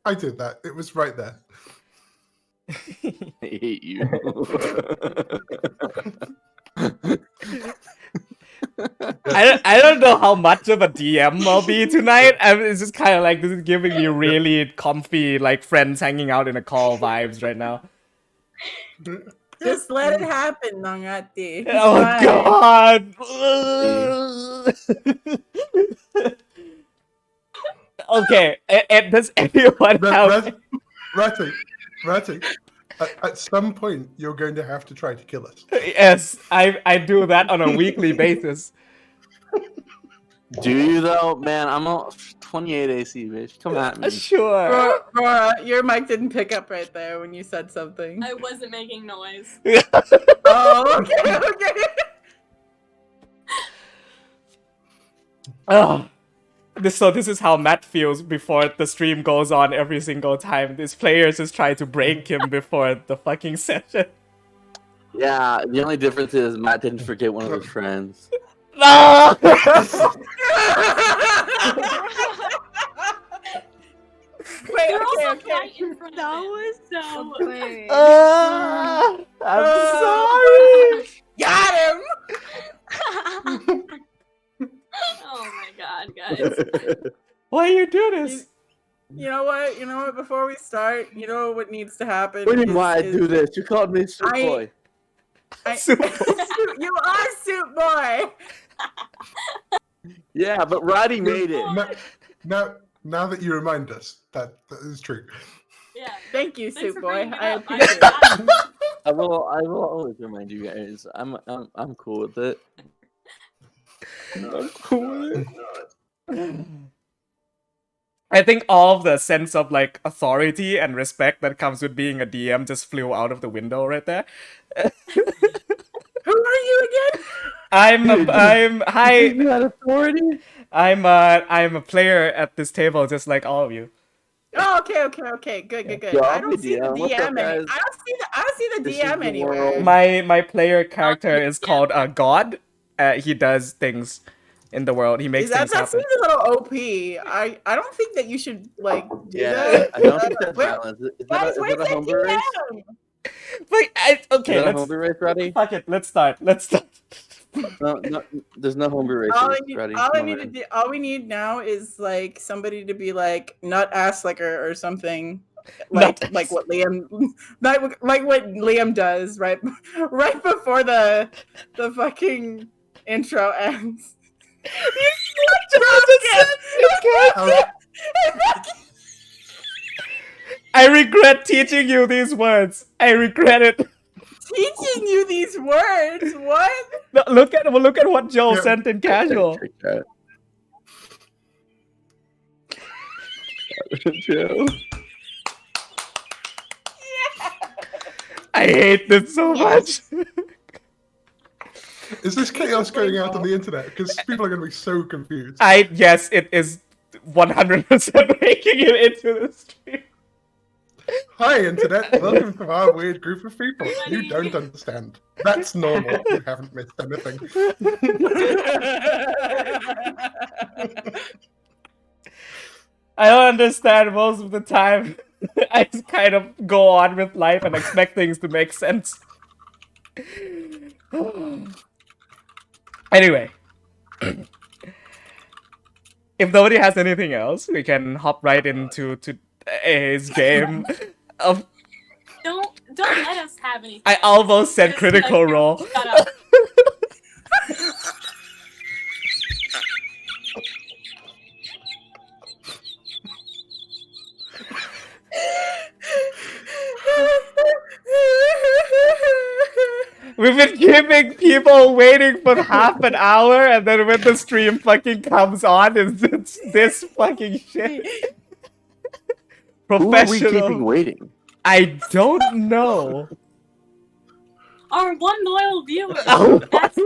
I did that. It was right there. I hate you. I don't know how much of a DM I'll be tonight. It's just kind of like this is giving me really comfy, like friends hanging out in a call vibes right now. Just let it happen, Nongati. Oh God! Okay, and does anyone have? Ratty, at some point you're going to have to try to kill us. Yes, I do that on a weekly basis. Do you though, man? I'm a 28 AC, bitch. Come at me. Sure. Rora, your mic didn't pick up right there when you said something. I wasn't making noise. Oh, okay. Oh. So this is how Matt feels before the stream goes on every single time. These players just try to break him before the fucking session. Yeah, the only difference is Matt didn't forget one of his friends. No! Wait, You're also okay. right in front That of it. was so funny. I'm sorry! Got him! Oh my god, guys. Why you do this? You know what? Before we start, you know what needs to happen? What do you mean why I do this? You called me Soup Boy. Soup Boy. You are Soup Boy! Yeah, but Roddy made it. Now that you remind us, that is true. Yeah. Thank you, Thanks Soup for Boy. bringing it I up. appreciate it. I will always remind you guys. I'm cool with it. I'm cool with it. I think all of the sense of like authority and respect that comes with being a DM just flew out of the window right there. Who are you again? Hi. You had authority? I'm a player at this table just like all of you. Oh, okay. Good. Yo, I I'm don't see the the DM. What's up, DM guys? I don't see the This is DM the anywhere. world. My player character is called God. He does things in the world. He makes things That happen. seems a little OP. I don't think that you should like do Yeah, that. I don't think that's Where- balanced. Is Where's that a the homebrew race? DM? Wait, okay, Is that a let's homebrew race, Roddy? fuck it. Let's start. No, there's no homebrew races, Roddy. All we need now is like somebody to be like nut ass slicker or something. Like what Liam like what Liam does right before the fucking intro ends. I regret teaching you these words. I regret it. Teaching you these words. What? No, look at what Joel sent in casual. Joe. I hate this so much. Is this chaos going out on the internet? Because people are going to be so confused. Yes, it is 100% making it into the stream. Hi, internet. Welcome to our weird group of people. You don't understand. That's normal. You haven't missed anything. I don't understand most of the time. I just kind of go on with life and expect things to make sense. Anyway. If nobody has anything else, we can hop right into his game of... Don't let us have anything. I almost said Just Critical like, Role. Shut up. We've been keeping people waiting for half an hour, and then when the stream fucking comes on, it's this fucking shit. Who are we keeping Professional. waiting? I don't know. Our one loyal viewer. Oh, That's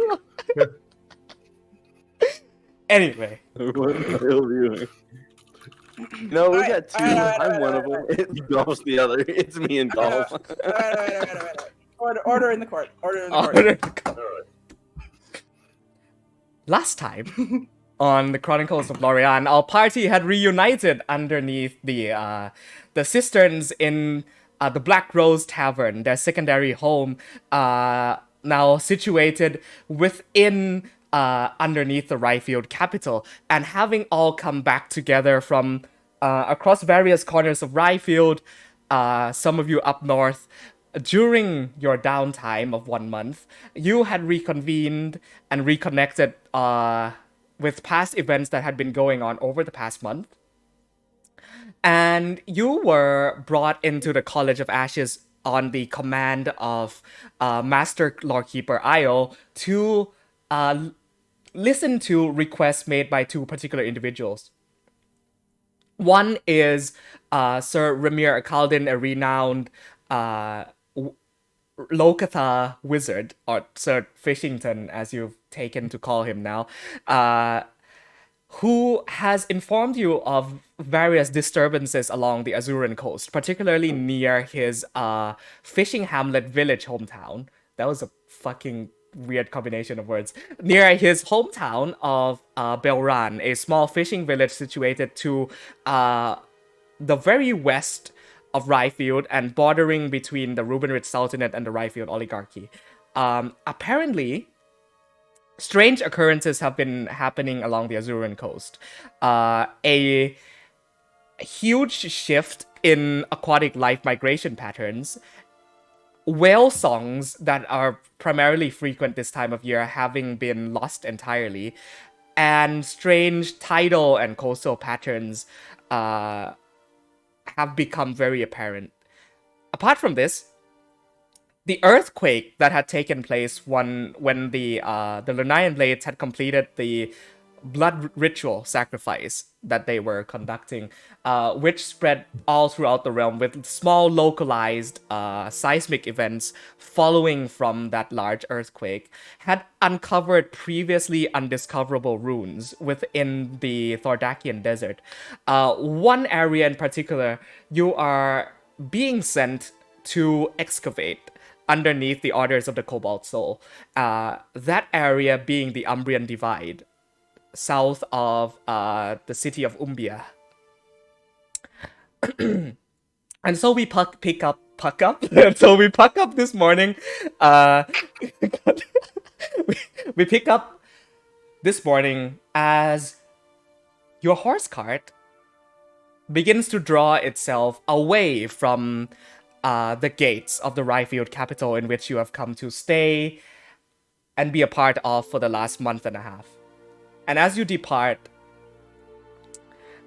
Anyway. No, we got two. Alright, I'm one of them. It's Golf's the other. It's me and Golf. All right. Order in the court. Order in the court. Last time, on the Chronicles of Lorei'an, our party had reunited underneath the cisterns in the Black Rose Tavern, their secondary home, now situated within underneath the Ryfield capital, and having all come back together from across various corners of Ryfield, some of you up north. During your downtime of 1 month, you had reconvened and reconnected with past events that had been going on over the past month. And you were brought into the College of Ashes on the command of Master Lordkeeper Io to listen to requests made by two particular individuals. One is Sir Ramir Akaldin, a renowned Lokatha wizard, or Sir Fishington, as you've taken to call him now, who has informed you of various disturbances along the Azuran coast, particularly near his fishing hamlet village hometown. That was a fucking weird combination of words. Near his hometown of Belran, a small fishing village situated to the very west of Ryfield and bordering between the Rubenrid Sultanate and the Ryfield oligarchy. Apparently, strange occurrences have been happening along the Azuran coast. A huge shift in aquatic life migration patterns, whale songs that are primarily frequent this time of year having been lost entirely, and strange tidal and coastal patterns have become very apparent. Apart from this, the earthquake that had taken place when the Lunarian Blades had completed the blood ritual sacrifice that they were conducting, which spread all throughout the realm with small localized seismic events following from that large earthquake, had uncovered previously undiscoverable runes within the Thordakian desert. One area in particular you are being sent to excavate underneath the Orders of the Cobalt Soul. That area being the Umbrian Divide, south of the city of Umbia. And so we pick up this morning. We pick up this morning as your horse cart begins to draw itself away from the gates of the Ryfield capital, in which you have come to stay and be a part of for the last month and a half. And as you depart,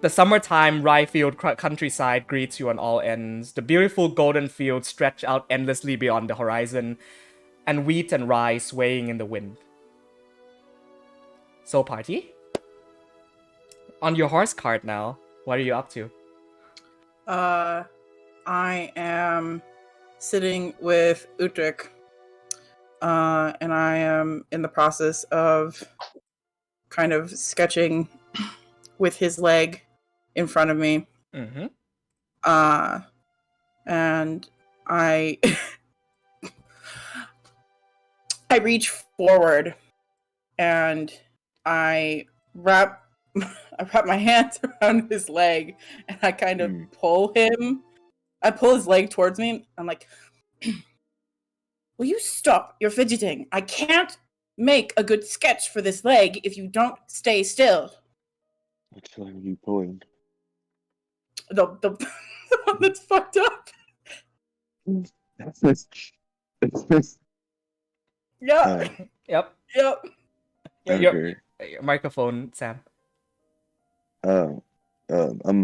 the summertime Ryfield countryside greets you on all ends. The beautiful golden fields stretch out endlessly beyond the horizon, and wheat and rye swaying in the wind. So, party, on your horse cart now, what are you up to? I am sitting with Utrik, and I am in the process of kind of sketching with his leg in front of me. Mm-hmm. And I I reach forward and I wrap my hands around his leg and I kind of pull him. I pull his leg towards me. I'm like, will you stop your fidgeting? I can't make a good sketch for this leg if you don't stay still. Which leg are you pulling? The one that's fucked up. Yeah. Yep. Yep. Your microphone, Sam. I'm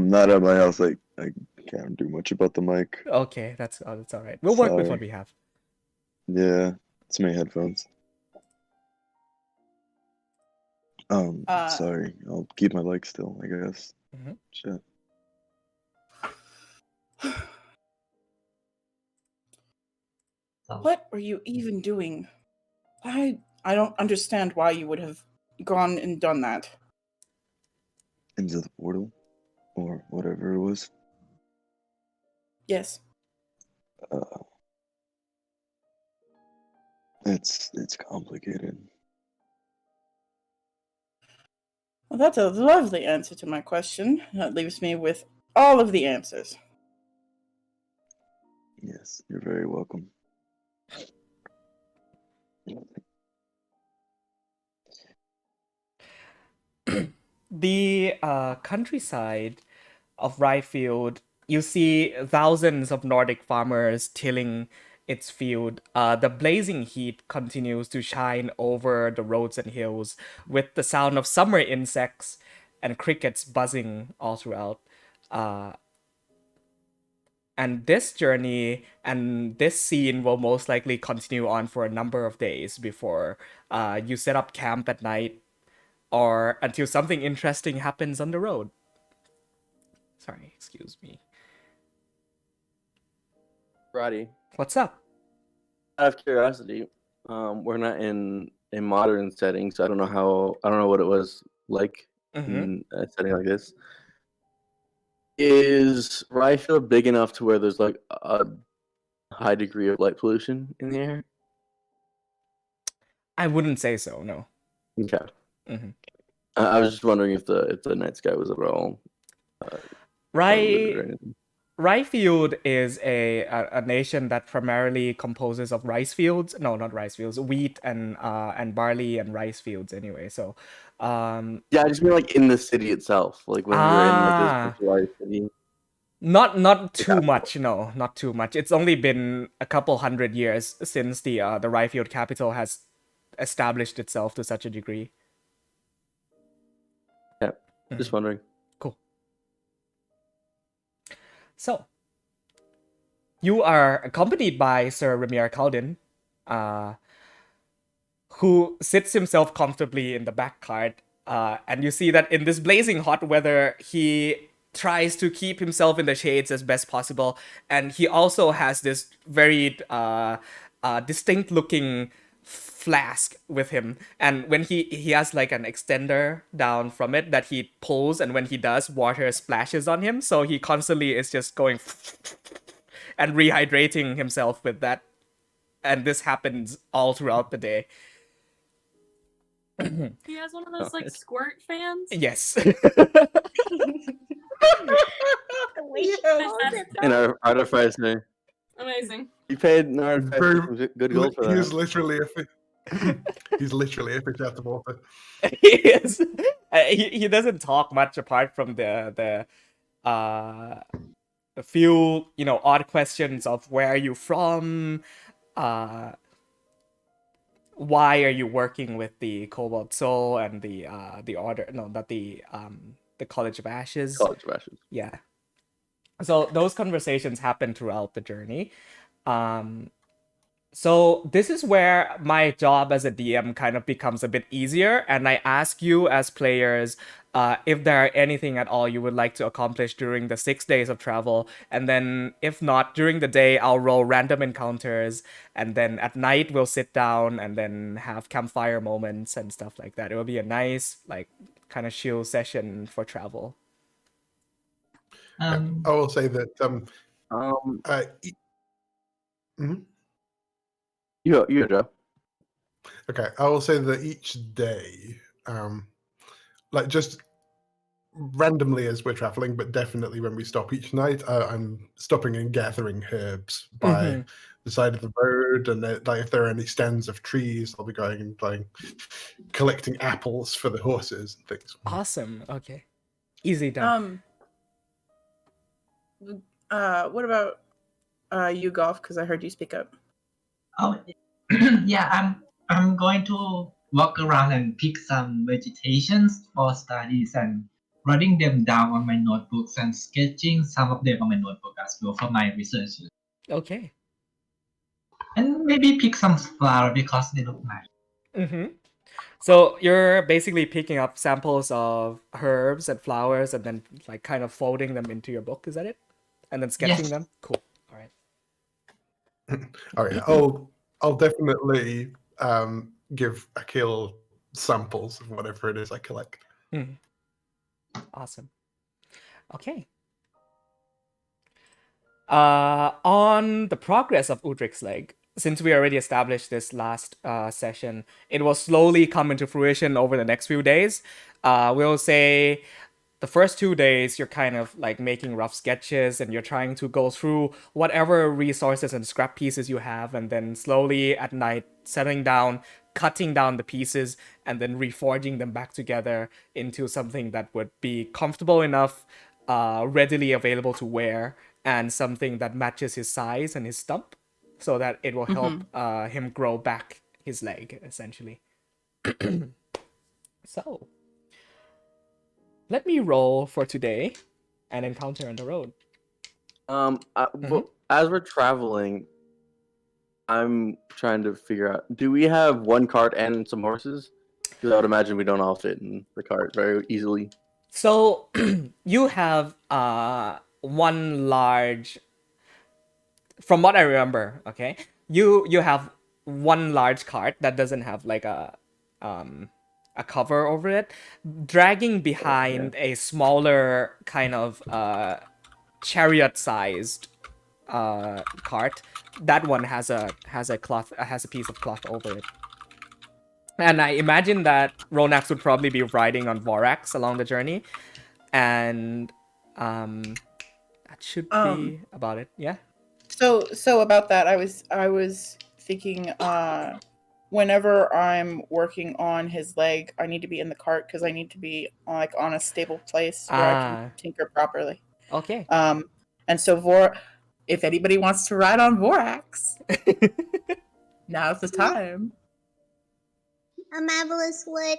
not at my house. I can't do much about the mic. Okay, that's all right. We'll work with Sorry. what we have. Yeah, it's my headphones. Sorry. I'll keep my leg still, I guess. Mm-hmm. Shit. What were you even doing? I don't understand why you would have gone and done that. Into the portal? Or whatever it was? Yes. It's complicated. Well, that's a lovely answer to my question. That leaves me with all of the answers. Yes, you're very welcome. The countryside of Ryefield, you see thousands of Nordic farmers tilling its field. The blazing heat continues to shine over the roads and hills, with the sound of summer insects and crickets buzzing all throughout. Uh, and this journey and this scene will most likely continue on for a number of days before you set up camp at night or until something interesting happens on the road. Sorry, excuse me. Roddy, What's up? out of curiosity, we're not in a modern setting, so I don't know what it was like in a setting like this. Is Ryefield big enough to where there's like a high degree of light pollution in the air? I wouldn't say so, no. Okay. Mhm. I was just wondering if the night sky was at all Rye, or anything. Ryefield is a nation that primarily composes of rice fields. No, not rice fields. Wheat and barley and rice fields anyway. So, Yeah, I just mean like in the city itself, like when we were in like this Ah. centralized city. not too much. No, not too much. It's only been a couple hundred years since the Ryefield capital has established itself to such a degree. Yeah, just wondering. Cool. So, you are accompanied by Sir Ramir Kaldin, who sits himself comfortably in the back cart. And you see that in this blazing hot weather, he tries to keep himself in the shades as best possible. And he also has this very distinct looking flask with him, and when he has like an extender down from it that he pulls, and when he does, water splashes on him, so he constantly is just going and rehydrating himself with that, and this happens all throughout the day. He has one of those like squirt fans. Yes. And our artificer, Amazing. you paid an artificer Very- some good gold for He's that. literally he's literally a fish out of water. He is. He doesn't talk much apart from the few odd questions of where are you from, why are you working with the Cobalt Soul and the order, no, not the College of Ashes. College of Ashes. Yeah. So those conversations happen throughout the journey. So this is where my job as a DM kind of becomes a bit easier, and I ask you as players if there are anything at all you would like to accomplish during the 6 days of travel, and then if not, during the day I'll roll random encounters, and then at night we'll sit down and then have campfire moments and stuff like that. It will be a nice, like, kind of chill session for travel. I will say that mhm. You Joe. Okay, I will say that each day, like just randomly as we're traveling, but definitely when we stop each night, I'm stopping and gathering herbs by the side of the road, and like if there are any stands of trees, I'll be going and like collecting apples for the horses and things. Awesome. Okay. Easy done. What about you, Golf? Because I heard you speak up. Oh, yeah. I'm going to walk around and pick some vegetations for studies and writing them down on my notebooks and sketching some of them on my notebook as well for my research. Okay. And maybe pick some flower because they look nice. So you're basically picking up samples of herbs and flowers and then like kind of folding them into your book, is that it? And then sketching Yes. them? Cool. All right. Oh yeah, I'll definitely give Akil samples of whatever it is I collect. Awesome. Okay. On the progress of Udric's leg, since we already established this last session, it will slowly come into fruition over the next few days. We'll say the first 2 days, you're kind of like making rough sketches and you're trying to go through whatever resources and scrap pieces you have, and then slowly at night, settling down, cutting down the pieces, and then reforging them back together into something that would be comfortable enough, readily available to wear, and something that matches his size and his stump, so that it will help him grow back his leg, essentially. So, let me roll for today and encounter on the road. But as we're traveling, I'm trying to figure out: do we have one cart and some horses? Because I would imagine we don't all fit in the cart very easily. So you have one large. From what I remember, okay, you have one large cart that doesn't have like a cover over it, dragging behind a smaller kind of chariot-sized cart. That one has a piece of cloth over it. And I imagine that Ronax would probably be riding on Vorax along the journey, and that should be about it. Yeah. So about that, I was thinking, whenever I'm working on his leg, I need to be in the cart because I need to be like on a stable place where I can tinker properly. Okay. And so if anybody wants to ride on Vorax, now's the time. A marvelous wood.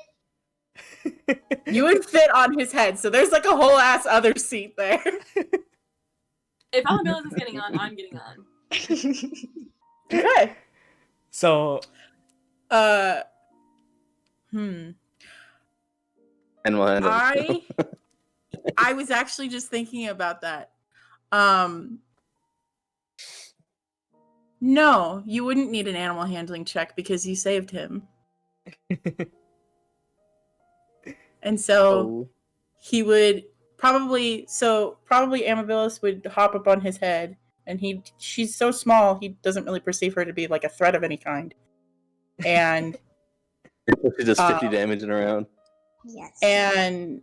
You would fit on his head, so there's like a whole ass other seat there. If Ambar is getting on, I'm getting on. Okay. So, And we'll end up. I was actually just thinking about that. No, you wouldn't need an animal handling check because you saved him. And so he would probably Amabilis would hop up on his head, and she's so small he doesn't really perceive her to be like a threat of any kind. And she does 50 damage in a round. Yes. And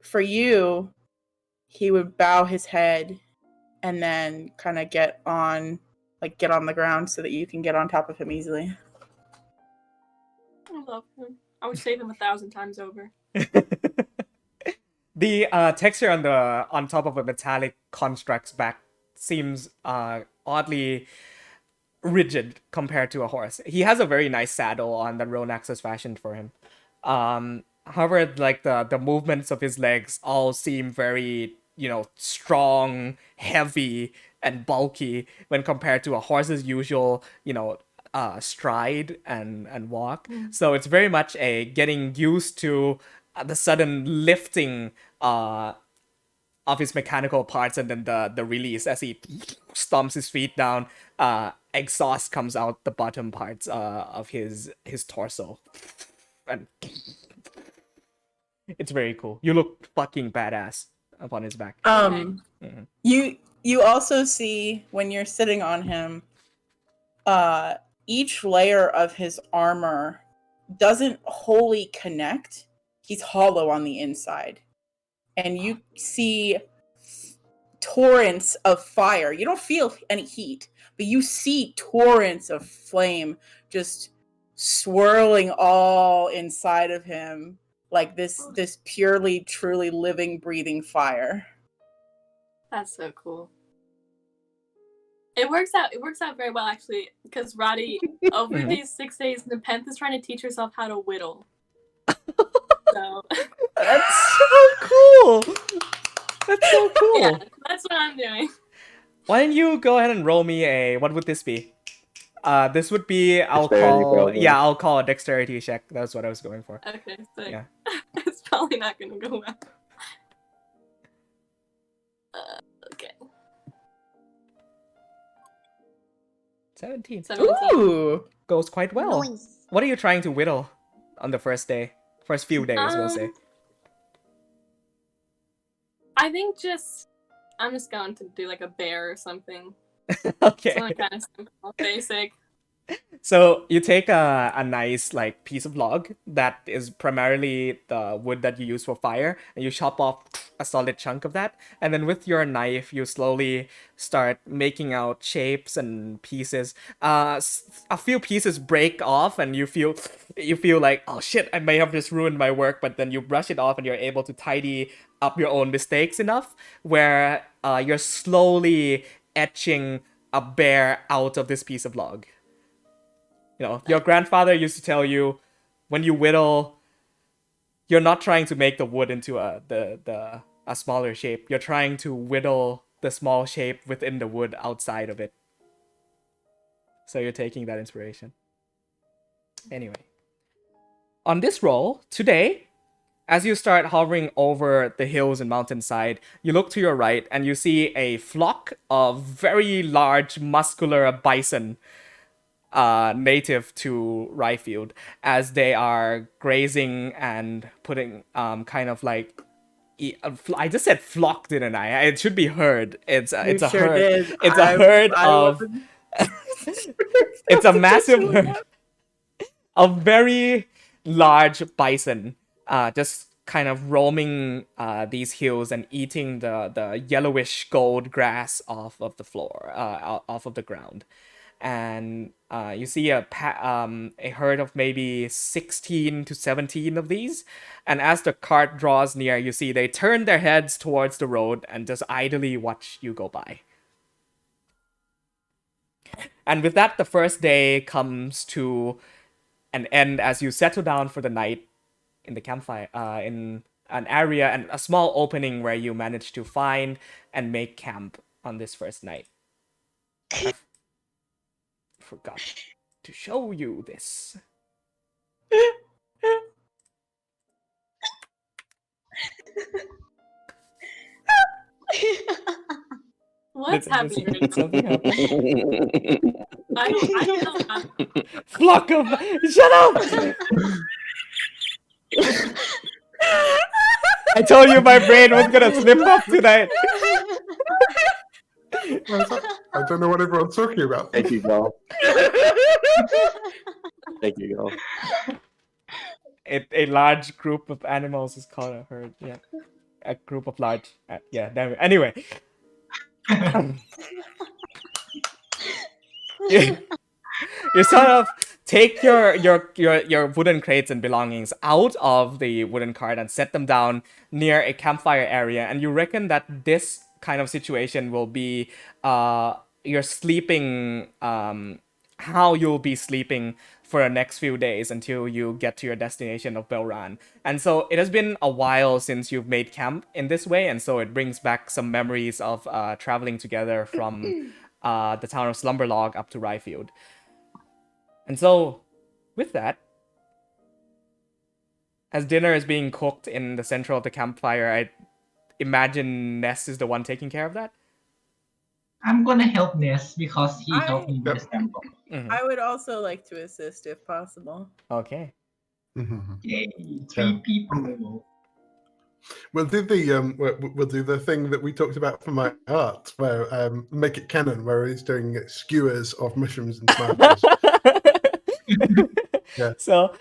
for you, he would bow his head and then kind of get on the ground so that you can get on top of him easily. I love him. I would save him 1,000 times over. The texture on top of a metallic construct's back seems oddly rigid compared to a horse. He has a very nice saddle on that Ronax has fashioned for him. However, like the movements of his legs all seem very, strong, heavy, and bulky when compared to a horse's usual, stride and walk. So it's very much a getting used to the sudden lifting of his mechanical parts, and then the release as he stomps his feet down. Exhaust comes out the bottom parts of his torso, and it's very cool. You look fucking badass up on his back. You also see when you're sitting on him, each layer of his armor doesn't wholly connect. He's hollow on the inside. And you see torrents of fire. You don't feel any heat, but you see torrents of flame just swirling all inside of him, like this purely, truly living, breathing fire. That's so cool. It works out very well, actually, because Roddy, over these 6 days, Nepenthe is trying to teach herself how to whittle. So That's so cool. That's so cool. Yeah, that's what I'm doing. Why don't you go ahead and roll me what would this be? This would be, I'll call a dexterity check. That's what I was going for. Okay, so Yeah. it's probably not gonna go well. Okay. 17. Ooh. Goes quite well. Nice. What are you trying to whittle on the first day? First few days, we'll say. I think I'm just going to do like a bear or something. Okay. Something kind of simple, basic. So you take a nice like piece of log that is primarily the wood that you use for fire, and you chop off a solid chunk of that, and then with your knife you slowly start making out shapes and pieces. A few pieces break off, and you feel like, oh shit, I may have just ruined my work, but then you brush it off and you're able to tidy up your own mistakes enough where you're slowly etching a bear out of this piece of log. You know, your grandfather used to tell you, when you whittle, you're not trying to make the wood into a smaller shape. You're trying to whittle the small shape within the wood outside of it. So you're taking that inspiration. Anyway, on this roll today, as you start hovering over the hills and mountainside, you look to your right and you see a flock of very large, muscular bison. Native to Ryefield, as they are grazing and putting kind of like I just said flock, didn't I? It should be herd. It's a sure herd. did. It's a herd I of. wasn't- It's a massive Attention herd enough. of very large bison, just kind of roaming these hills and eating the yellowish gold grass off of the floor, off of the ground. And you see a herd of maybe 16 to 17 of these. And as the cart draws near, you see they turn their heads towards the road and just idly watch you go by. And with that, the first day comes to an end as you settle down for the night in the campfire, in an area and a small opening where you manage to find and make camp on this first night. I forgot to show you this. What's happening right now? Something happened. I don't know. Flock of... Shut up! I told you my brain was gonna slip up tonight. I don't know what everyone's talking about. Thank you, Gal. Thank you, Gal. A large group of animals is called a herd. Yeah, a group of large. Yeah. Anyway, you sort of take your wooden crates and belongings out of the wooden cart and set them down near a campfire area, and you reckon that this kind of situation will be your sleeping, how you'll be sleeping for the next few days until you get to your destination of Belran. And so it has been a while since you've made camp in this way, and so it brings back some memories of traveling together from the town of Slumberlog up to Ryefield. And so, with that, as dinner is being cooked in the center of the campfire, I imagine Ness is the one taking care of that. I'm gonna help Ness because he helped me Yep. with sample. Mhm. I would also like to assist if possible. Okay. Mhm. Yay, 3 Yeah. people. We'll do the we'll do the thing that we talked about for my art, where make it canon, where he's doing skewers of mushrooms and tomatoes. Yeah. So,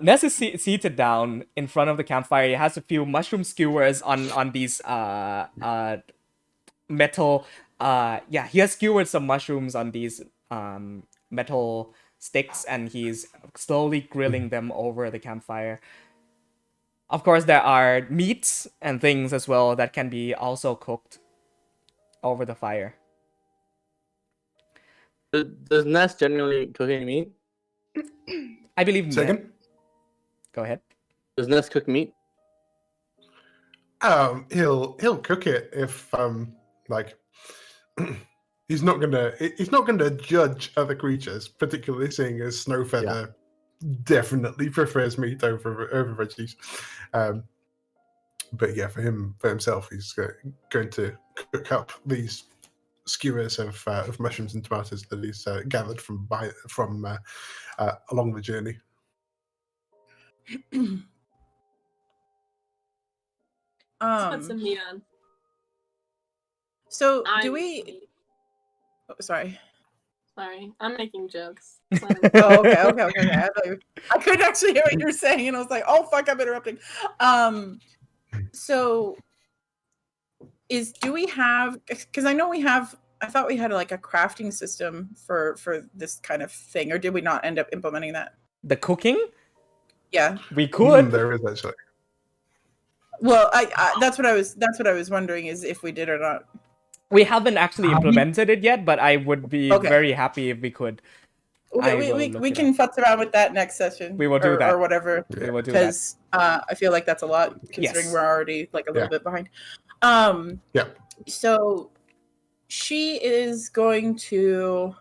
Ness is seated down in front of the campfire. He has a few mushroom skewers on these metal. Yeah, he has skewered some mushrooms on these metal sticks, and he's slowly grilling them over the campfire. Of course, there are meats and things as well that can be also cooked over the fire. Does Ness generally cook any meat? I believe. Second, Go ahead. Does Ness cook meat? he'll cook it if like he's not gonna judge other creatures, particularly seeing as Snowfeather definitely prefers meat over veggies. But yeah, for himself, he's going to cook up these skewers of mushrooms and tomatoes that he's gathered from along the journey. Let's put some meat on. So I do need we? meat. Sorry. Sorry, I'm making jokes. Oh, okay. I couldn't actually hear what you were saying, and I was like, "Oh fuck, I'm interrupting." So do we have? Because I know we have. I thought we had like a crafting system for this kind of thing, or did we not end up implementing that? The cooking? Yeah. We could. There is actually. Well, I that's what I was wondering is if we did or not. We haven't actually Have we? implemented it yet, but I would be Okay. very happy if we could. We can futz around with that next session. We will do that. Or whatever. We will do that. Because I feel like that's a lot considering Yes. we're already like a little bit behind. Yeah. So she is going to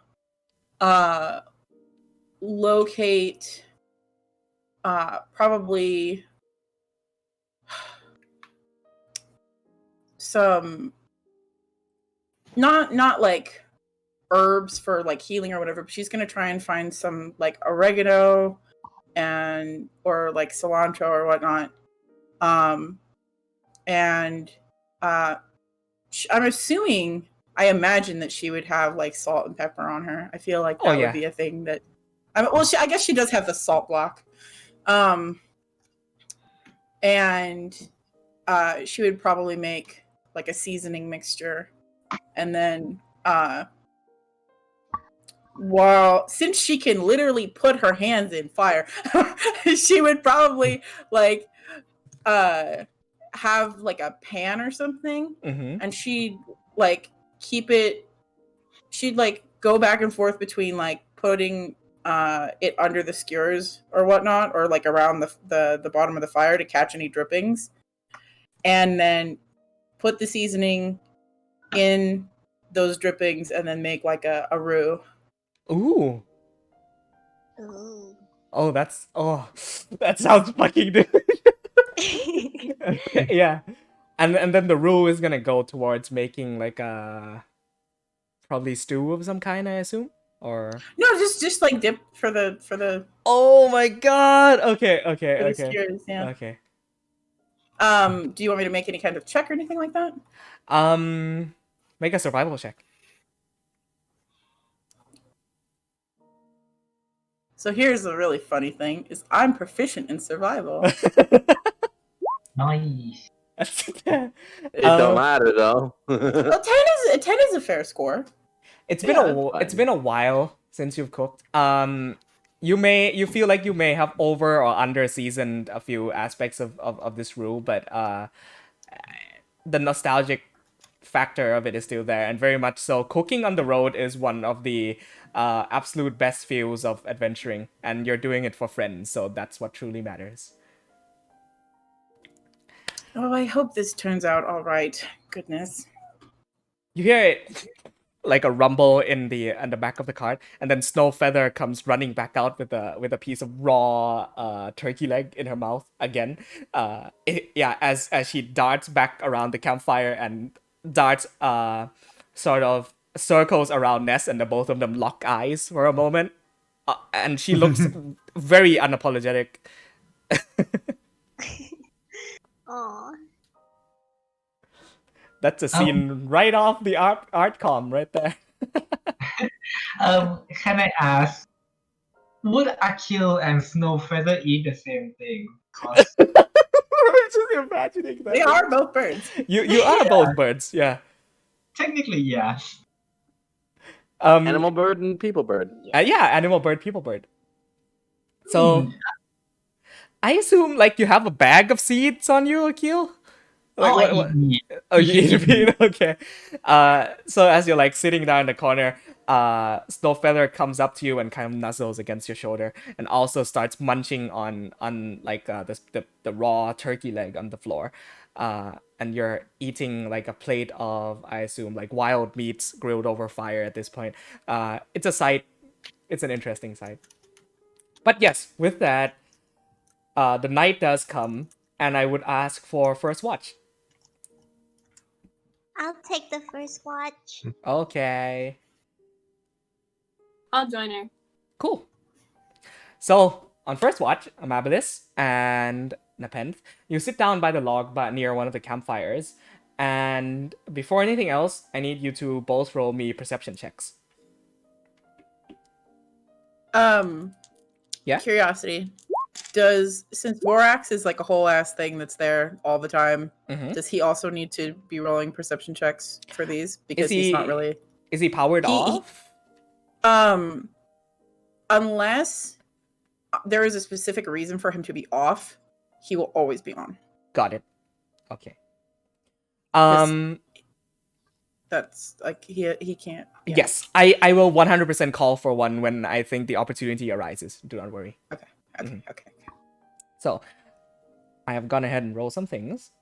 locate probably some not like herbs for like healing or whatever, but she's gonna try and find some like oregano and or like cilantro or whatnot. I'm assuming, I imagine that she would have like salt and pepper on her. I feel like that would be a thing that. I guess she does have the salt block, and she would probably make like a seasoning mixture, and then since she can literally put her hands in fire, she would probably like have like a pan or something, and she'd like keep it. She'd like go back and forth between like putting it under the skewers or whatnot, or like around the bottom of the fire to catch any drippings, and then put the seasoning in those drippings, and then make like a roux. Ooh. Ooh. Oh, that sounds fucking delicious. Yeah. And then the roux is gonna go towards making like a probably stew of some kind, I assume? Or No, just like dip for the oh my god. Okay. for the skewers, yeah. Okay. Do you want me to make any kind of check or anything like that? Make a survival check. So here's the really funny thing: is I'm proficient in survival. Nice. It don't matter though. Well, 10 is a fair score. It's Yeah, been a while since you've cooked. You feel like you may have over or under seasoned a few aspects of this roux, but the nostalgic factor of it is still there, and very much so. Cooking on the road is one of the absolute best feels of adventuring, and you're doing it for friends, so that's what truly matters. Oh, I hope this turns out all right. Goodness. You hear it like a rumble in the back of the cart, and then Snowfeather comes running back out with a piece of raw turkey leg in her mouth again. As she darts back around the campfire and darts sort of circles around Ness, and the both of them lock eyes for a moment, and she looks very unapologetic. Aw. That's a scene right off the art com right there. Can I ask, would Akil and Snowfeather eat the same thing? 'Cause I'm just imagining that. They are both birds. You are both birds, yeah. technically, yeah. Animal bird and people bird. Yeah, animal bird, people bird. So, I assume like you have a bag of seeds on you, Akil. Like, I eat meat. Oh, you eat meat? Okay. So as you're like sitting down in the corner, Snowfeather comes up to you and kind of nuzzles against your shoulder, and also starts munching on like the raw turkey leg on the floor. And you're eating like a plate of, I assume, like wild meats grilled over fire at this point. It's a sight. It's an interesting sight. But yes, with that, the night does come, and I would ask for first watch. I'll take the first watch. Okay. I'll join her. Cool. So, on first watch, Amabilis and Nepenthe, you sit down by the log near one of the campfires, and before anything else, I need you to both roll me perception checks. Yeah? Curiosity. Since Vorax is like a whole ass thing that's there all the time, Mhm. does he also need to be rolling perception checks for these? Is Because he's not really. he powered He- off? Unless there is a specific reason for him to be off, he will always be on. Got it. Okay. That's like he can't. Yeah. Yes, I will 100% call for one when I think the opportunity arises. Do not worry. Okay. Okay. So, I have gone ahead and rolled some things.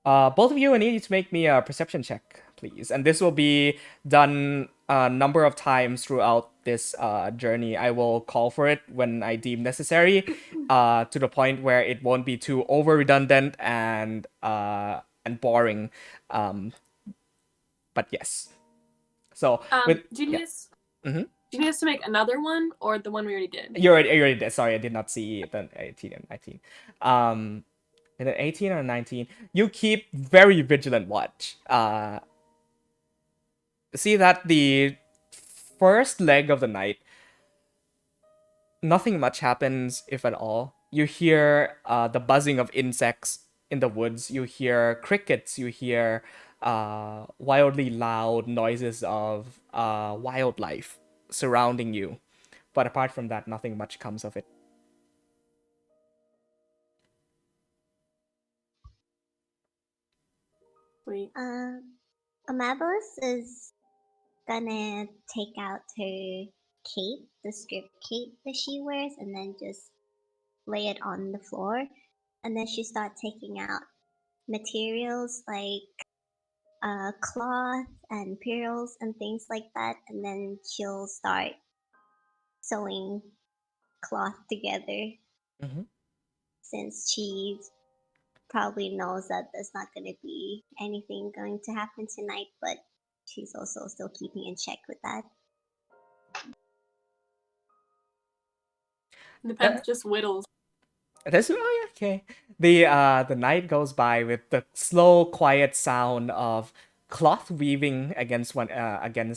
Both of you, I need you to make me a perception check, please. And this will be done a number of times throughout this journey. I will call for it when I deem necessary, to the point where it won't be too over redundant and boring. But yes. So Do you need yeah. us? Mhm. Do you need us to make another one or the one we already did? You already did. Sorry, I did not see the 18 and 19. And then 18 or 19, you keep very vigilant watch. See that the first leg of the night, nothing much happens, if at all. You hear the buzzing of insects in the woods. You hear crickets. You hear wildly loud noises of wildlife surrounding you. But apart from that, nothing much comes of it. Wait. Amabilis is gonna take out her cape, the strip cape that she wears, and then just lay it on the floor. And then she starts taking out materials like cloth and pearls and things like that. And then she'll start sewing cloth together, Mhm. since she probably knows that there's not going to be anything going to happen tonight, but she's also still keeping in check with that. Depends, just whittles. That's okay. The night goes by with the slow, quiet sound of cloth weaving against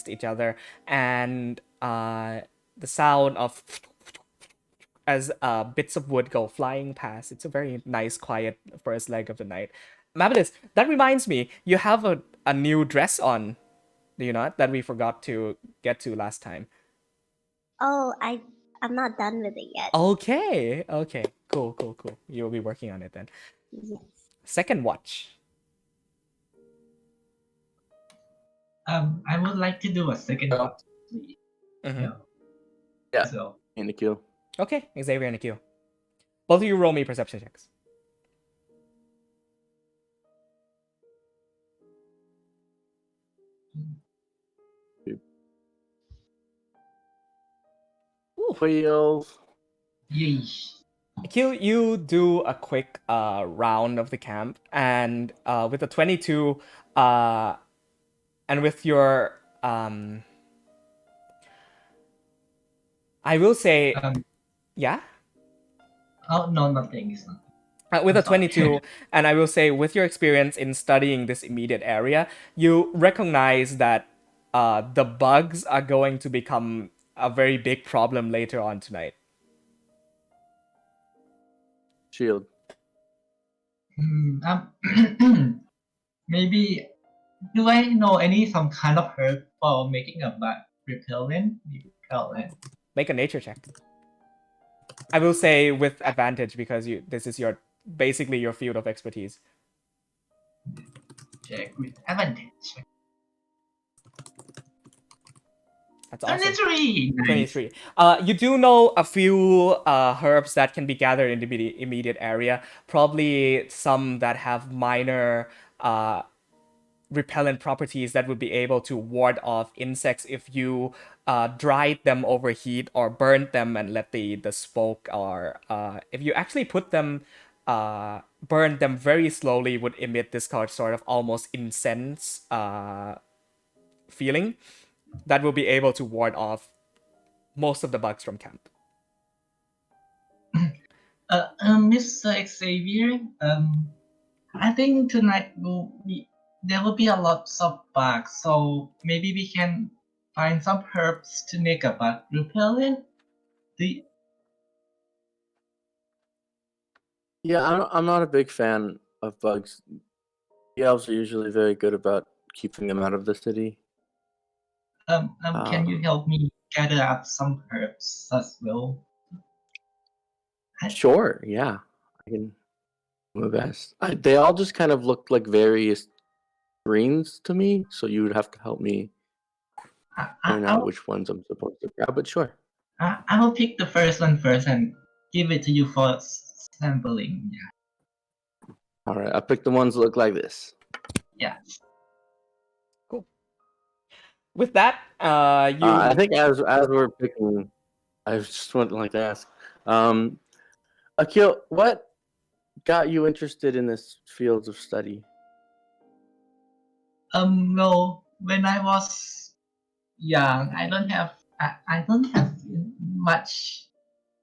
each other, and the sound of as bits of wood go flying past. It's a very nice, quiet first leg of the night. Mabilis, that reminds me, you have a new dress on, do you not? That we forgot to get to last time. Oh, I'm not done with it yet. Okay, cool. You'll be working on it then. Yes. Second watch. I would like to do a second Oh. watch, please. Mhm. Yeah. So, In the queue. Okay, Xavier and Akil. Both of you roll me perception checks. Ooh. 12. yay. Akil, you do a quick round of the camp, and with a 22, and with your I will say, yeah. Oh no, nothing. It's not. With I'm a sorry. 22, and I will say, with your experience in studying this immediate area, you recognize that the bugs are going to become a very big problem later on tonight. Shield. Maybe. Do I know some kind of herb for making a bug repellent? Make a nature check. I will say with advantage because this is basically your field of expertise. Check with advantage. That's awesome. 23. Nice. 23. You do know a few herbs that can be gathered in the immediate area. Probably some that have minor repellent properties that would be able to ward off insects if you dried them over heat or burned them and let the smoke, or if you actually put them, burn them very slowly, would emit this sort of almost incense feeling that will be able to ward off most of the bugs from camp. Mr. Xavier, I think tonight there will be a lot of bugs, so maybe we can find some herbs to make a bug repellent. The Yeah, I'm not a big fan of bugs. The elves are usually very good about keeping them out of the city. Can you help me gather up some herbs as well? Sure, yeah, I can do my best. They all just kind of look like various greens to me, so you would have to help me point out I'll which ones I'm supposed to grab. But sure. I will pick the first one first and give it to you for sampling. Yeah. All right, I picked the ones that look like this. Yeah. Cool. With that, you I think as we're picking, I just would like to ask, Akil, what got you interested in this field of study? No, when I was young, I don't have much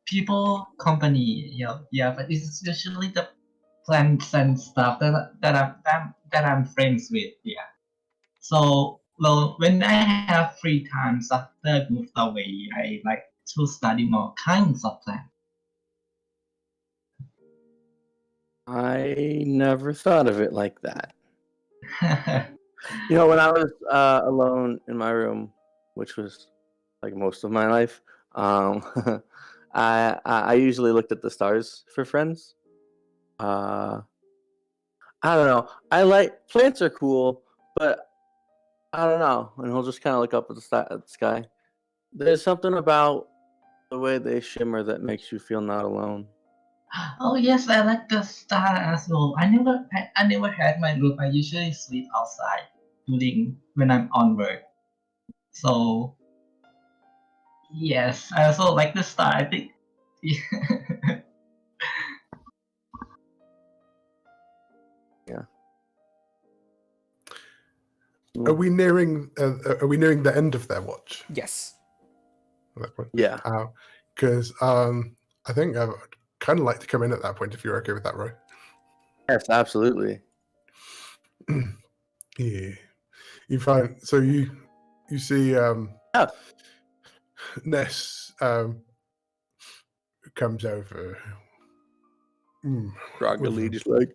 people company. Yeah, but it's usually the plants and stuff that I'm friends with. Yeah. So, well, when I have free times after I moved away, I like to study more kinds of plants. I never thought of it like that. You know, when I was alone in my room, which was like most of my life, I usually looked at the stars for friends. Uh, I don't know. I like plants are cool, but I don't know. And he'll just kind of look up at the sky. There's something about the way they shimmer that makes you feel not alone. Oh yes, I like the star as well. I never had my room. I usually sleep outside during when I'm on work. So yes, I also like the star. I think. Yeah. Are we nearing? Are we nearing the end of their watch? yes. That point? Yeah. Because I think I would kind of like to come in at that point if you're okay with that, Roy. Yes, absolutely. Yeah. You find so you see Yeah. Ness comes over. Groggily, just like.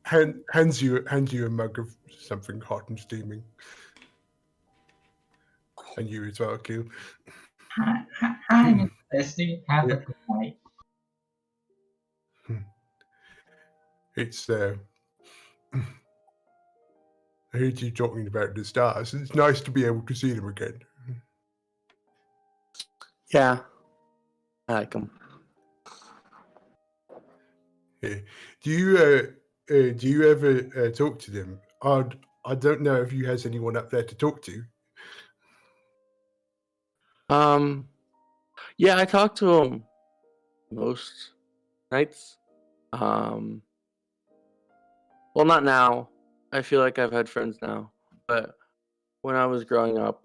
hands you a mug of something hot and steaming. And you as well, Akil. Hi, Miss Leslie. Have a good night. It's I heard you talking about the stars. It's nice to be able to see them again. Yeah. I like them. Yeah. Do you ever talk to them? I don't know if you has anyone up there to talk to. Yeah, I talk to them most nights. Well, not now. I feel like I've had friends now, but when I was growing up,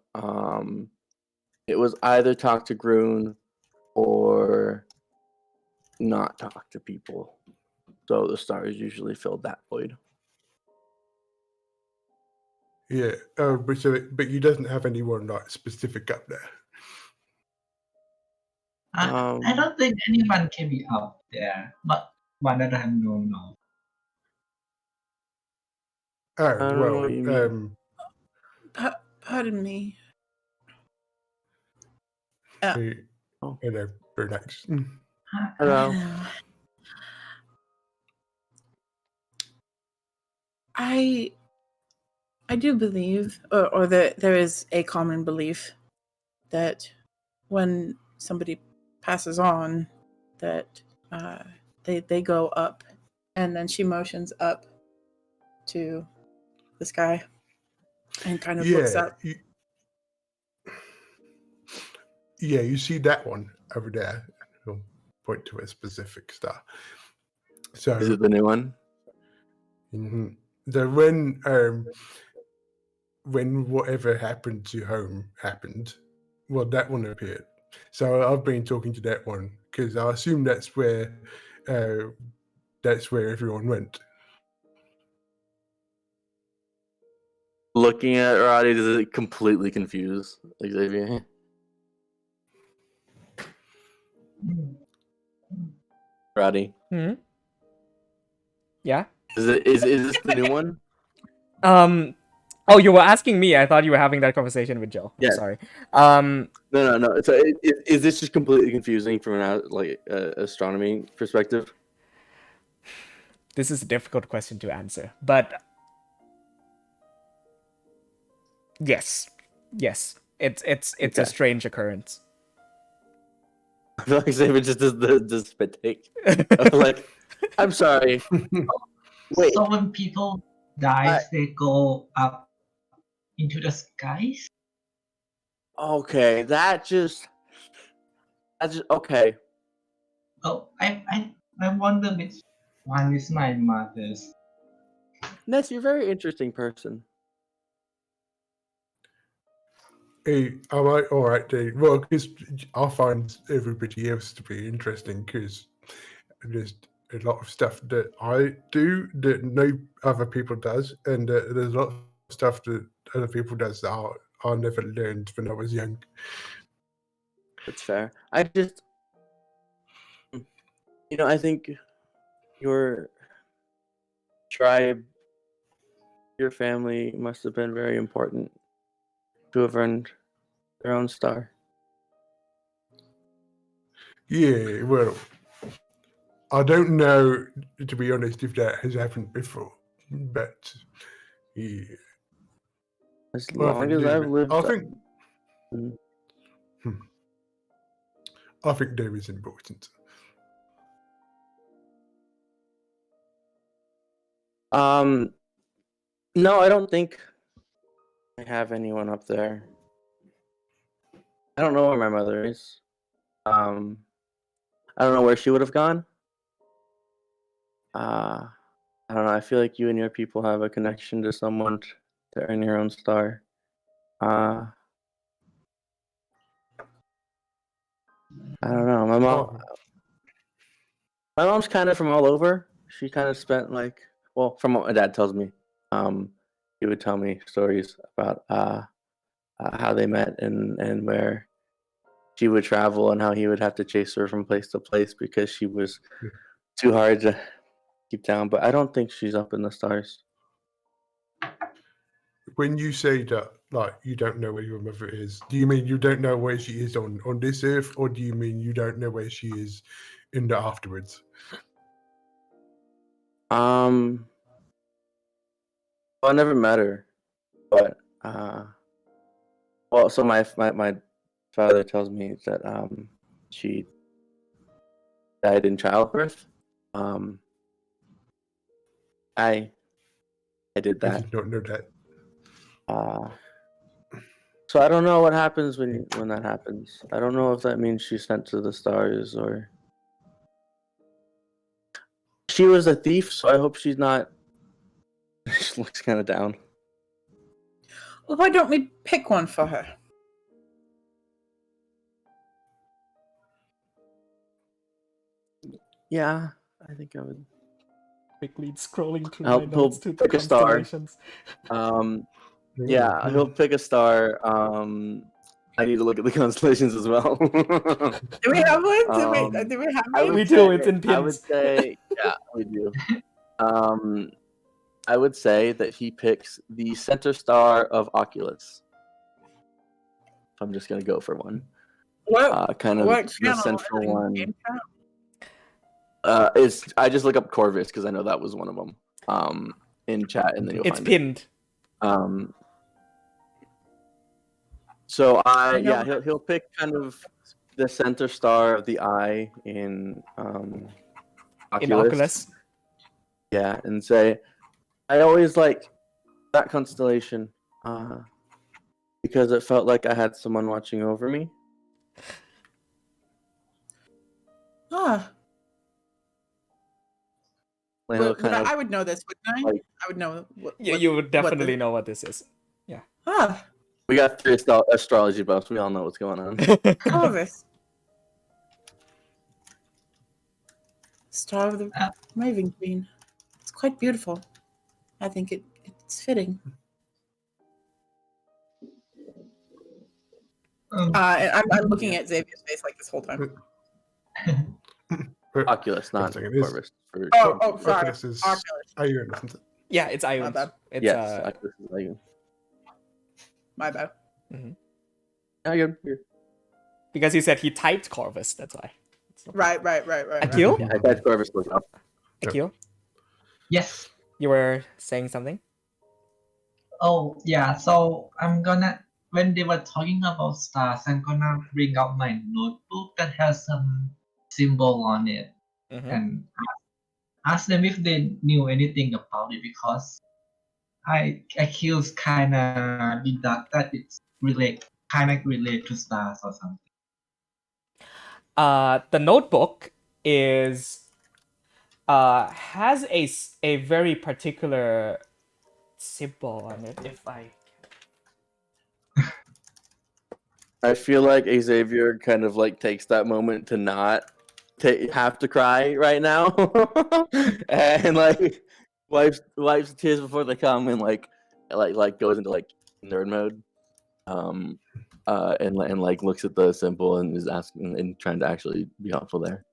it was either talk to Groon or not talk to people. So the stars usually filled that void. Yeah. But you doesn't have anyone like specific up there. I don't think anyone can be up there, but one that I know of. Oh I don't know what you mean. Pardon me. Hello, very nice. Hello. I do believe, or that there is a common belief that when somebody passes on, that they go up, and then she motions up to the sky and kind of looks up. You see that one over there. He'll point to a specific star. So is it the new one? Mm-hmm. So when whatever happened to home happened, well, that one appeared. So I've been talking to that one because I assume that's where everyone went. Looking at Roddy, does it completely confuse Xavier? Roddy. Yeah. Is this the new one? Oh, you were asking me. I thought you were having that conversation with Joe. Yeah. Sorry. No. So is this just completely confusing from an astronomy perspective? This is a difficult question to answer, but yes, it's a Okay. strange occurrence. I feel like Xavier just does the spit take. Like, I'm sorry. Wait. So when people die, they go up into the skies. Okay, that's just okay. Oh, I wonder which one is my mother's. Ness, you're a very interesting person. Hey, am I all right, Dave? Well, because I find everybody else to be interesting because there's a lot of stuff that I do that no other people does, and there's a lot of stuff that other people does that I never learned when I was young. That's fair. I just, I think your tribe, your family must have been very important to have earned their own star. Yeah, well, I don't know, to be honest, if that has happened before, but yeah. As Well, long as I've lived, I think Mm. I think there is important. No, I don't think I have anyone up there. I don't know where my mother is. I don't know where she would have gone. I don't know. I feel like you and your people have a connection to someone to earn your own star. I don't know. My mom's kind of from all over. She kind of spent from what my dad tells me, he would tell me stories about how they met and where she would travel and how he would have to chase her from place to place because she was too hard to keep down. But I don't think she's up in the stars. When you say that, like, you don't know where your mother is, do you mean you don't know where she is on this earth, or do you mean you don't know where she is in the afterwards? Well, I never met her, but well, so my father tells me that she died in childbirth. I did I that. did not know that. So I don't know what happens when that happens. I don't know if that means she's sent to the stars or she was a thief. So I hope she's not. She looks kind of down. Well, why don't we pick one for her? Yeah, I think I would. Quickly scrolling through I'll my notes to the pick a star. constellations. Yeah, he'll pick a star. I need to look at the constellations as well. Do we have one? Do we have one? We do. It's in pins. I would say, yeah, we do. I would say that he picks the center star of Oculus. I'm just gonna go for one. What? Kind of What the channel? central one. Game chat? I just look up Corvus because I know that was one of them. In chat, and then you'll It's find pinned. it. So he'll pick kind of the center star of the eye in Oculus. In Oculus. Yeah, and say, I always like that constellation because it felt like I had someone watching over me. Ah. Like, I would know this, wouldn't I? like- I would know. You would definitely know what this is. Yeah. Ah, We got 3 astrology buffs. We all know what's going on. Corvus. Star of the Raven Queen. It's quite beautiful. I think it's fitting. And I'm looking at Xavier's face like this whole time. Oculus, not Interesting, it is. Corvus. Sorry. Oculus is Oculus. Iron, isn't it? Yeah, it's My Ions. bad. It's Yes, Oculus is like. My bad. Oh, you're. because he said he typed Corvus. That's why. Right. Akil? Yeah, I typed Corvus. Look up. Akil, Yes. you were saying something. Oh, yeah. So I'm gonna, when they were talking about stars, I'm gonna bring out my notebook that has some symbol on it and ask them if they knew anything about it because I accuse kind of deduct that it's kind of relate to stars or something. The notebook is has a very particular symbol on it. If I feel like Xavier kind of like takes that moment to not have to cry right now, and like wipes the tears before they come, and like goes into like nerd mode, and like looks at the symbol and is asking and trying to actually be helpful there.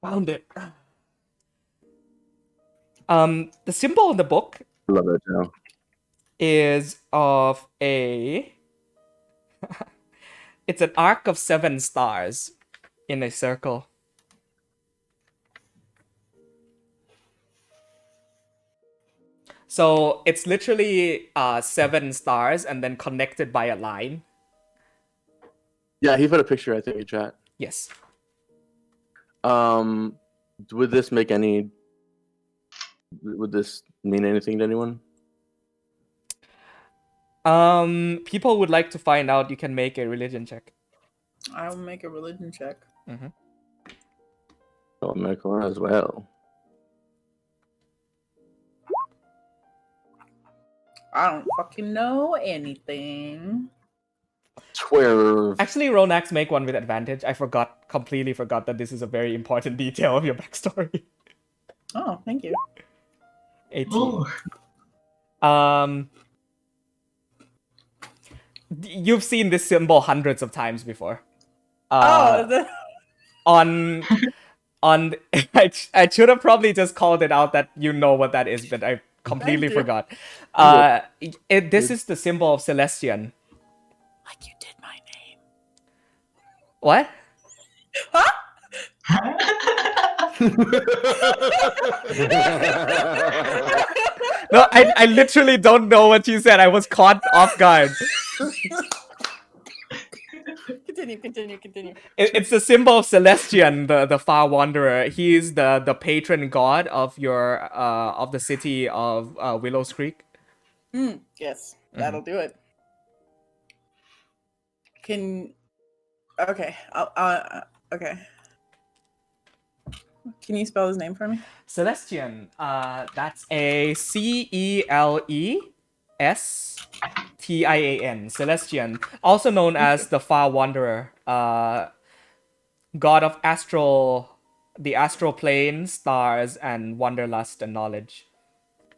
found it. The symbol in the book I love it too. is of a. It's an arc of 7 stars in a circle. So it's literally 7 stars and then connected by a line. Yeah, he put a picture, I think, in chat. Yes. Would this make any? Would this mean anything to anyone? People would like to find out. You can make a religion check. I will make a religion check. I'll make one as well. I don't fucking know anything. 12. Actually, Ronax, make one with advantage. I completely forgot that this is a very important detail of your backstory. Oh, thank you. 18. You've seen this symbol hundreds of times before. On I should have probably just called it out that you know what that is, but I completely forgot. This is the symbol of Celestian. Like you did my name. What? Huh? No, I literally don't know what you said. I was caught off guard. Continue. It's the symbol of Celestian, the far wanderer. He is the patron god of your of the city of Willows Creek. Yes, that'll do it. Okay. Okay. Can you spell his name for me? Celestian. That's a Celestian. Celestian, also known as the Far Wanderer, god of the astral plane, stars, and wanderlust and knowledge.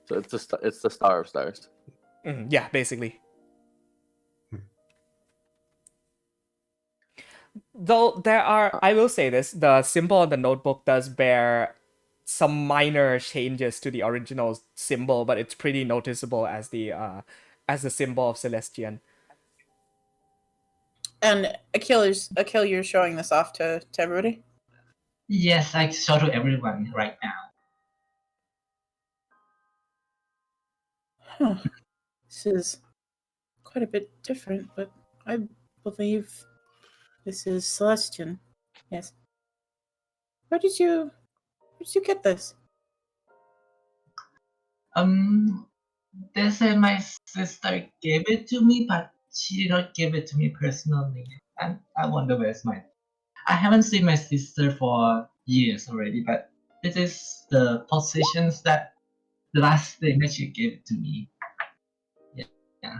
So it's the star of stars. Yeah, basically. Though I will say this, the symbol on the notebook does bear some minor changes to the original symbol, but it's pretty noticeable as the symbol of Celestian. And Akil, you're showing this off to everybody? Yes, I show to everyone right now. This is quite a bit different, but I believe this is Celestian. Yes. Where did you get this? They say my sister gave it to me, but she did not give it to me personally. And I wonder where's mine. I haven't seen my sister for years already, but this is the possessions that the last thing that she gave to me. Yeah.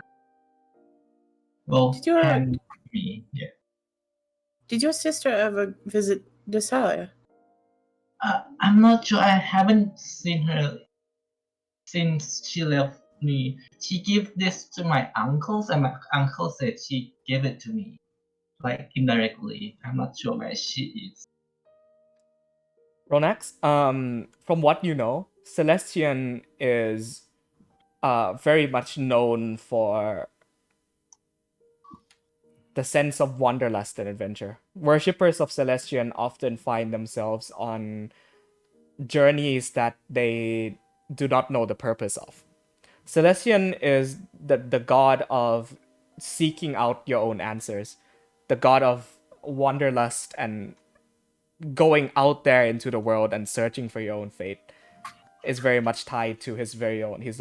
Well, hand me. Yeah. Did your sister ever visit Desalia? I'm not sure. I haven't seen her since she left me. She gave this to my uncles, and my uncle said she gave it to me, like indirectly. I'm not sure where she is. Ronax, from what you know, Celestian is very much known for the sense of wanderlust and adventure. Worshippers of Celestian often find themselves on journeys that they do not know the purpose of. Celestian is the god of seeking out your own answers, the god of wanderlust and going out there into the world and searching for your own fate is very much tied to his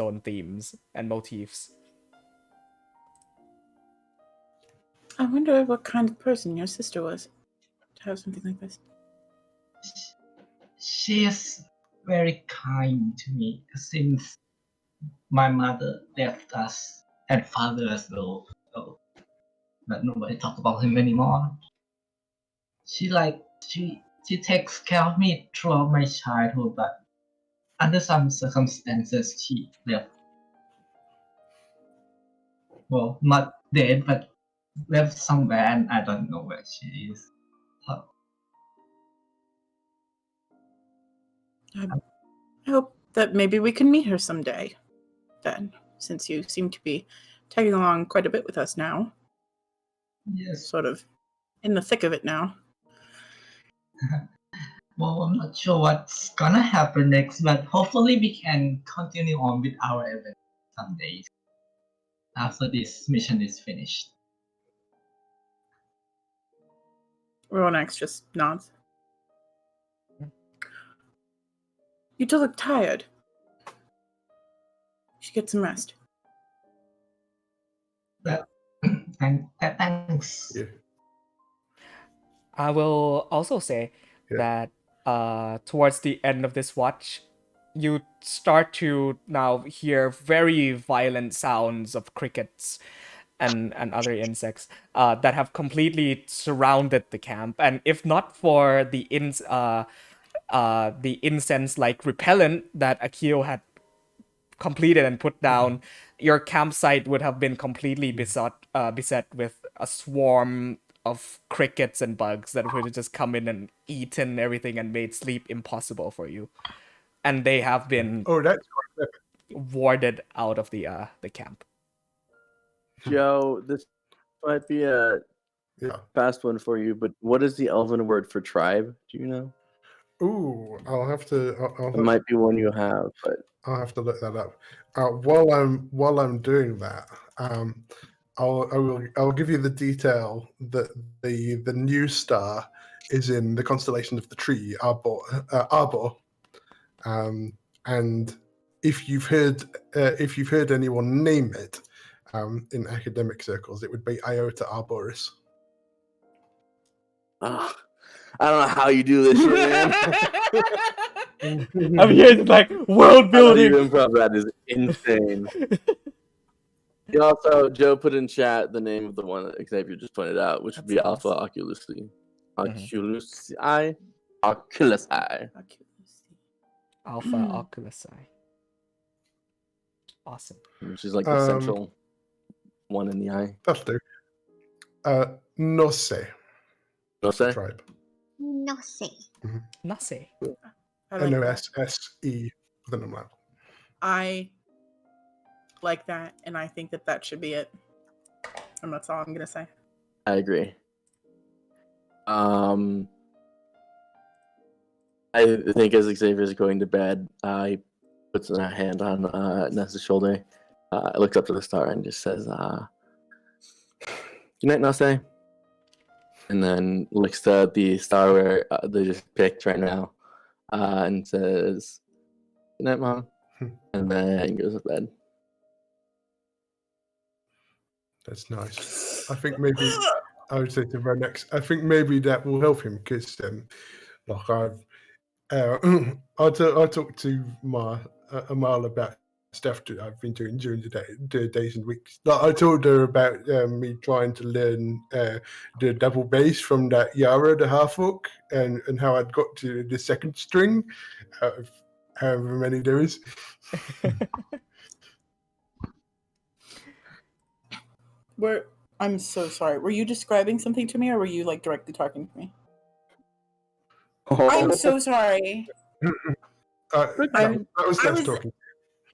own themes and motifs. I wonder what kind of person your sister was to have something like this. She is very kind to me since my mother left us and father as well. So, but nobody talk about him anymore. She takes care of me throughout my childhood, but under some circumstances she left. Well, not dead, but left somewhere, and I don't know where she is. So, I hope that maybe we can meet her someday, then, since you seem to be tagging along quite a bit with us now. yes. Sort of in the thick of it now. Well, I'm not sure what's gonna happen next, but hopefully we can continue on with our event some days after this mission is finished. Ronax just nods. You do look tired. You should get some rest. And thanks. Yeah. I will also say Yeah. that towards the end of this watch, you start to now hear very violent sounds of crickets and other insects that have completely surrounded the camp. And if not for the incense-like repellent that Akio had completed and put down, your campsite would have been completely beset with a swarm of crickets and bugs that would have just come in and eaten everything and made sleep impossible for you. And they have been Oh, that's quite clever. warded out of the camp. Joe, this might be a Yeah. fast one for you, but what is the Elven word for tribe? Do you know? Ooh, I'll have to. It might be one you have, but I'll have to look that up. While I'm doing that, I'll give you the detail that the new star is in the constellation of the tree Arbor, and if you've heard anyone name it in academic circles, it would be Iota Arboris. I don't know how you do this shit, man. I'm here to like world How you building. improv that is insane. You also, Joe put in chat the name of the one that Xavier just pointed out, which would be That's Alpha Oculusi. Oculusi. Oculusi. Alpha Oculusi. Awesome. Which is like the central one in the eye. That'll do. Nossë. Nossë? Tribe. Nossë. Nossë. I like that. Nosse with an umlaut. I like that, and I think that should be it. And that's all I'm gonna say. I agree. I think as Xavier's going to bed, he puts a hand on Ness's shoulder, looks up to the star and just says, "Good night, Nossë." And then looks to the star where they just picked right now, and says, "Good night, Mom." And then goes to bed. That's nice. I think maybe I would say to Ronex, I think maybe that will help him because, like I talked to Amal about stuff that I've been doing during the days and weeks. Like I told her about me trying to learn the double bass from that Yara, the half hook, and how I'd got to the second string out of however many there is. I'm so sorry. Were you describing something to me, or were you like directly talking to me? I'm Oh, so sorry. No, I'm- that was I Dex was- talking.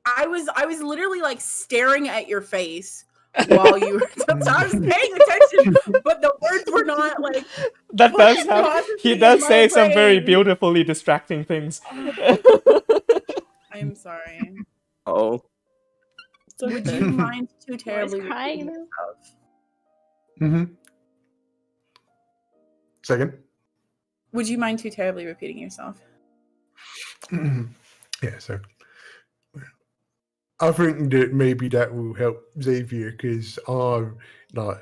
I was literally like staring at your face while you were. So I was paying attention, but the words were not like. That does fucking have. processing He in does my say some very brain. beautifully distracting things. I'm sorry. oh. Would you mind too terribly crying repeating though? yourself? Second. Would you mind too terribly repeating yourself? Yeah, so I think that maybe that will help Xavier because I'm like,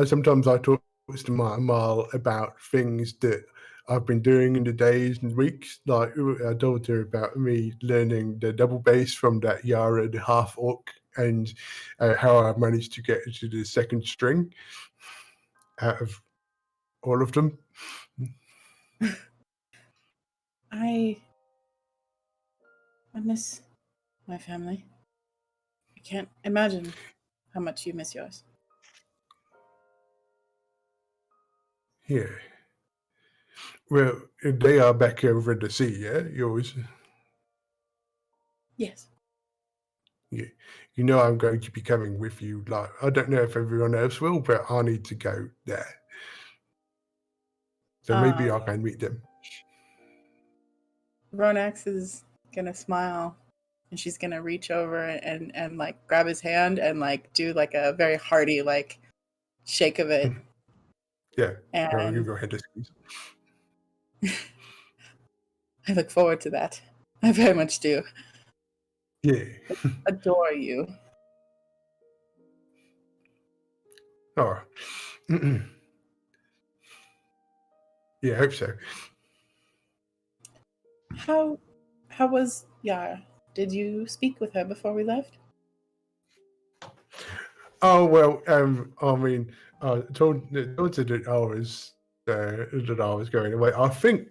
sometimes I talk to my Amal about things that I've been doing in the days and weeks. Like I told her about me learning the double bass from that Yara the half orc and how I managed to get to the second string out of all of them. I miss my family. I can't imagine how much you miss yours. Yeah. Well, they are back over the sea, yeah? Yours. Yes. Yeah. You know I'm going to be coming with you. Like, I don't know if everyone else will, but I need to go there. So maybe I can meet them. Ronax is gonna smile, and she's gonna reach over and like grab his hand and like do like a very hearty like shake of it. Yeah. I'll And give your head a squeeze. I look forward to that. I very much do. Yeah. Adore you. Oh. Yeah, I hope so. How was Yara? Did you speak with her before we left? Oh well, I mean, told her that I was going away. I think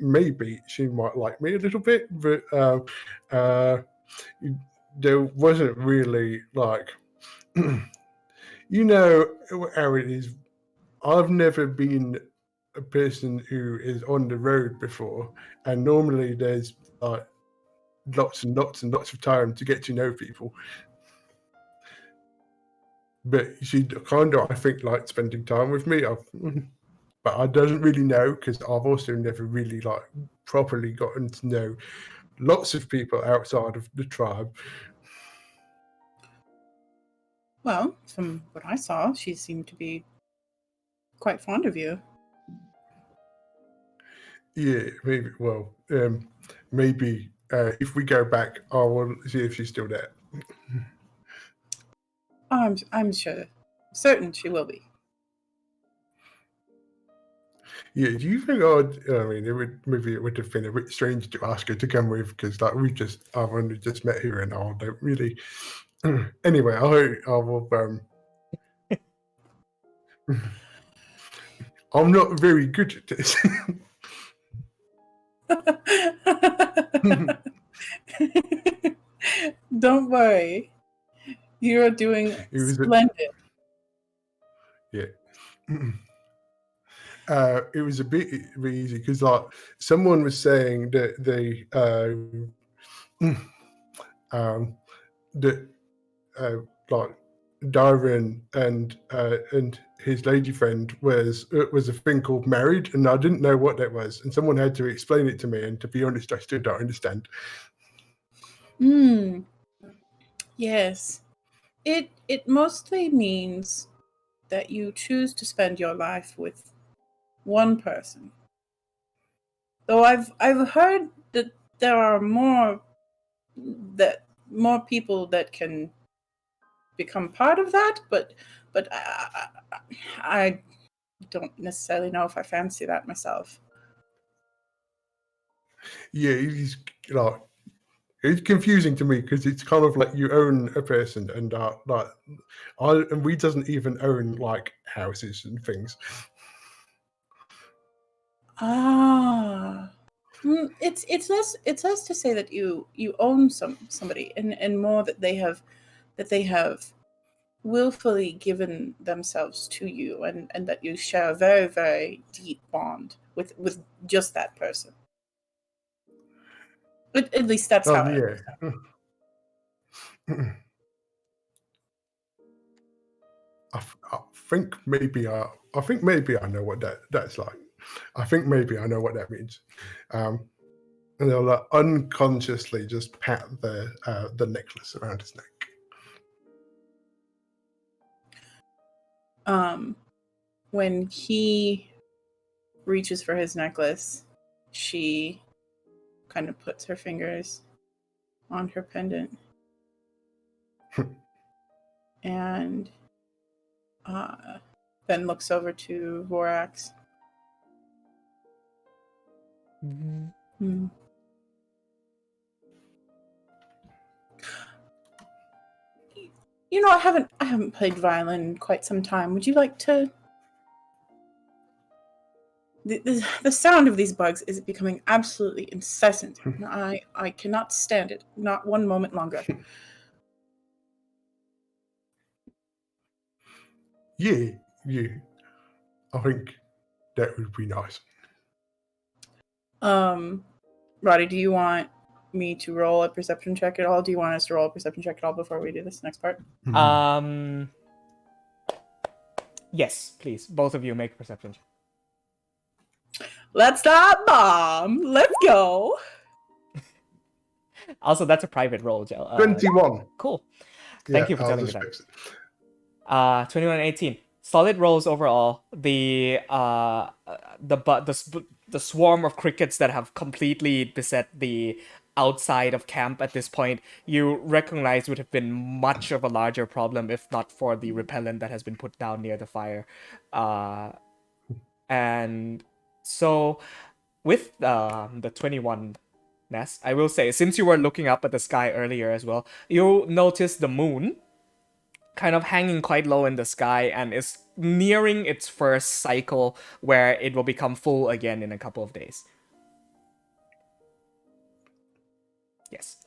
maybe she might like me a little bit, but there wasn't really like, you know how it is. I've never been a person who is on the road before, and normally there's like lots and lots and lots of time to get to know people. But she kind of, I think, liked spending time with me. But I doesn't really know because I've also never really like properly gotten to know lots of people outside of the tribe. Well, from what I saw, she seemed to be quite fond of you. Yeah, maybe. Well, maybe if we go back, I will see if she's still there. I'm sure, certain she will be. Yeah, do you think I mean, it would have been a bit strange to ask her to come with because like I've only just met her and I don't really. Anyway, I will. I'm not very good at this. Don't worry. You're doing splendid. Yeah. It was a bit easy because like someone was saying that they that like Darwin and his lady friend was a thing called marriage, and I didn't know what that was, and someone had to explain it to me, and to be honest, I still don't understand. Yes. It mostly means that you choose to spend your life with one person. Though I've heard that there are more people that can become part of that, but I don't necessarily know if I fancy that myself. Yeah, it's confusing to me because it's kind of like you own a person, and we doesn't even own like houses and things. It's less to say that you own somebody and more that they have willfully given themselves to you, and that you share a very, very deep bond with just that person. At least that's how I understand. I think maybe I know what that's like. I think maybe I know what that means. And they'll unconsciously just pat the necklace around his neck. When he reaches for his necklace, she kind of puts her fingers on her pendant and then looks over to Vorax. You know, I haven't played violin in quite some time. Would you like to? The sound of these bugs is becoming absolutely incessant. I cannot stand it, not one moment longer. Yeah. I think that would be nice. Roddy, do you want me to roll a perception check at all? Do you want us to roll a perception check at all before we do this next part? Yes, please. Both of you make perception check. Let's start, Mom. Let's go. Also, that's a private roll, Joe. 21. Cool. Thank you for I'll telling me just that. fix it. 21 and 18. Solid rolls overall. The swarm of crickets that have completely beset the outside of camp at this point, you recognize would have been much of a larger problem if not for the repellent that has been put down near the fire. And so with the 21 nest, I will say, since you were looking up at the sky earlier as well, you notice the moon kind of hanging quite low in the sky and is nearing its first cycle where it will become full again in a couple of days. Yes.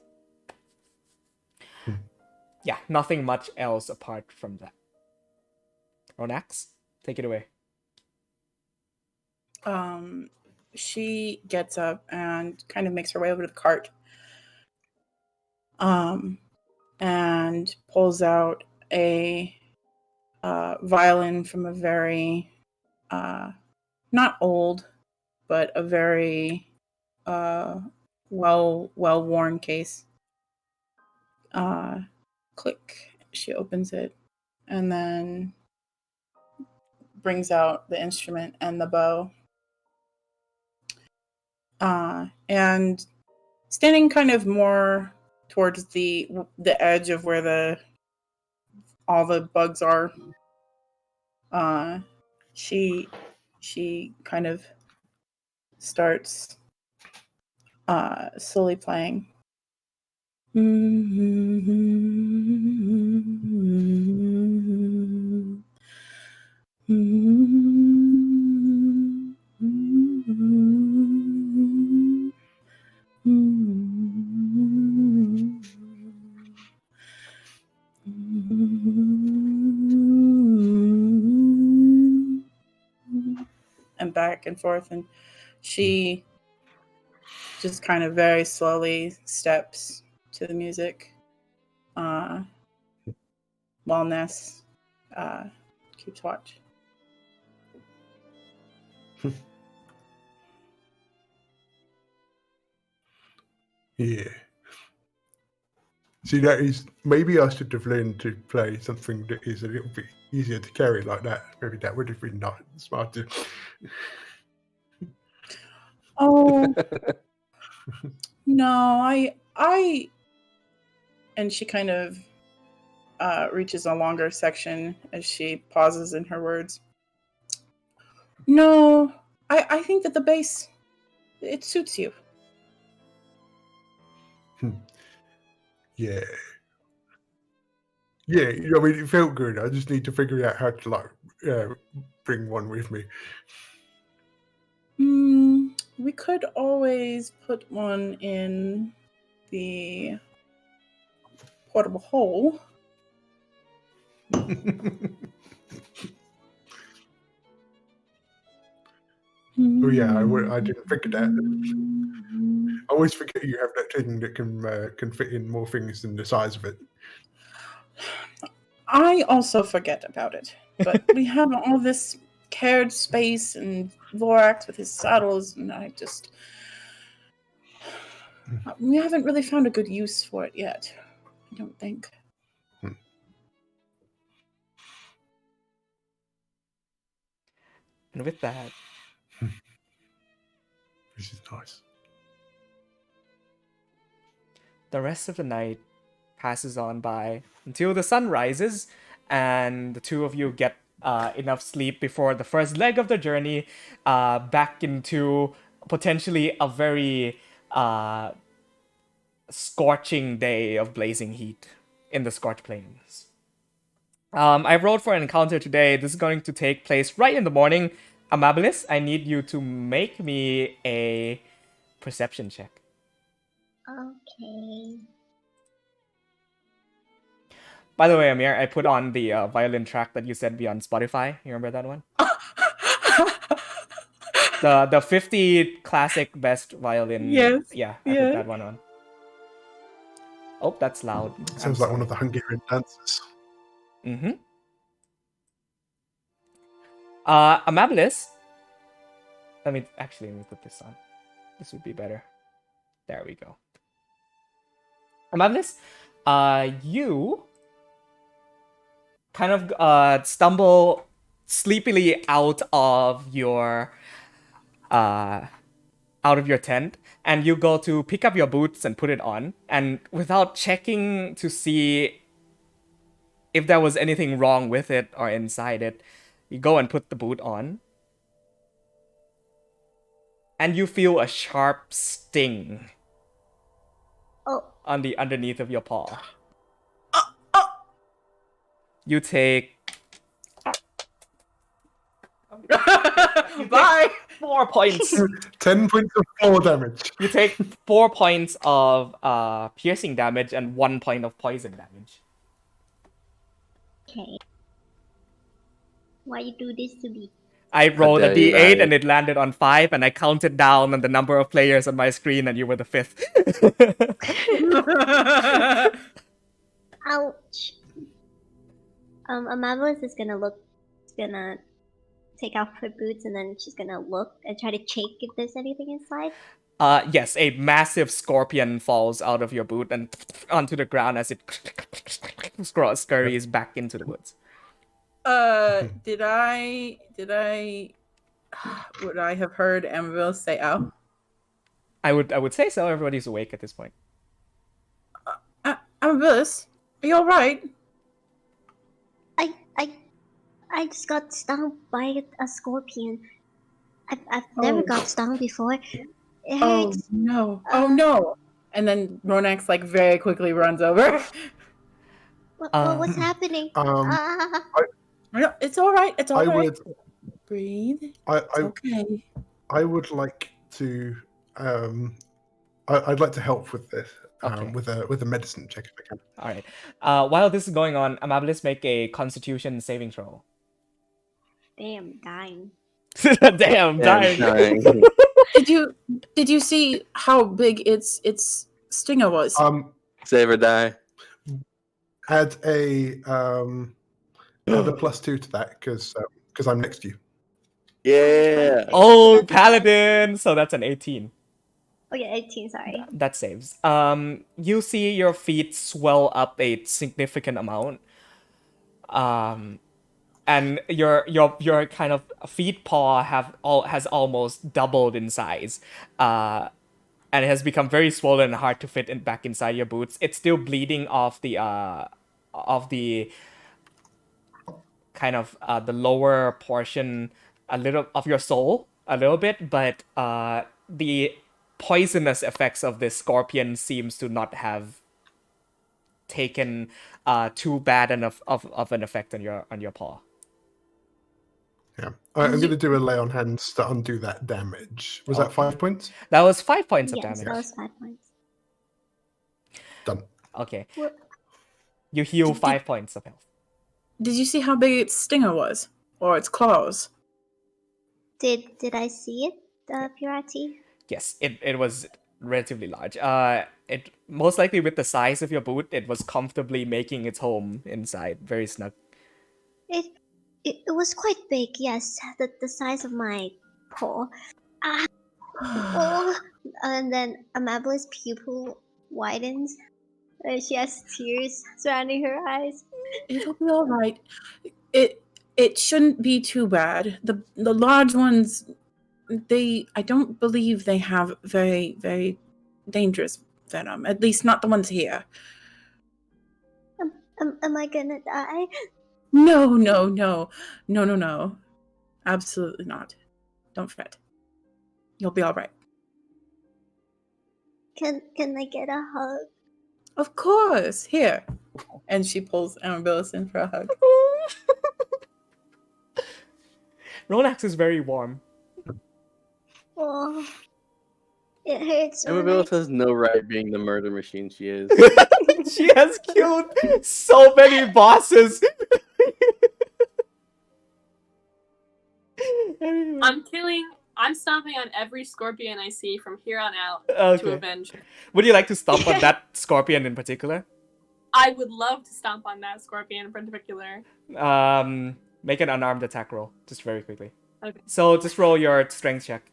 Yeah, nothing much else apart from that. Ronax, take it away. She gets up and kind of makes her way over to the cart. And pulls out a violin from a very not old, but a very well worn case. Click. She opens it and then brings out the instrument and the bow. And standing kind of more towards the edge of where all the bugs are, she kind of starts slowly playing. And back and forth, and she just kind of very slowly steps to the music while Ness keeps watch. Yeah. See, that is, maybe I should have learned to play something that is a little bit easier to carry like that. Maybe that would have been not smarter. Oh no, I and she kind of reaches a longer section as she pauses in her words. No, I think that the bass, it suits you. Yeah. Yeah, I mean, it felt good. I just need to figure out how to bring one with me. We could always put one in the portable hole. Oh yeah, I didn't figure that. I always forget you have that thing that can fit in more things than the size of it. I also forget about it, but we have all this cared space and Lorax with his saddles, and we haven't really found a good use for it yet. I don't think. And with that, This is nice. the rest of the night passes on by until the sun rises, and the two of you get enough sleep before the first leg of the journey back into potentially a very scorching day of blazing heat in the Scorched Plains. I rolled for an encounter today. This is going to take place right in the morning. Amabilis, I need you to make me a perception check. Okay. By the way, Amir, I put on the violin track that you sent me on Spotify. You remember that one? The 50 classic best violin. Yes, Yeah, I put that one on. Oh, that's loud. Sounds like one of the Hungarian dances. Mm-hmm. Amabilis. Let me put this on. This would be better. There we go. Amabilis, you kind of stumble sleepily out of your tent, and you go to pick up your boots and put it on, and without checking to see if there was anything wrong with it or inside it, you go and put the boot on, and you feel a sharp sting on the underneath of your paw. You take Bye. 4 points. 10 points of fall damage. You take 4 points of piercing damage and 1 point of poison damage. Okay. Why you do this to me? I rolled a dare you, d8 Larry. and it landed on 5, and I counted down on the number of players on my screen, and you were the 5th. Ouch. Amabilis is gonna take off her boots, and then she's gonna look and try to check if there's anything inside. Yes, a massive scorpion falls out of your boot and onto the ground as it scurries back into the woods. Would I have heard Amabel say "ow"? I would say so. Everybody's awake at this point. Amabilis, are you all right? I just got stung by a scorpion. I've never got stung before. It Oh hurts. no! Oh no! And then Ronax like very quickly runs over. What's happening? No, it's all right. It's all I right. would. Breathe. I Okay. I would like to. I'd like to help with this. Okay. With a medicine check if I can. All right. While this is going on, Amabilis, make a Constitution saving throw. Damn, dying. Damn, dying. Did you see how big its stinger was? Save or die. Add a +2 to that because I'm next to you. Yeah. Oh, Paladin! So that's an 18. Oh yeah, 18. Sorry. That saves. You see your feet swell up a significant amount. And your kind of feet paw has almost doubled in size. And it has become very swollen and hard to fit back inside your boots. It's still bleeding off the kind of the lower portion a little of your sole a little bit, but the poisonous effects of this scorpion seems to not have taken too bad enough of an effect on your paw. Yeah, I'm going to do a lay on hands to undo that damage. Was that 5 points? That was 5 points of Yes, damage. that was 5 points. Done. Okay. What? You heal 5 points of health. Did you see how big its stinger was, or its claws? Did I see it, Pirati? Yes, it was relatively large. It most likely with the size of your boot, it was comfortably making its home inside, very snug. It was quite big, yes. The size of my paw. Oh, and then Amabella's pupil widens. She has tears surrounding her eyes. It'll be all right. It shouldn't be too bad. The large ones, I don't believe they have very, very dangerous venom. At least not the ones here. Am I gonna die? No. Absolutely not. Don't fret. You'll be all right. Can I get a hug? Of course. Here. And she pulls Amabilis in for a hug. Ronax is very warm. Oh, it hurts. Amabilis has no right being the murder machine she is. She has killed so many bosses. I'm stomping on every scorpion I see from here on out Okay. to avenge. Would you like to stomp on that scorpion in particular? I would love to stomp on that scorpion in particular. Make an unarmed attack roll, just very quickly. Okay. So just roll your strength check.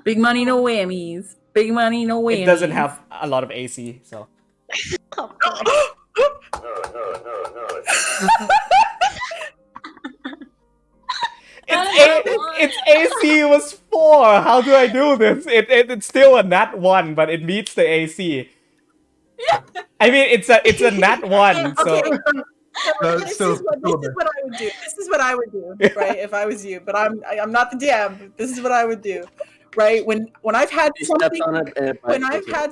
Big money, no whammies. Big money, no whammies. It doesn't have a lot of AC, so. Oh, Its AC was 4. How do I do this? It's still a nat 1, but it meets the AC. I mean, it's a nat 1, so. Okay. This is what I would do. This is what I would do, right? If I was you, but I'm not the DM. But this is what I would do, right? When I've had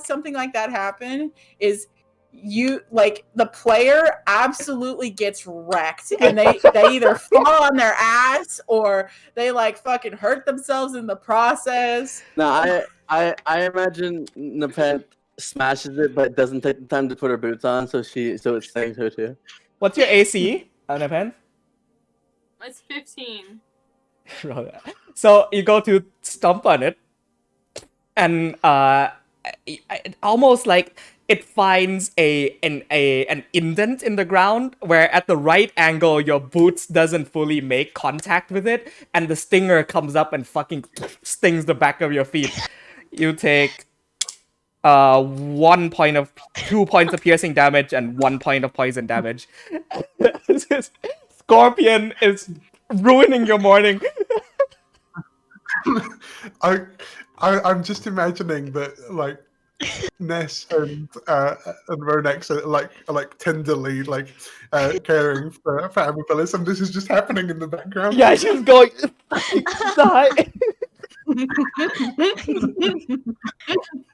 something like that happen, is you like the player absolutely gets wrecked, and they either fall on their ass or they like fucking hurt themselves in the process. No, I imagine Nepent smashes it, but doesn't take the time to put her boots on, so it stays her too. What's your AC, Nepent? It's 15. So you go to stomp on it, and almost like it finds an indent in the ground where at the right angle your boots doesn't fully make contact with it, and the stinger comes up and fucking stings the back of your feet. You take 2 points of piercing damage and 1 point of poison damage. This scorpion is ruining your morning. I'm just imagining that like Ness and Ronex are like tenderly caring for Amabilis, and this is just happening in the background. Yeah, she's going die.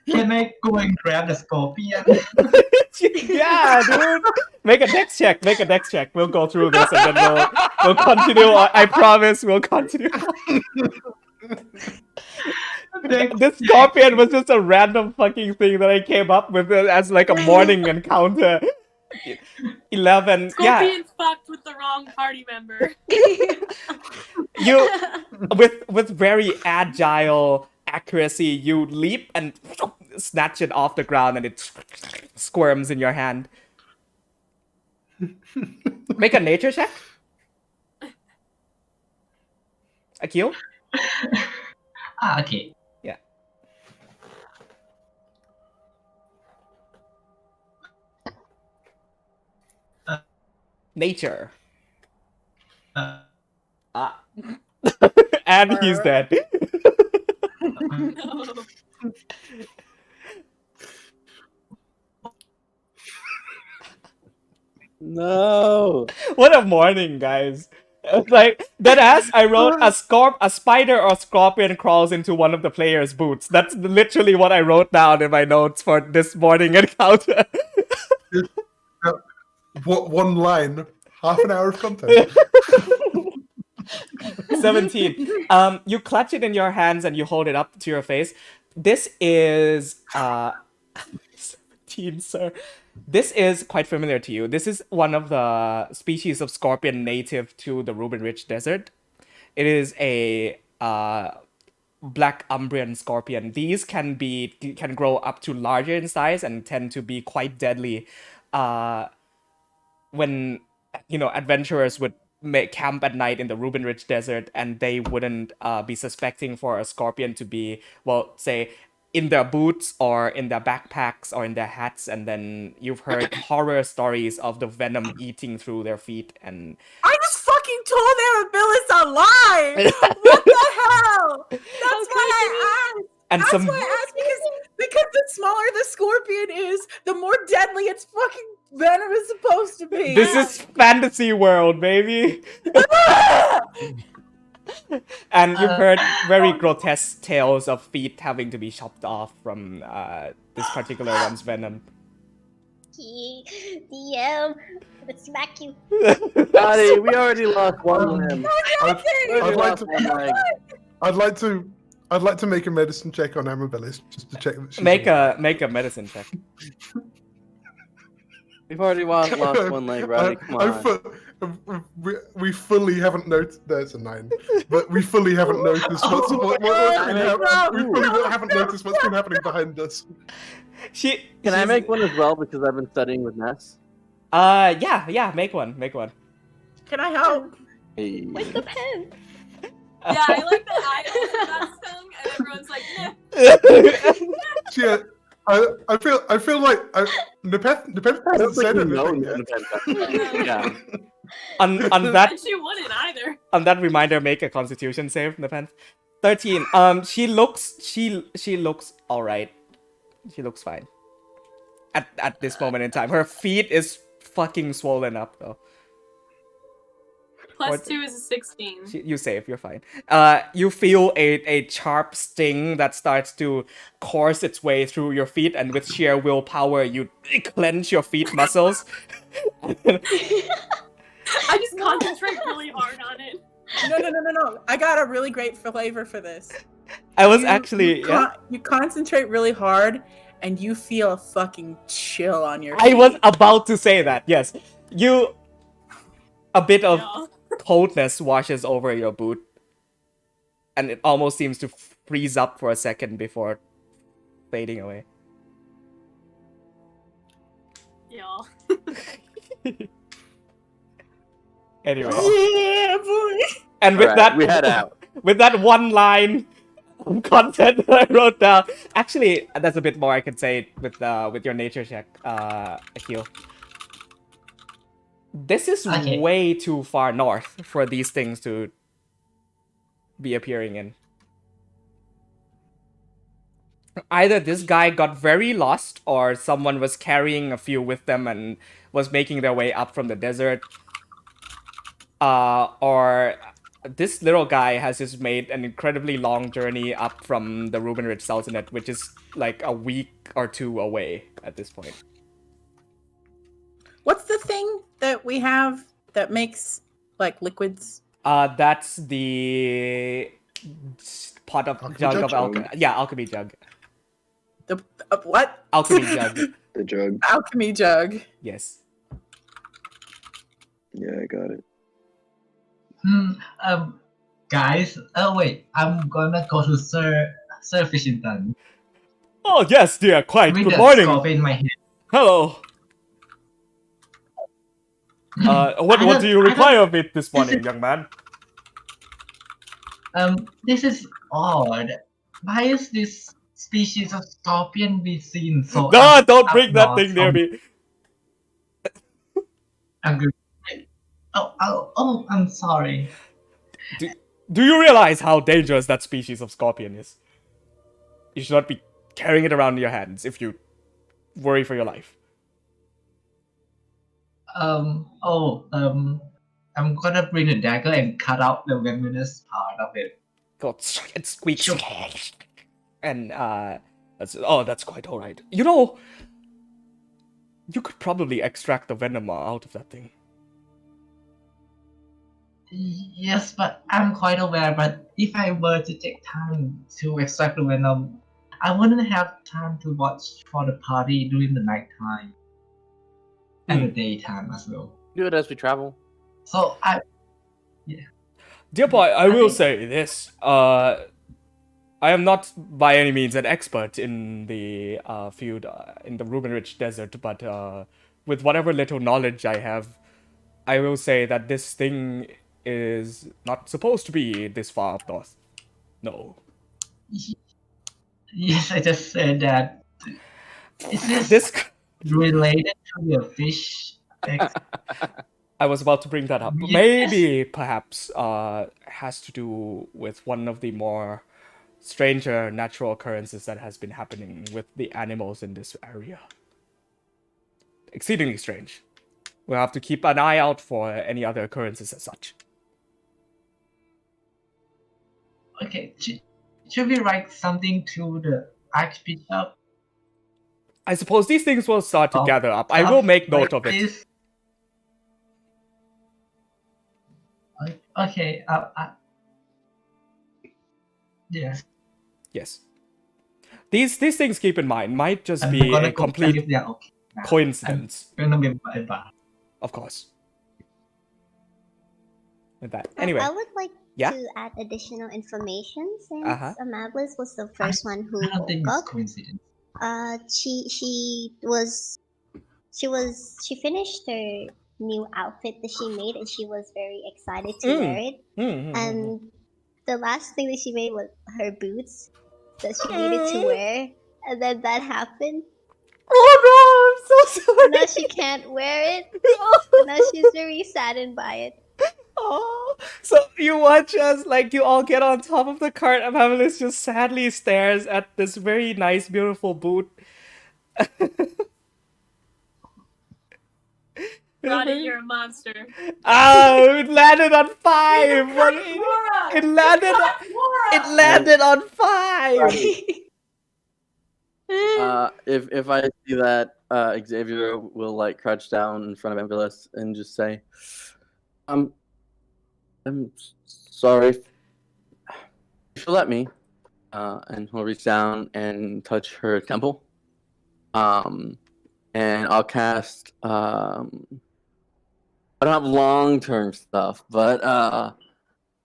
Can I go and grab the scorpion? Yeah, dude. Make a dex check. We'll go through this and then we'll continue. I promise we'll continue. This scorpion was just a random fucking thing that I came up with as like a morning encounter. 11. Scorpion fucked with the wrong party member. You with very agile accuracy, you leap and snatch it off the ground, and it squirms in your hand. Make a nature check. Akil? Okay. Yeah. Nature. And he's dead. No. No. What a morning, guys. Like, deadass, I wrote a spider or scorpion crawls into one of the player's boots. That's literally what I wrote down in my notes for this morning encounter. What one line? Half an hour of content. 17. You clutch it in your hands and you hold it up to your face. This is 17. 13, sir. This is quite familiar to you. This is one of the species of scorpion native to the Reuben Ridge Desert. It is a black Umbrian scorpion. These can grow up to larger in size and tend to be quite deadly. When adventurers would make camp at night in the Reuben Ridge Desert, and they wouldn't be suspecting for a scorpion to be, well, say, in their boots or in their backpacks or in their hats, and then you've heard horror stories of the venom eating through their feet. And I just fucking told Amabilis a lie. What the hell? That's why I asked. And That's why I asked, because the smaller the scorpion is, the more deadly its fucking venom is supposed to be. This is fantasy world, baby. And you've heard very grotesque tales of feet having to be chopped off from this particular one's venom. DM, let's smack you. Daddy, we already lost one limb. I'd like to make a medicine check on Amabilis just to check that she's Make a medicine check. We've already lost one leg, Roddy. Come on. We fully haven't noticed. There's a 9, but we fully haven't noticed what's been happening. We fully haven't noticed what's been happening behind us. Can I make one as well because I've been studying with Ness? Yeah, make one. Can I help? Hey. Where's the pen? Yeah, I like that I also got stung, and everyone's like, nah. Yeah, I feel like Nepenthe hasn't said anything yet. Yeah. On that, And she wouldn't either. on that reminder, make a Constitution save, Nepenthe. 13. She looks all right. She looks fine. At this moment in time, her feet is fucking swollen up though. Plus 2 is a 16. You save, you're fine. You feel a sharp sting that starts to course its way through your feet, and with sheer willpower, you clench your feet muscles. I just concentrate really hard on it. No. I got a really great flavor for this. I was You concentrate really hard, and you feel a fucking chill on your I feet. was about to say that, yes. A bit of Yeah. coldness washes over your boot, and it almost seems to freeze up for a second before fading away. Yeah. Anyway, Yeah, boy. and with Alright, that, we head out. with that one line of content that I wrote down, actually, that's a bit more I could say with your nature check, Akil. This is Okay. way too far north for these things to be appearing in. Either this guy got very lost, or someone was carrying a few with them and was making their way up from the desert. Or this little guy has just made an incredibly long journey up from the Reuben Ridge Sultanate, which is like a week or two away at this point. What's the thing that we have that makes like liquids? That's the pot of Alchemy jug jug? of alchemy. Yeah, alchemy jug. The what? Alchemy jug. The jug. Alchemy jug. Yes. Yeah, I got it. Guys, wait, I'm gonna go to Sir Fishington Oh yes, dear. Quite. with Good the morning. scope in my hand. Hello. What do you require of it this morning, young man? This is odd. Why is this species of scorpion be seen so? No, don't up bring that north thing near from me. Angry? Oh, I'm sorry. Do you realize how dangerous that species of scorpion is? You should not be carrying it around in your hands if you worry for your life. I'm gonna bring the dagger and cut out the venomous part of it. Go and squeak. And that's quite alright. You know, you could probably extract the venom out of that thing. Yes, but I'm quite aware. But if I were to take time to extract the venom, I wouldn't have time to watch for the party during the nighttime and the daytime as well. Do it as we travel. So Dear boy, I I will think- say this. I am not by any means an expert in the field in the Ruben-Rich Desert, but with whatever little knowledge I have, I will say that this thing is not supposed to be this far up north. No. yes, I just said that. Is this This related to the fish? I was about to bring that up. Yes. Maybe, perhaps, has to do with one of the more stranger natural occurrences that has been happening with the animals in this area. Exceedingly strange. We'll have to keep an eye out for any other occurrences as such. Okay, should we write something to the Archbishop? I suppose these things will start to Oh, gather up. I will make note like of it. this? Okay, yes. Yes. These things, keep in mind, might just I'm be gonna a go complete if they're okay. now. coincidence. I'm gonna be bye-bye. Of course. With that. I Anyway. would like Yeah? to add additional information since Uh-huh. Amablis was the first one who I don't think woke it's up. coincidence. She finished her new outfit that she made and she was very excited to wear it. And the last thing that she made was her boots that she needed to wear, and then that happened. Oh no, I'm so sorry. And now she can't wear it. And now she's very saddened by it. Oh, so you watch as like you all get on top of the cart and Amelis just sadly stares at this very nice, beautiful boot. Roddy, you're a monster. Oh, it landed on 5. What? It landed. It landed on 5. If I see that, Xavier will like crouch down in front of Amberless and just say, I'm sorry. If you let me, and he'll reach down and touch her temple. And I'll cast. I don't have long-term stuff, but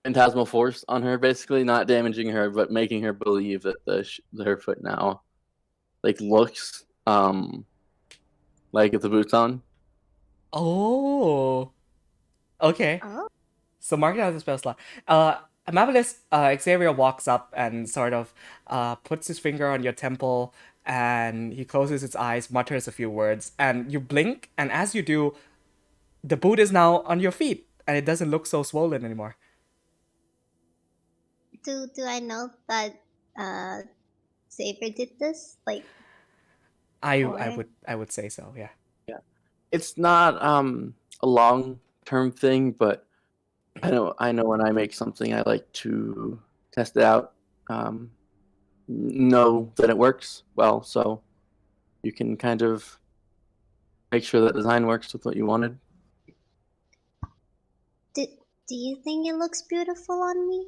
phantasmal force on her, basically not damaging her, but making her believe that her foot now, like, looks like it's a boot's on. Oh. Okay. Oh. So mark it out as a spell slot. Amabilis, Xavier walks up and sort of puts his finger on your temple, and he closes his eyes, mutters a few words, and you blink, and as you do, the boot is now on your feet, and it doesn't look so swollen anymore. Do I know that Xavier did this? Like, I Or- would say so, yeah. It's not a long-term thing, but I know when I make something, I like to test it out, know that it works well, so you can kind of make sure that design works with what you wanted. do you think it looks beautiful on me?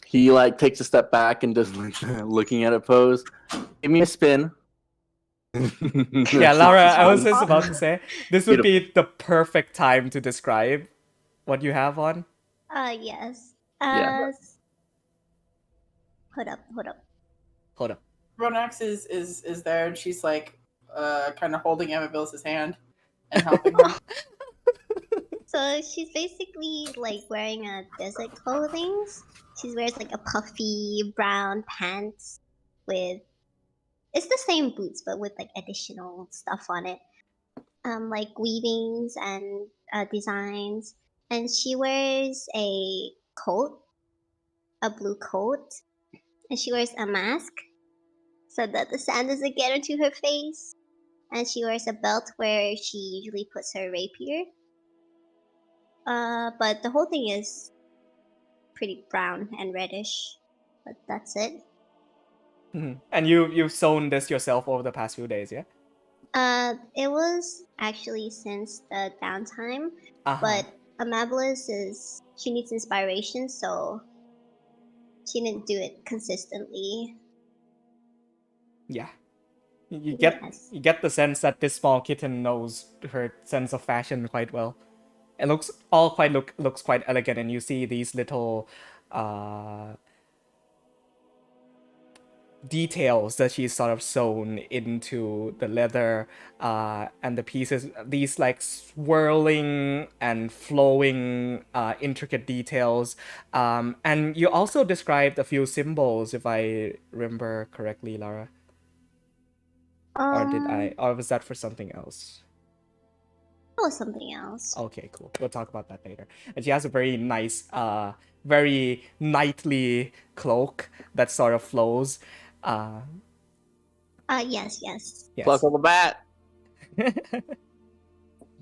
He like takes a step back and does like looking at a pose. Give me a spin. Yeah, Laura, I was just about to say, this would be the perfect time to describe what you have on. Yes. Yeah. Hold up. Hold up. Ronax is there, and she's like, kind of holding Amabilis' hand and helping her. So she's basically like wearing a desert clothing. She wears like a puffy brown pants with it's the same boots but with like additional stuff on it. Like weavings and designs. And she wears a coat, a blue coat, and she wears a mask so that the sand doesn't get into her face. And she wears a belt where she usually puts her rapier. But the whole thing is pretty brown and reddish. But that's it. And you've sewn this yourself over the past few days, yeah? It was actually since the downtime, Uh-huh. but Amabilis she needs inspiration, so she didn't do it consistently. Yeah. You Yes. get the sense that this small kitten knows her sense of fashion quite well. It looks quite elegant, and you see these little details that she's sort of sewn into the leather and the pieces, these like swirling and flowing intricate details, and you also described a few symbols, if I remember correctly, Lara. Or was that for something else? That was something else. Okay, cool. We'll talk about that later. And she has a very nice, very knightly cloak that sort of flows. Yes. Yes. Pluck on the bat.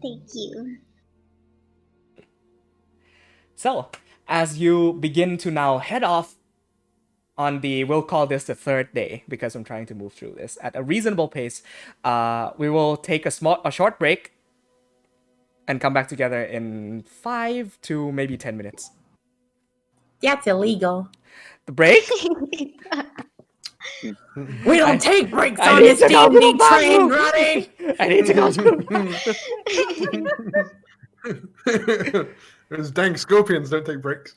Thank you. So, as you begin to now head off on we'll call this the third day because I'm trying to move through this at a reasonable pace. We will take a short break and come back together in 5 to maybe 10 minutes. That's illegal. The break? We don't take breaks I on need this to go to the D&D train, bathroom. Roddy. I need to go to the bathroom. Those dang scorpions don't take breaks.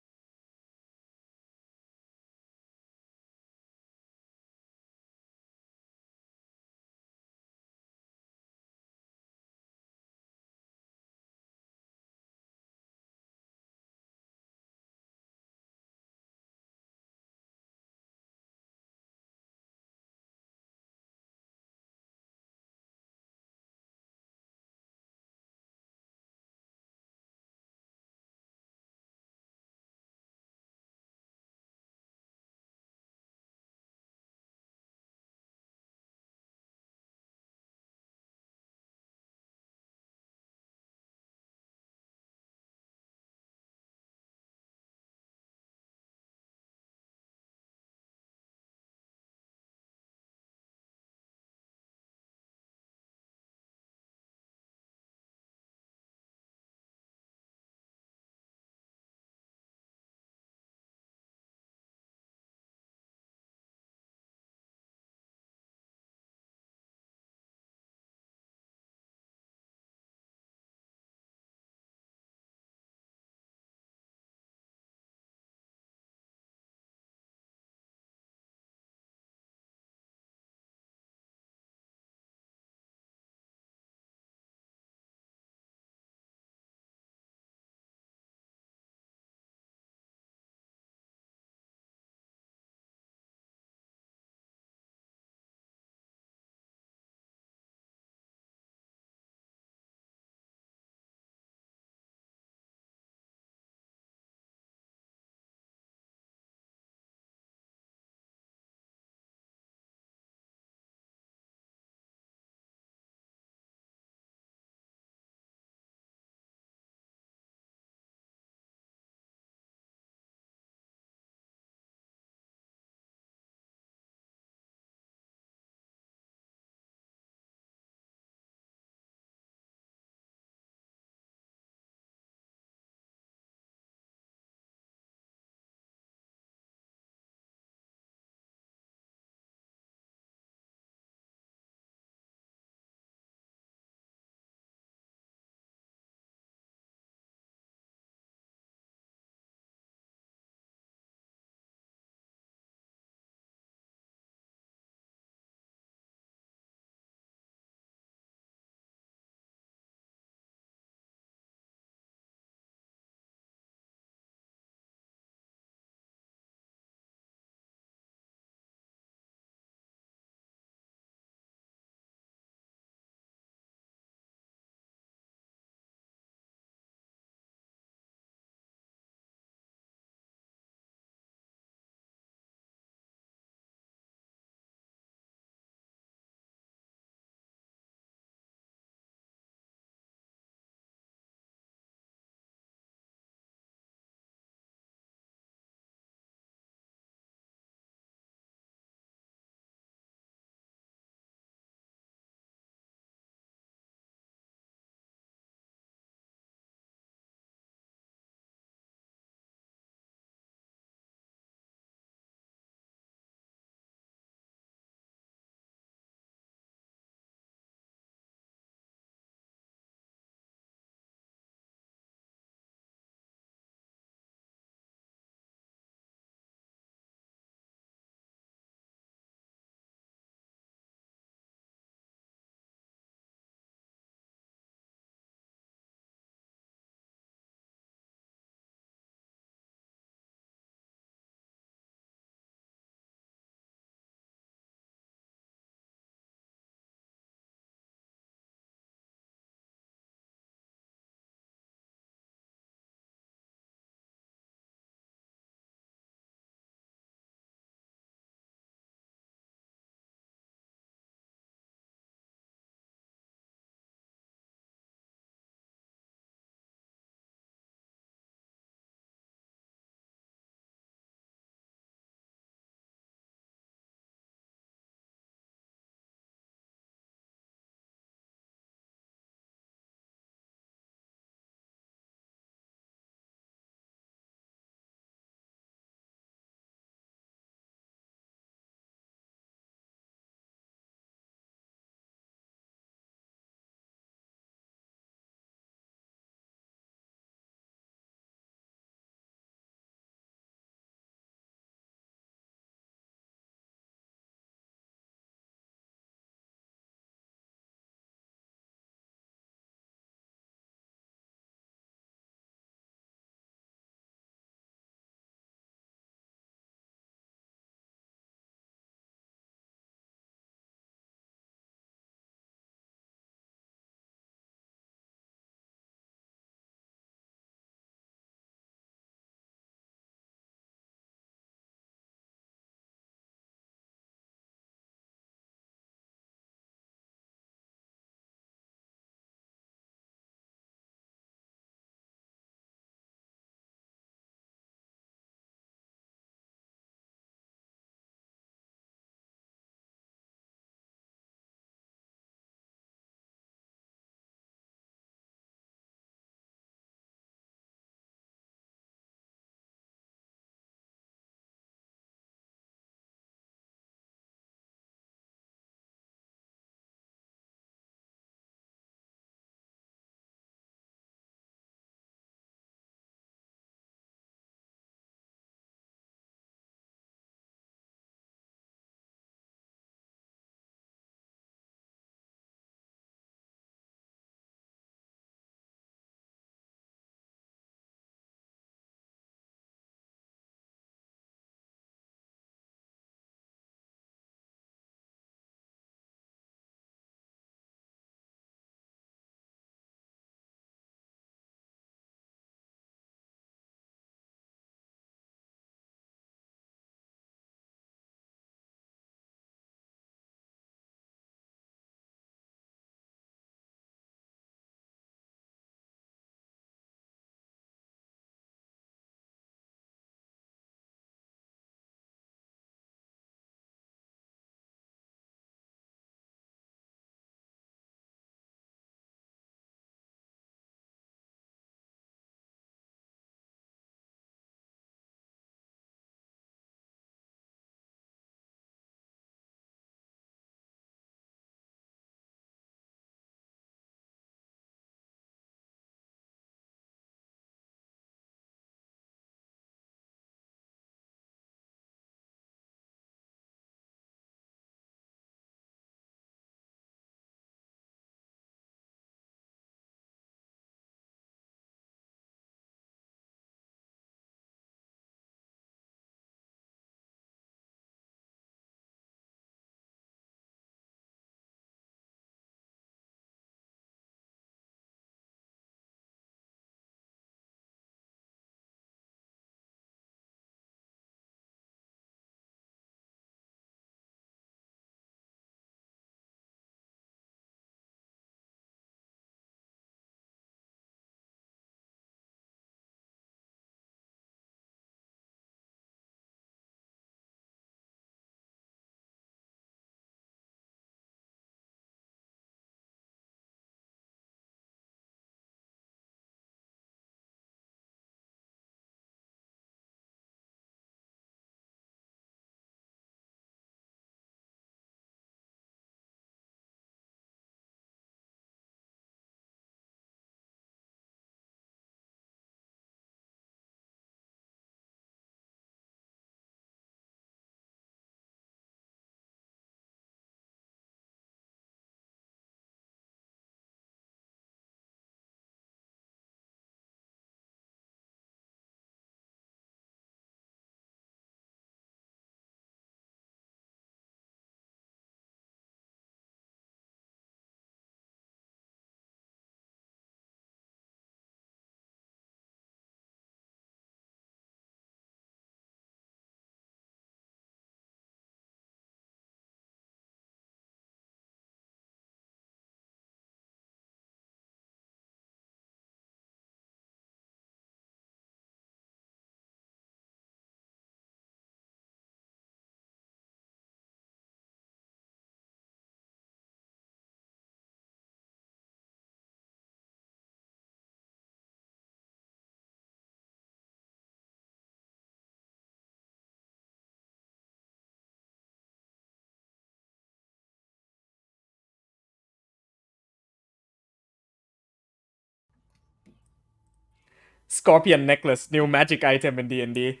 Scorpion necklace, new magic item in D&D.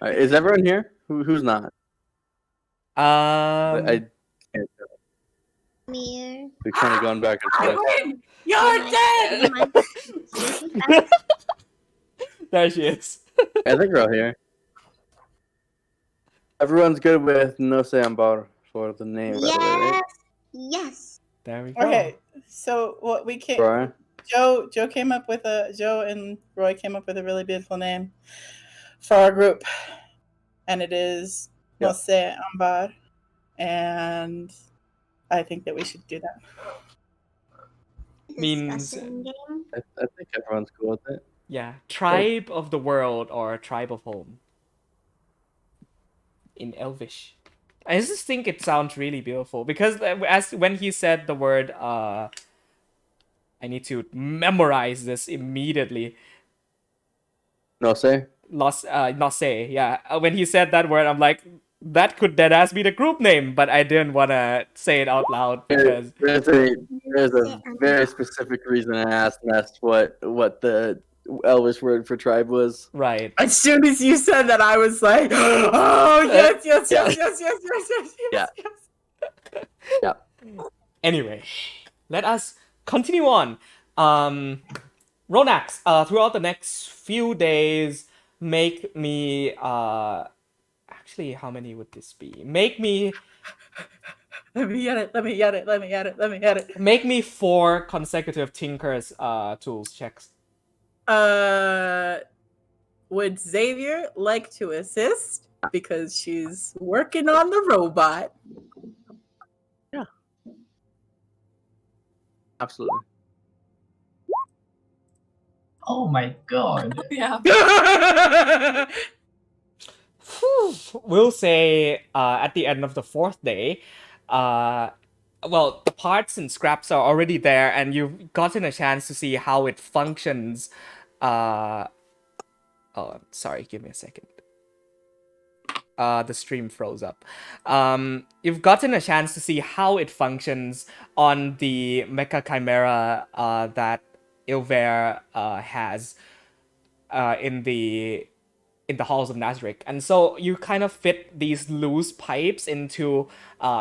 Is everyone here? Who's not? I can't tell. Mir. We're kind of going back and forth. Win! You're dead! There she is. I think we're all here. Everyone's good with Nossë Ambar for the name, by the way, right? Yes. There we go. Okay, so what we came, Brian? Joe and Roy came up with a really beautiful name for our group, and it is Yep. Nossë Ambar, and I think that we should do that. Means- Discussing game. I think everyone's cool with it. Yeah, tribe of the world or tribe of home. In Elvish. I just think it sounds really beautiful because when he said the word, I need to memorize this immediately. Nossë? Nossë, yeah. When he said that word, I'm like, that could deadass be the group name, but I didn't want to say it out loud because There's a very specific reason I asked Nest what the Elvish word for tribe was. right. As soon as you said that, I was like, "Oh yes, yes, Yeah. yes, yes, yes, yes, yes, Yeah. yes." Anyway, let us continue on. Ronax, throughout the next few days, make me actually, how many would this be? Make me Let me get it. Let me get it. Let me get it. Let me get it. make me 4 consecutive Tinker's tools checks. Would Xavier like to assist because she's working on the robot? Absolutely. Oh my god. Yeah. We'll say at the end of the 4th day, well, the parts and scraps are already there, and you've gotten a chance to see how it functions. Oh, sorry, give me a second. The stream froze up. You've gotten a chance to see how it functions on the Mecha Chimera that Ilver has in the halls of Nazarick. And so you kind of fit these loose pipes into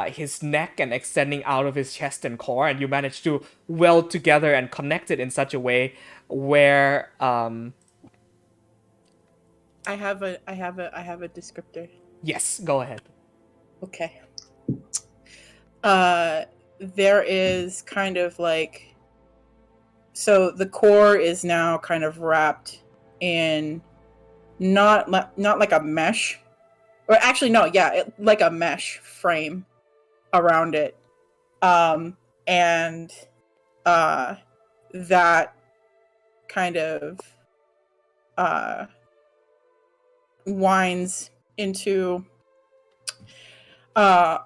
his neck and extending out of his chest and core, and you manage to weld together and connect it in such a way where I have a descriptor. yes, go ahead. Okay. There is kind of like, so the core is now kind of wrapped in not like a mesh, or actually no, yeah, like a mesh frame around it, and that kind of winds into a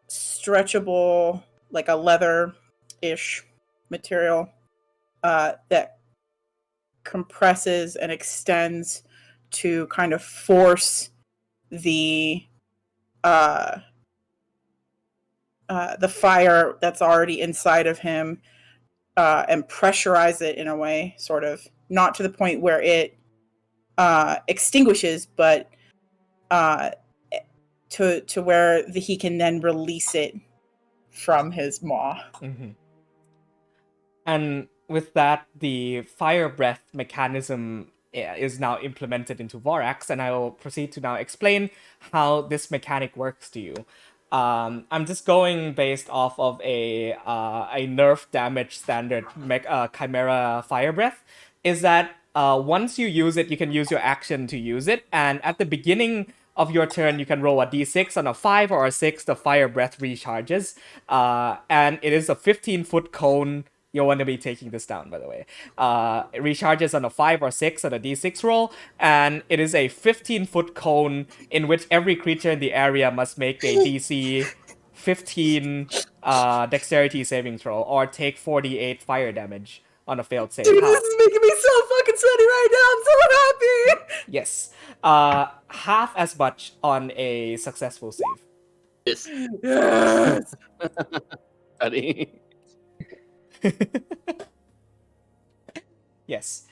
stretchable, like a leather-ish material that compresses and extends to kind of force the fire that's already inside of him and pressurize it in a way, sort of, not to the point where it extinguishes, but to where he can then release it from his maw. Mm-hmm. And with that, the fire breath mechanism is now implemented into Vorax, and I will proceed to now explain how this mechanic works to you. I'm just going based off of a nerf damage standard Chimera fire breath. Is that once you use it, you can use your action to use it, and at the beginning of your turn, you can roll a d6. On a 5 or a 6, the fire breath recharges, and it is a 15-foot cone. You'll want to be taking this down, by the way. It recharges on a 5 or 6 on a d6 roll, and it is a 15-foot cone in which every creature in the area must make a DC 15 dexterity saving throw or take 48 fire damage on a failed save. Dude, this is making me so fucking sweaty right now. I'm so happy. Yes. Half as much on a successful save. Yes. Yes. Buddy. Yes.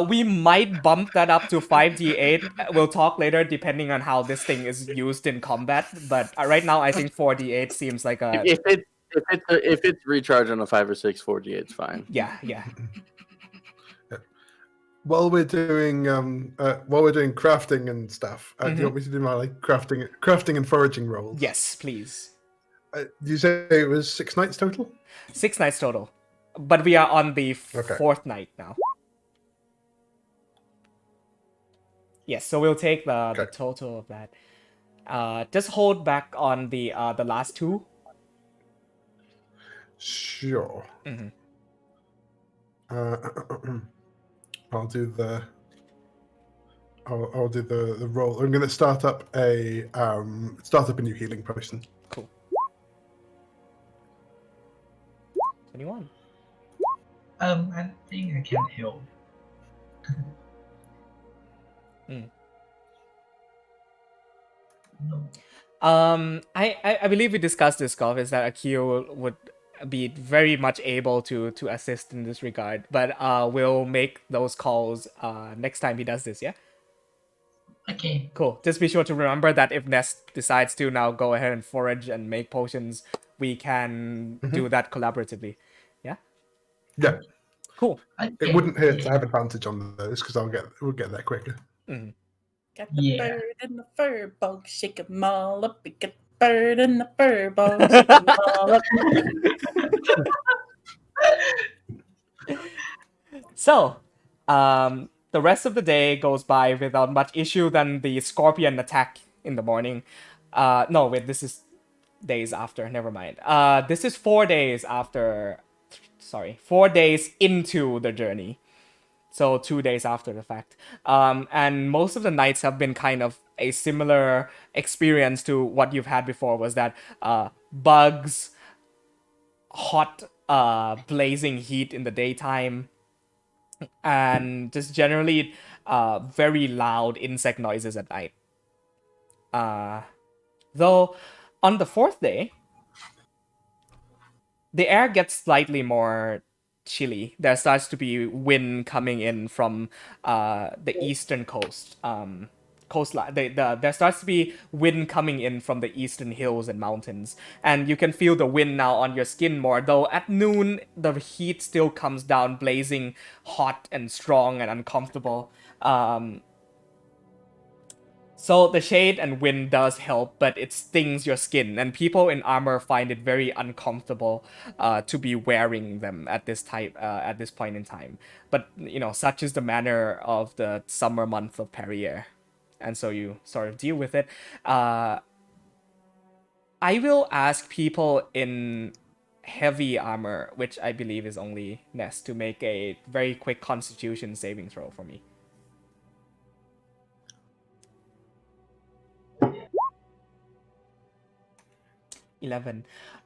We might bump that up to 5d8. We'll talk later depending on how this thing is used in combat. But right now, I think 4d8 seems like a... If it's recharge on a 5 or 6, 4D, it's fine. Yeah. While we're doing crafting and stuff, do you want me to do my like crafting and foraging rolls? Yes, please. You say it was 6 nights total? 6 nights total. But we are on the fourth night now. Yes, so we'll take the total of that. Just hold back on the last 2. Sure. I'll do the roll. I'm going to start up a new healing potion. Cool. 21. I think I can help. No. I believe we discussed this, Golf, is that Akio would be very much able to assist in this regard, but we'll make those calls next time he does this, yeah? Okay. Cool. Just be sure to remember that if Nest decides to now go ahead and forage and make potions, we can do that collaboratively. Yeah? Yeah. Cool. It wouldn't hurt to have advantage on those because we'll get there quicker. Got the bird and the fur bug, shake 'em all up. We got the bird and the fur bug, shake 'em all up. So, the rest of the day goes by without much issue than the scorpion attack in the morning. No, wait, this is days after. Never mind. This is 4 days after. Sorry, 4 days into the journey. So 2 days after the fact. And most of the nights have been kind of a similar experience to what you've had before, was that bugs, hot, blazing heat in the daytime, and just generally very loud insect noises at night. Though on the 4th day, the air gets slightly more chilly. There starts to be wind coming in from the eastern coast. Coastline. There starts to be wind coming in from the eastern hills and mountains, and you can feel the wind now on your skin more. Though at noon, the heat still comes down, blazing hot and strong and uncomfortable. So the shade and wind does help, but it stings your skin, and people in armor find it very uncomfortable to be wearing them at this point in time. But such is the manner of the summer month of Perrier, and so you sort of deal with it. I will ask people in heavy armor, which I believe is only Nest, to make a very quick Constitution saving throw for me. 11.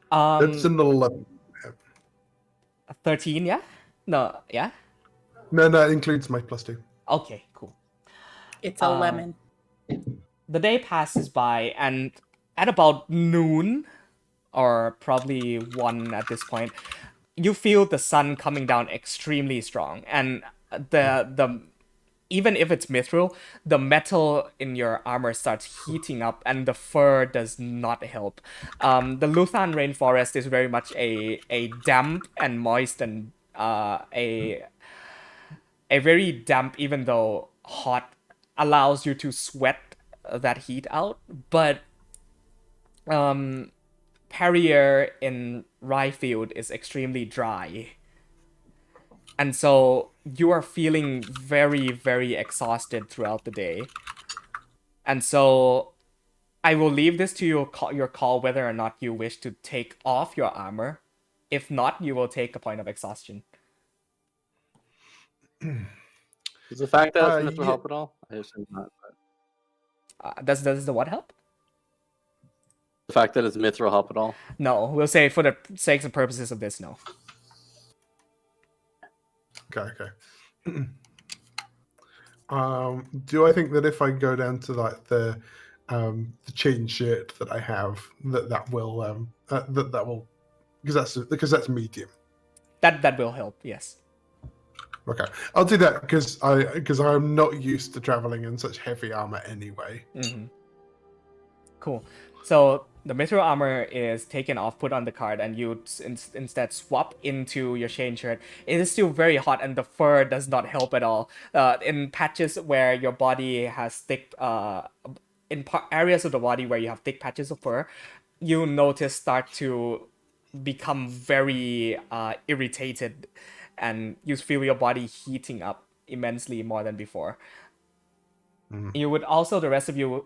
That's an 11. 13, yeah? No, yeah? No, it includes my +2. Okay, cool. It's a lemon. The day passes by, and at about noon, or probably 1 at this point, you feel the sun coming down extremely strong, and the even if it's mithril, the metal in your armor starts heating up, and the fur does not help. The Lorei'an rainforest is very much a damp and moist and a very damp, even though hot, allows you to sweat that heat out. But Perrier in Ryefield is extremely dry. And so you are feeling very, very exhausted throughout the day. And so I will leave this to your call whether or not you wish to take off your armor. If not, you will take a point of exhaustion. Does the fact that it's help at all? I assume not. But... Does the what help? The fact that it's mithril help at all? No, we'll say for the sakes and purposes of this, no. Okay. Do I think that if I go down to like the the chain shirt that I have. That will because that's medium. That will help. Yes. Okay, I'll do that because I'm not used to traveling in such heavy armor anyway. Mm-hmm. Cool. So the mithril armor is taken off, put on the cart, and you instead swap into your chain shirt. It is still very hot, and the fur does not help at all. In patches where your body has thick, areas of the body where you have thick patches of fur, you notice start to become very irritated, and you feel your body heating up immensely more than before. You would also, the rest of you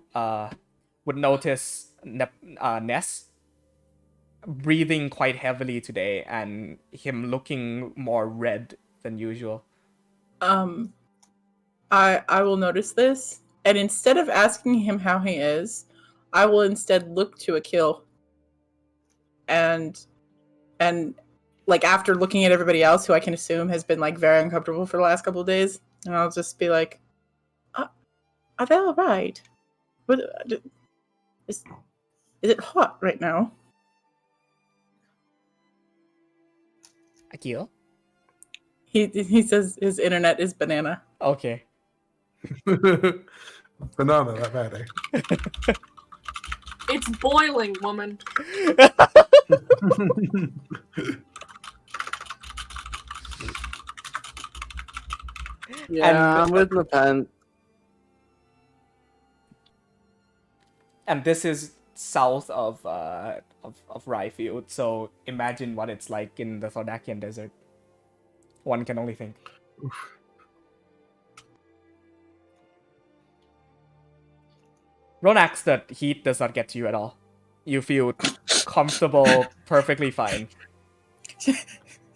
would notice Ness breathing quite heavily today, and him looking more red than usual. I will notice this, and instead of asking him how he is, I will instead look to Akil. And like after looking at everybody else who I can assume has been like very uncomfortable for the last couple of days, and I'll just be like, are they all right? What is it hot right now? Akil? He says his internet is banana. Okay. Banana, that bad, eh? It's boiling, woman. Yeah, I'm with Nepent. And this is south of Ryefield, so imagine what it's like in the Thordakian desert. One can only think. Ronax, the heat does not get to you at all. You feel comfortable, perfectly fine.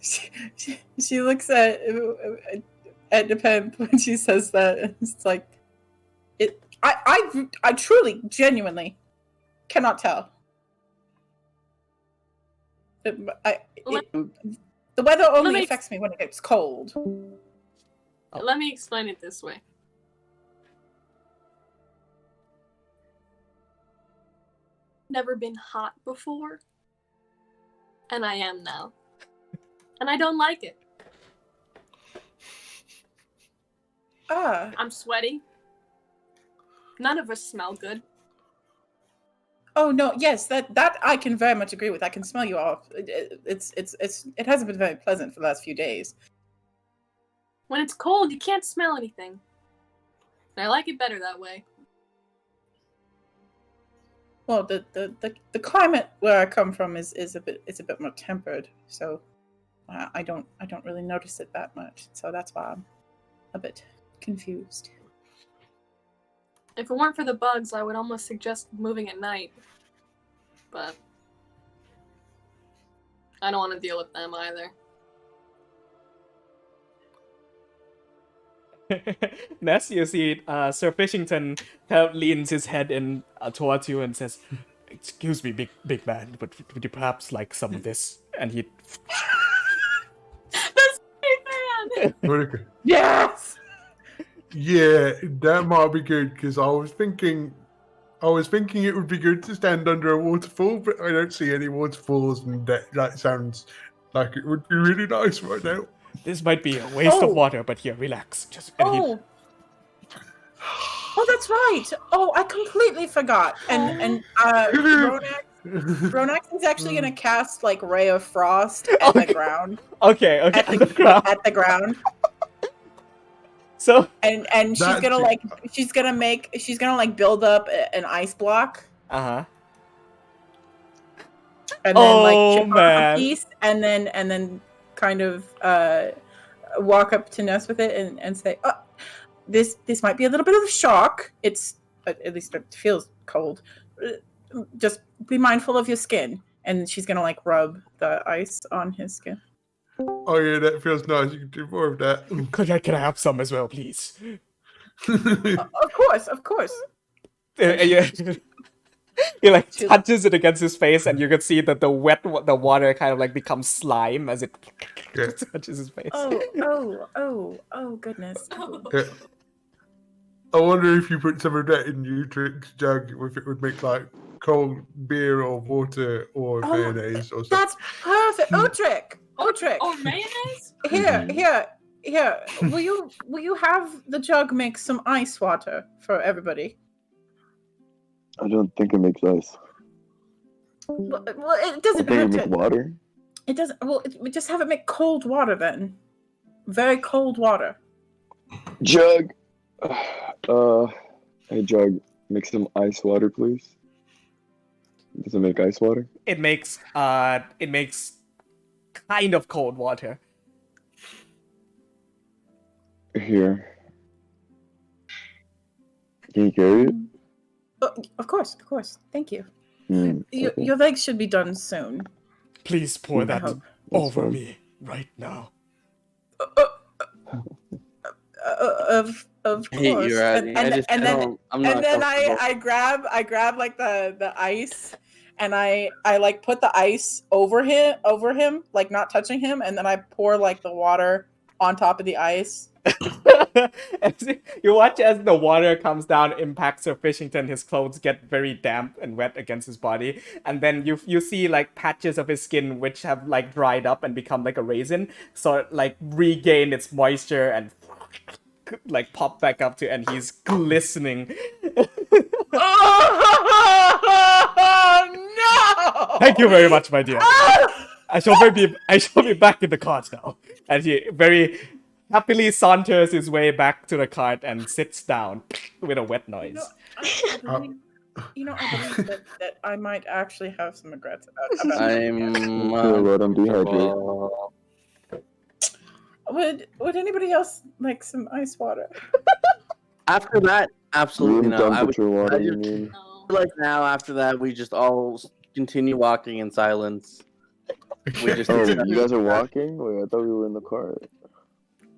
She looks at Nepent when she says that. It's like, I truly, genuinely cannot tell. The weather only affects me when it gets cold. Let me explain it this way. Never been hot before, and I am now. And I don't like it. I'm sweaty. None of us smell good. Oh no, yes, that I can very much agree with. I can smell you off. It hasn't been very pleasant for the last few days. When it's cold, you can't smell anything. And I like it better that way. Well, the climate where I come from is a bit more tempered, so I don't really notice it that much. So that's why I'm a bit confused. If it weren't for the bugs, I would almost suggest moving at night. But I don't want to deal with them either. Ness, you see Sir Fishington kind of leans his head in towards you and says, "Excuse me, big man, but would you perhaps like some of this?" And he... That's a big fan! Yes! Yeah, that might be good, because I was thinking it would be good to stand under a waterfall, but I don't see any waterfalls, and that sounds like it would be really nice right now. This might be a waste of water, but here, relax. Oh, that's right. Oh, I completely forgot. And Ronax is actually gonna cast like Ray of Frost at the ground. Okay, At the ground. At the ground. So and she's gonna build up an ice block. Uh-huh. And then chip off man. a piece, and then kind of walk up to Ness with it and say, "Oh, this might be a little bit of a shock. It's at least it feels cold. Just be mindful of your skin." And she's gonna rub the ice on his skin. Oh yeah, that feels nice. You can do more of that. Can I have some as well, please? Of course. He touches it against his face, and you can see that the water kind of becomes slime as it touches his face. Oh goodness. Yeah. I wonder if you put some of that in Utrick's jug, if it would make like cold beer or water or Oh, mayonnaise or something. That's perfect. Utrick. Utrick. Or mayonnaise? Here, Mhm. here. Will you have the jug make some ice water for everybody? I don't think it makes ice. Well, it I doesn't think it hurt makes to. water. It doesn't. Well, we just have it make cold water then. Very cold water. Jug. Hey Jug, make some ice water, please. Does it make ice water? It makes kind of cold water. Here. Can you carry it? Of course. Thank you. Okay. Your legs should be done soon. Please pour I that hope. over fine. me right now. Of I hate course. you, Rodney. And then I'm not comfortable. I grab like the ice, and I like put the ice over him, like not touching him, and then I pour like the water on top of the ice. You watch as the water comes down, impacts Sir Fishington. His clothes get very damp and wet against his body, and then you see like patches of his skin which have like dried up and become like a raisin, so it, like regain its moisture and like pop back up to, and he's glistening. Oh no! Thank you very much, my dear. I shall be back in the cart now. And he very happily saunters his way back to the cart and sits down with a wet noise. I believe that I might actually have some regrets about that. I'm Feel what I'm uncomfortable. Would anybody else like some ice water? After that, absolutely Room no. I would temperature water, I you just- mean? No. feel like now after that we just all continue walking in silence. We just Oh, you guys are walking? Wait, I thought we were in the cart.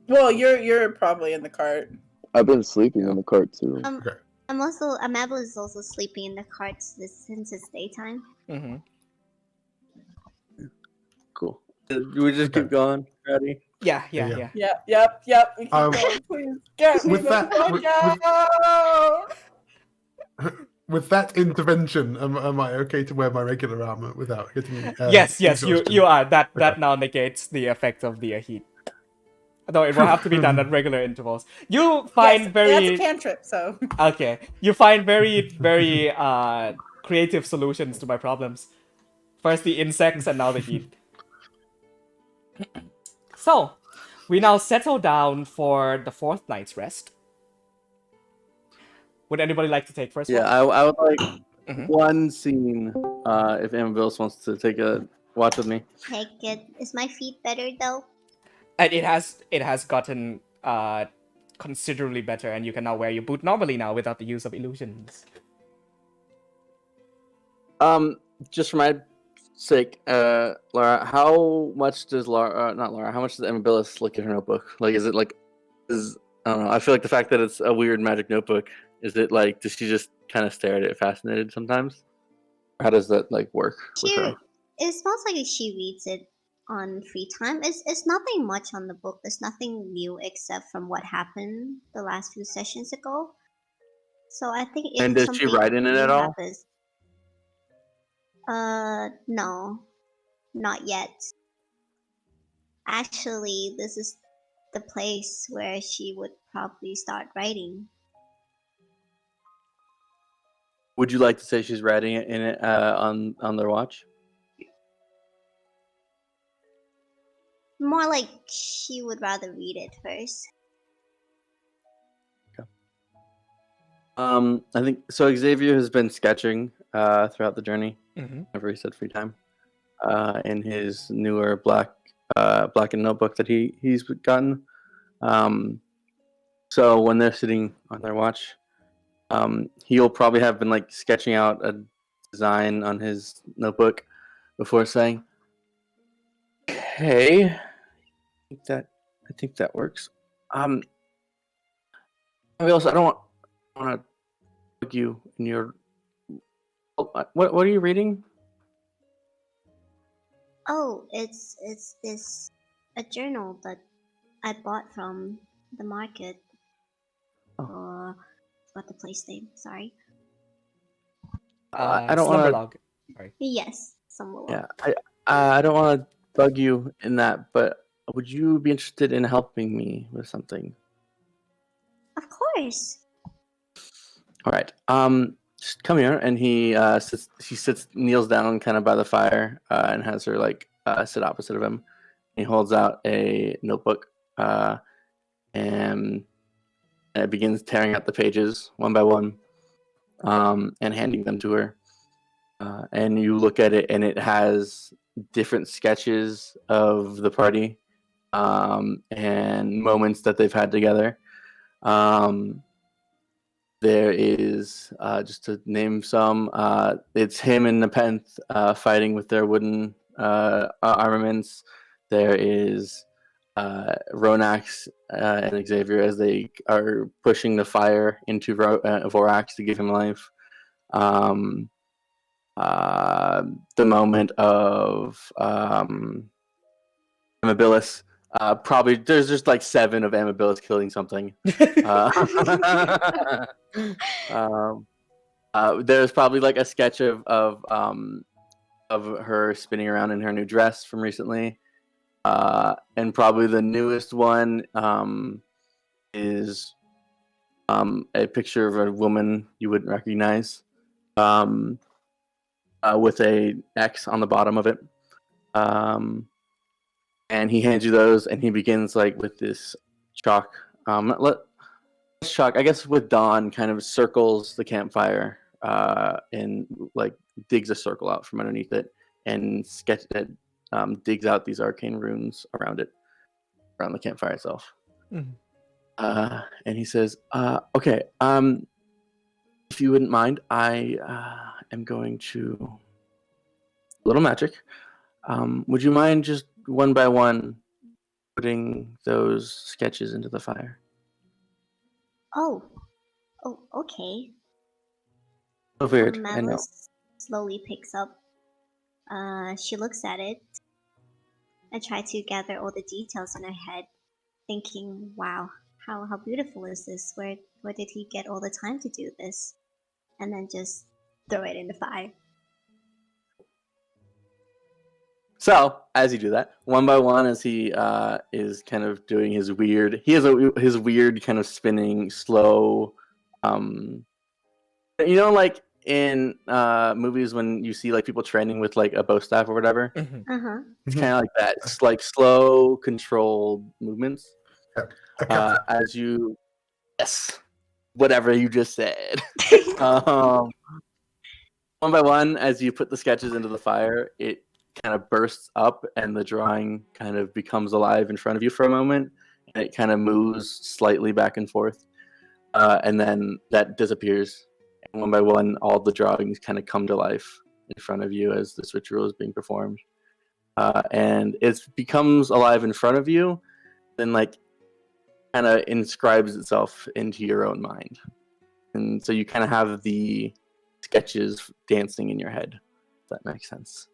Well, you're probably in the cart. I've been sleeping in the cart too. Okay. Amabel is also sleeping in the cart since it's daytime. Mm-hmm. Cool. Do we just Okay. keep going, Ready? Yeah. Yeah. Yep. We keep going. Please get me with the that- fuck with- out! With that intervention, am I okay to wear my regular armor without getting? Yes, exhaustion? you are. That Okay. now negates the effect of the heat. Though it will have to be done at regular intervals. You find Yes, very that's a cantrip. So okay. You find very creative solutions to my problems. First the insects and now the heat. So, we now settle down for the fourth night's rest. Would anybody like to take first? Yeah, watch? I would like Mhm. one scene. If Amber wants to take a watch with me. Take it. Is my feet better though? And it has gotten considerably better, and you can now wear your boot normally now without the use of illusions. Just for my sake, Laura, how much does how much does Amabilis look at her notebook? Like, is it like, I don't know. I feel like the fact that it's a weird magic notebook, is it like, does she just kind of stare at it fascinated sometimes? Or how does that like work with her? It smells like she reads it on free time. It's nothing much on the book. There's nothing new except from what happened the last few sessions ago. So I think if And does she something write in it new at all? happens- no, not yet. Actually, this is the place where she would probably start writing. Would you like to say she's writing it in it on their watch? More like she would rather read it first. I think so. Xavier has been sketching throughout the journey. Mm-hmm. Whenever he said free time, in his newer blackened notebook that he's gotten. So when they're sitting on their watch, he'll probably have been like sketching out a design on his notebook before saying, "Okay, I think that works." I don't want to bug you in your. What are you reading? Oh, it's this a journal that I bought from the market Oh. for forgot the place name. Sorry. I don't want Slumberlog. Sorry. Yes, somewhere. Yeah, I don't want to bug you in that, but would you be interested in helping me with something? Of course. All right. Just come here, and he sits, kneels down, kind of by the fire, and has her sit opposite of him. He holds out a notebook, and it begins tearing out the pages one by one, and handing them to her. And you look at it, and it has different sketches of the party, and moments that they've had together. There is, just to name some, it's him and Nepenthe fighting with their wooden armaments. There is Ronax and Xavier as they are pushing the fire into Vorax to give him life. The moment of Amabilis. Probably there's just like 7 of Amabilis killing something. There's probably like a sketch of her spinning around in her new dress from recently. And probably the newest one is a picture of a woman you wouldn't recognize, with a X on the bottom of it. And he hands you those, and he begins like with this chalk. Chalk, I guess, with Dawn, kind of circles the campfire, and like digs a circle out from underneath it, and digs out these arcane runes around it, around the campfire itself. Mhm. And he says, "Okay, if you wouldn't mind, I am going to a little magic. Would you mind just one by one putting those sketches into the fire?" Oh, okay. So weird, I know. Madeline slowly picks up. She looks at it. I try to gather all the details in her head, thinking, "Wow, how beautiful is this? Where did he get all the time to do this?" And then just throw it in the fire. So as you do that, one by one, as he is kind of doing his weird, his weird kind of spinning slow, like in movies when you see like people training with like a bow staff or whatever. Mhm. It's kind of like that. It's like slow, controlled movements. As you, yes, whatever you just said. One by one, as you put the sketches into the fire, it kind of bursts up, and the drawing kind of becomes alive in front of you for a moment, and it kind of moves slightly back and forth, and then that disappears. And one by one, all the drawings kind of come to life in front of you as this ritual is being performed, and it becomes alive in front of you, then like kind of inscribes itself into your own mind, and so you kind of have the sketches dancing in your head. If that makes sense.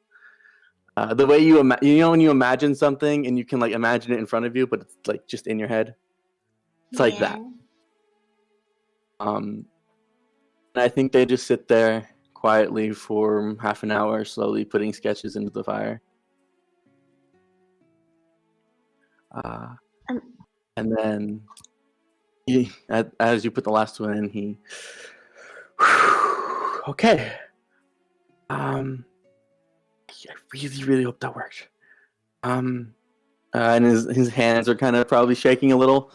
The way you when you imagine something and you can like imagine it in front of you, but it's like just in your head. It's like that. And I think they just sit there quietly for half an hour, slowly putting sketches into the fire. And then, as you put the last one in, he, okay. I really, really hope that worked. And his hands are kind of probably shaking a little.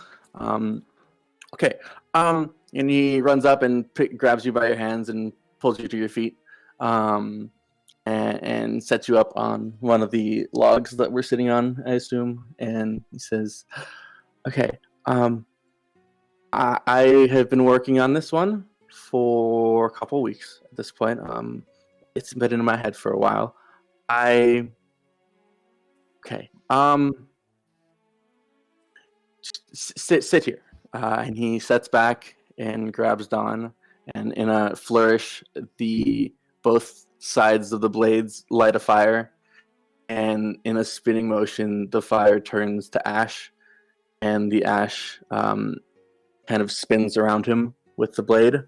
Okay. And he runs up and grabs you by your hands and pulls you to your feet, and sets you up on one of the logs that we're sitting on, I assume. And he says, "Okay, I have been working on this one for a couple weeks at this point. It's been in my head for a while. Sit here." And he sets back and grabs Dawn, and in a flourish, both sides of the blades light a fire, and in a spinning motion, the fire turns to ash, and the ash kind of spins around him with the blade,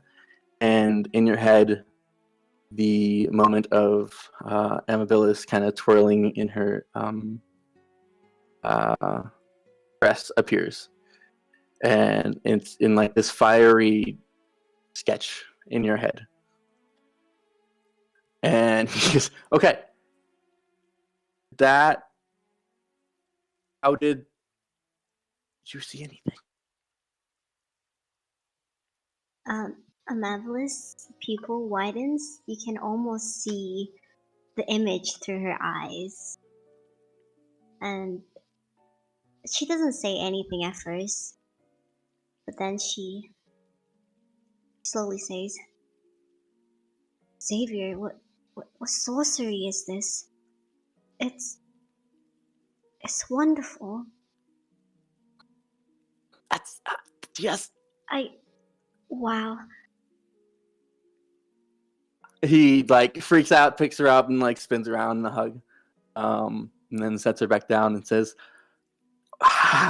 and in your head, the moment of Amabilis kind of twirling in her dress appears, and it's in like this fiery sketch in your head. And he goes, "Okay, that. How did you see anything?" Amabilis' pupil widens. You can almost see the image through her eyes. And she doesn't say anything at first, but then she slowly says, "Xavier, what sorcery is this? It's wonderful. That's yes. Wow." He like freaks out, picks her up, and like spins around in a hug, and then sets her back down and says,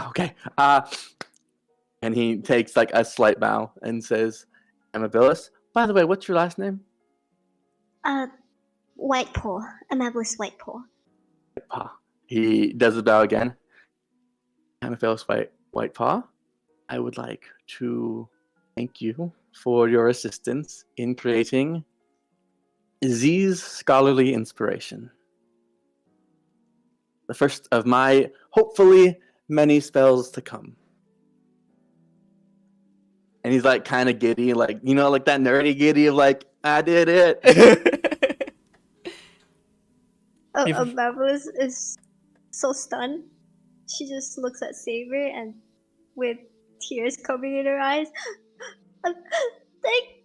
"Okay." And he takes like a slight bow and says, "Amabilis, by the way, what's your last name?" Whitepaw. Amabilis Whitepaw. He does the bow again. "Amabilis Whitepaw, I would like to thank you for your assistance in creating Z's scholarly inspiration. The first of my, hopefully, many spells to come." And he's like kind of giddy, like, you know, like that nerdy giddy of like, "I did it." Amabilis is so stunned. She just looks at Xavier and with tears coming in her eyes. Thank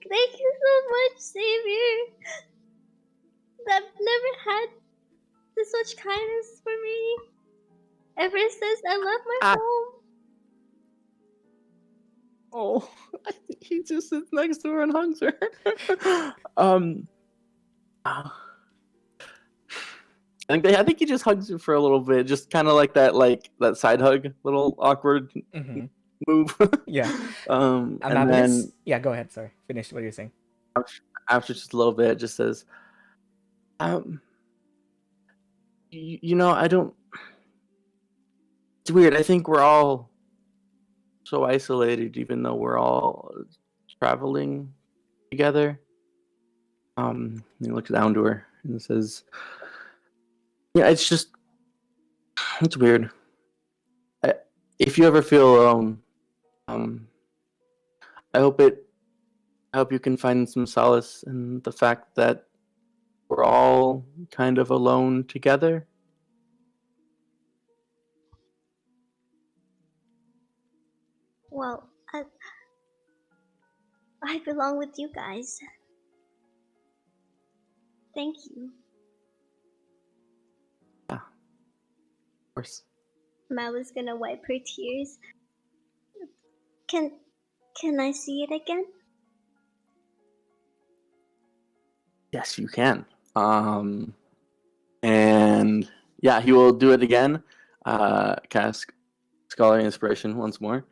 you so much, Xavier. I've never had this much kindness for me ever since I left my home. Oh, I think he just sits next to her and hugs her. I think he just hugs her for a little bit, just kind of like that side hug, little awkward move. Yeah. And Amabilis? then Yeah, go ahead. Sorry, finish what you're saying. after just a little bit, just says, you know, I don't. It's weird. I think we're all so isolated, even though we're all traveling together. He looks down to her and says, "Yeah, it's weird. If you ever feel alone, I hope you can find some solace in the fact that we're all kind of alone together." Well, I belong with you guys. Thank you. Yeah, of course. Amabilis gonna wipe her tears. Can I see it again? Yes, you can. And yeah, he will do it again. Cast Scholarly Inspiration once more.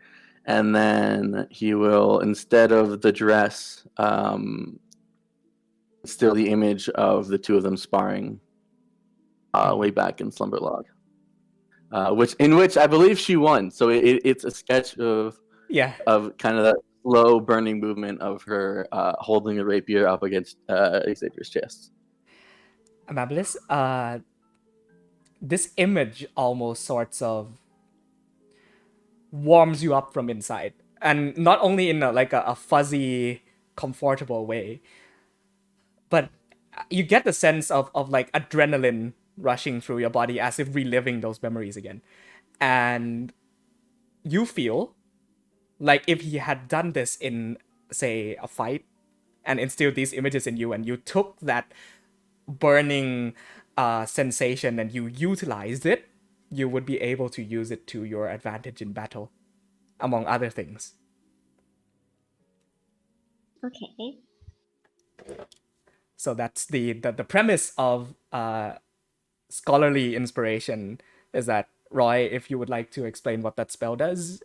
And then he will, instead of the dress, still the image of the two of them sparring way back in Slumberlog. In which I believe she won. So it's a sketch of kind of that slow burning movement of her holding a rapier up against Xavier's chest. Amabilis, this image almost sorts of warms you up from inside, and not only in a fuzzy, comfortable way, but you get the sense of like adrenaline rushing through your body as if reliving those memories again. And you feel like if he had done this in, say, a fight and instilled these images in you, and you took that burning sensation and you utilized it, you would be able to use it to your advantage in battle, among other things. Okay. So that's the premise of Scholarly Inspiration, is that, Roy, if you would like to explain what that spell does.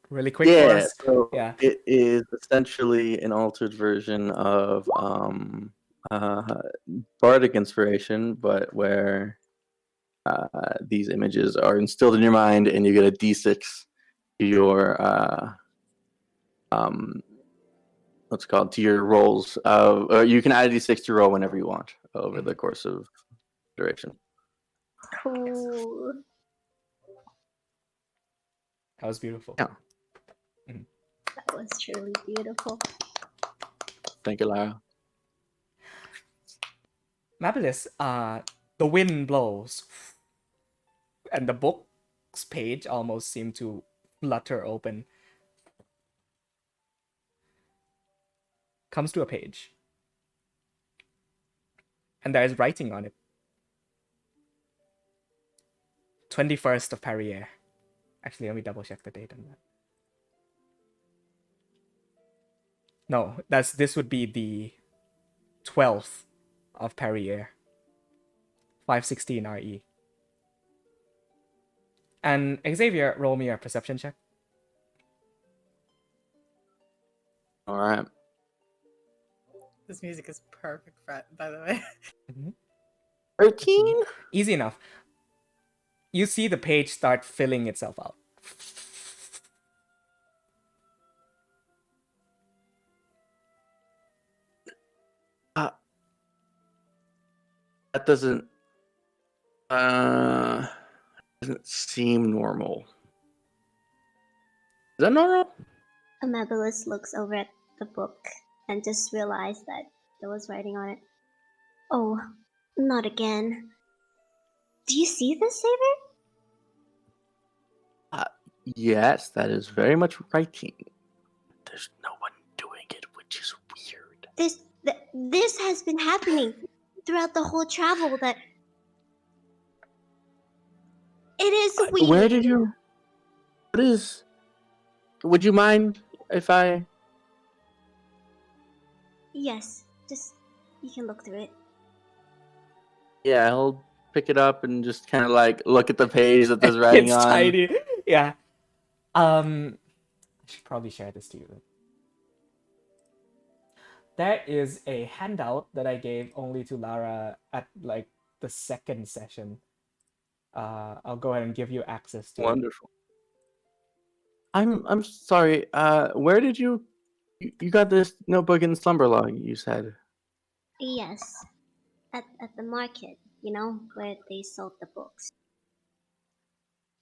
really quick for Yeah, us? so Yeah. it is essentially an altered version of bardic inspiration, but where these images are instilled in your mind, and you get a d6 to your what's it called, to your rolls. Or you can add a d6 to roll whenever you want over the course of duration. Cool. That was beautiful. Yeah. That was truly beautiful. Thank you, Lara. Mabilis, the wind blows, and the book's page almost seemed to flutter open. Comes to a page, and there is writing on it. 21st of Perrier. Actually, let me double check the date on that. No, this would be the 12th of Perrier. 516 RE. And Xavier, roll me a perception check. All right. This music is perfect, by the way. 13? Easy enough. You see the page start filling itself out. That doesn't seem normal. Is that normal? Amabilis looks over at the book and just realized that there was writing on it. Oh, not again. Do you see this, Saber? Yes, that is very much writing. There's no one doing it, which is weird. This has been happening throughout the whole travel. That it is weird. Where did you? What is? Would you mind if I? Yes, just you can look through it. Yeah, I'll pick it up and just kind of like look at the page that there's writing It's on. tiny. Yeah. I should probably share this to you then. There is a handout that I gave only to Lara at like the second session. I'll go ahead and give you access to it. Wonderful. I'm sorry. Where did you got this notebook in slumber log? You said. Yes, at the market, where they sold the books.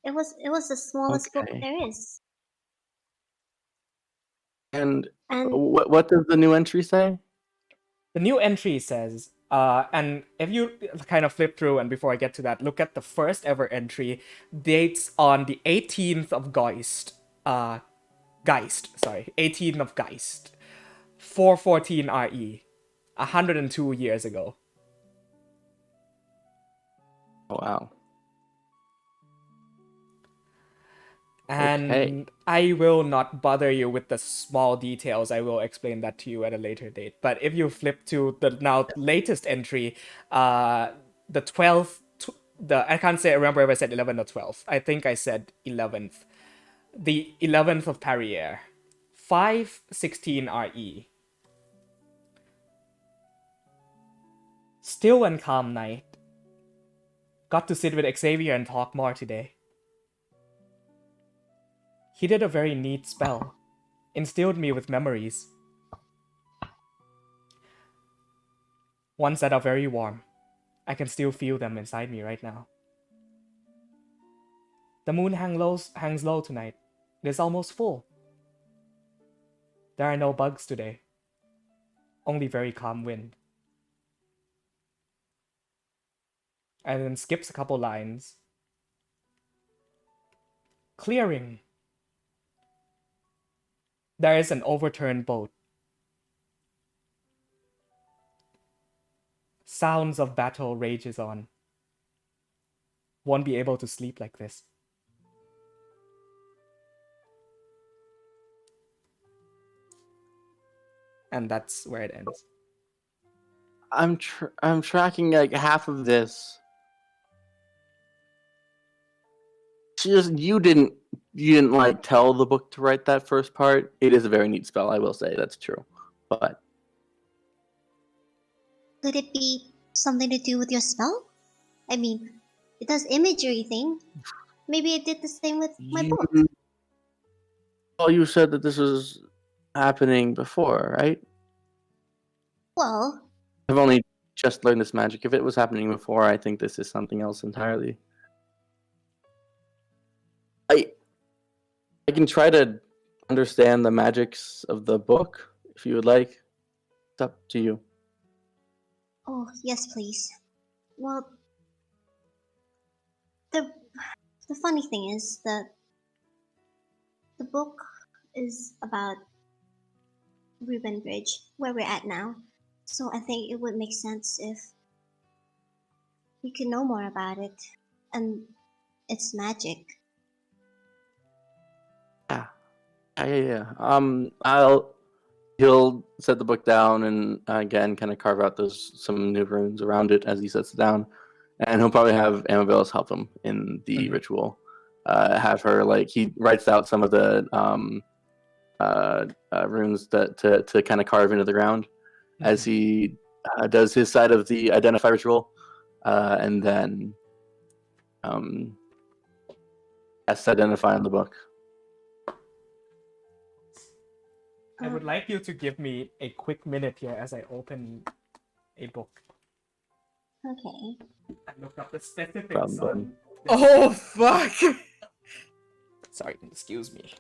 It was the smallest book Okay. there is. And And what does the new entry say? The new entry says, and if you kind of flip through, and before I get to that, look at the first ever entry, dates on the 18th of Geist. 18th of Geist. 414 RE. 102 years ago. Oh, wow. And Okay. I will not bother you with the small details. I will explain that to you at a later date. But if you flip to the now latest entry, the 12th, I can't say, I remember if I said 11th or 12th. I think I said 11th. The 11th of Perrier. 516 RE. Still and calm night. Got to sit with Xavier and talk more today. He did a very neat spell. Instilled me with memories. Ones that are very warm. I can still feel them inside me right now. The moon hangs low tonight. It is almost full. There are no bugs today. Only very calm wind. And then skips a couple lines. Clearing. There is an overturned boat. Sounds of battle rages on. Won't be able to sleep like this. And that's where it ends. I'm tracking like half of this. You didn't you didn't like tell the book to write that first part. It is a very neat spell, I will say. That's true. But Could it be something to do with your spell? I mean, it does imagery thing. Maybe it did the same with my book. Well, you said that this was happening before, right? Well, I've only just learned this magic. If it was happening before, I think this is something else entirely. I can try to understand the magics of the book if you would like. It's up to you. oh yes, please. Well, the funny thing is that the book is about Ruben Bridge, where we're at now. So I think it would make sense if we could know more about it and its magic. Yeah. He'll set the book down and again kind of carve out some new runes around it as he sets it down, and he'll probably have Amabellis help him in the ritual. Have her he writes out some of the runes that to kind of carve into the ground as he does his side of the identify ritual, and then has to identify on the book. I would like you to give me a quick minute here as I open a book Okay. and look up the specifics Problem. on... Oh fuck! Sorry, excuse me.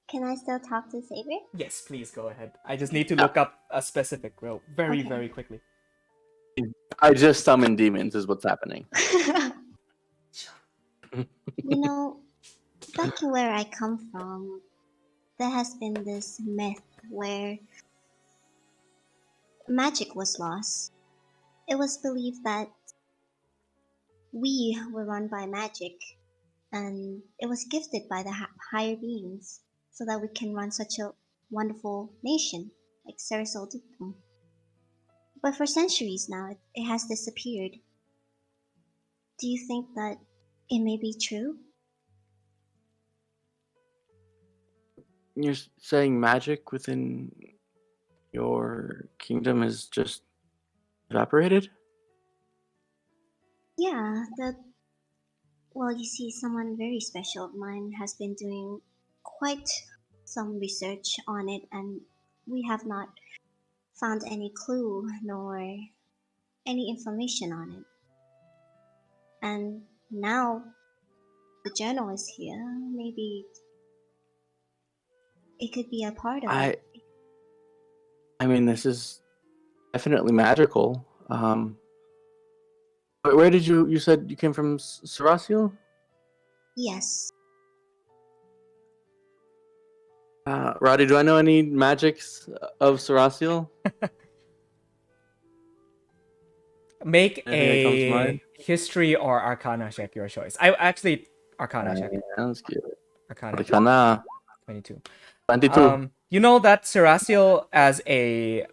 Can I still talk to Saber? Yes, please go ahead. I just need to look up a specific row very, Okay. very quickly. I just summon demons is what's happening. You know, back in where I come from, there has been this myth where magic was lost. It was believed that we were run by magic, and it was gifted by the higher beings so that we can run such a wonderful nation like Ceresol Dictum. But for centuries now, it has disappeared. Do you think that it may be true? You're saying magic within your kingdom is just evaporated? Yeah, well, you see, someone very special of mine has been doing quite some research on it, and we have not found any clue nor any information on it. And now the journal is here, maybe it could be a part of it. I mean, this is definitely magical. Where did you said you came from Sarasil? Yes. Roddy, do I know any magics of Sarasil? Make Anything that comes to a mind? history or arcana check, your choice. I actually arcana check. Sounds good. Arcana check. Arcana 22. 22. You know that Sarasil as a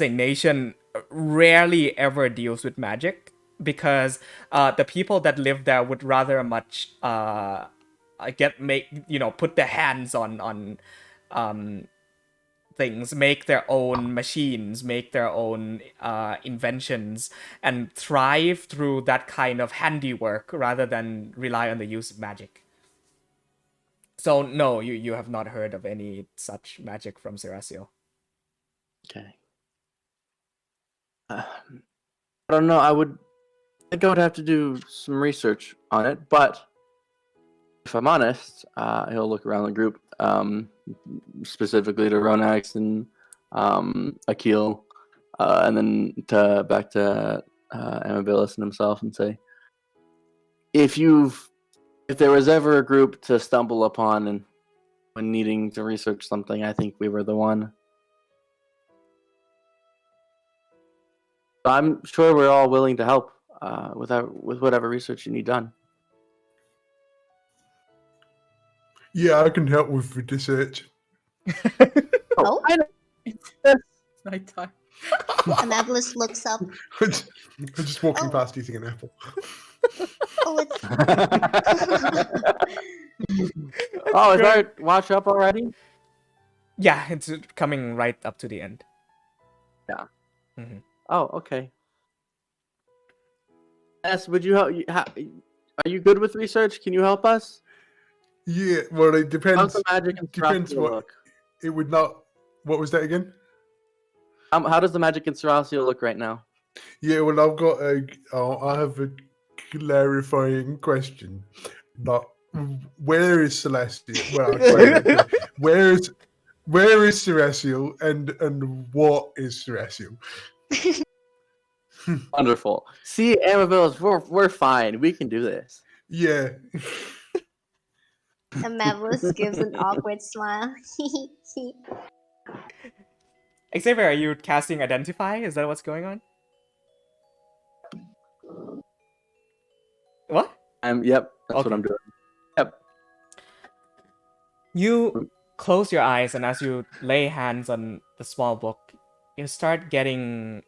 nation rarely ever deals with magic because the people that live there would rather much put their hands on things, make their own machines, make their own inventions, and thrive through that kind of handiwork rather than rely on the use of magic. So no, you have not heard of any such magic from Sarasil. Okay. I don't know. I think I would have to do some research on it, but if I'm honest, he'll look around the group, specifically to Ronax and Akil, and then back to Amabilis and himself, and say, if there was ever a group to stumble upon and when needing to research something, I think we were the one. I'm sure we're all willing to help with whatever research you need done. Yeah, I can help with the research. Oh, I know. It's nighttime. Amabilis looks up. I'm just walking past eating an apple. Oh, Oh, it's Oh, is our watch up already? Yeah, it's coming right up to the end. Yeah. Mhm. Oh, okay. S, would you help? Are you good with research? Can you help us? Yeah, well, it How's depends. the magic in Depends Seracio what look? it would not. What was that again? How does the magic in Seracio look right now? Yeah, well, I've got a. I have a clarifying question. But where is Celestial? Well, actually, where is Celestial and what is Celestial? Wonderful. See, Amavillas, we're fine. We can do this. Yeah. Amabus gives an awkward smile. Xavier, are you casting Identify? Is that what's going on? What? Yep, that's what Okay. I'm doing. Yep. You close your eyes, and as you lay hands on the small book, you start getting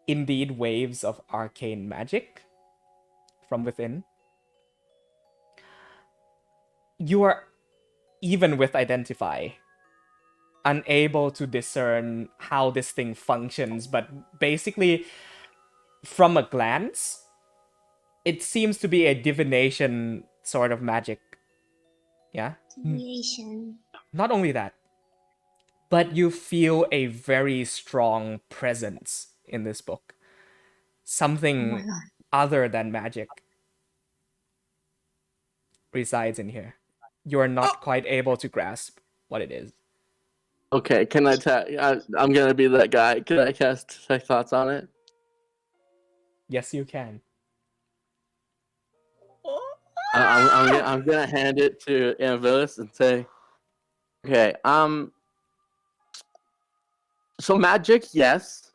indeed waves of arcane magic from within. You are, even with Identify, unable to discern how this thing functions, but basically, from a glance, it seems to be a divination sort of magic. Yeah? Deviation. Not only that, but you feel a very strong presence in this book. Oh my Something god. other than magic resides in here. You are not quite able to grasp what it is. Okay, can I tell? I'm gonna be that guy. Can I cast Detect Thoughts on it? Yes, you can. I'm gonna hand it to Amavillas and say, okay, so magic, yes.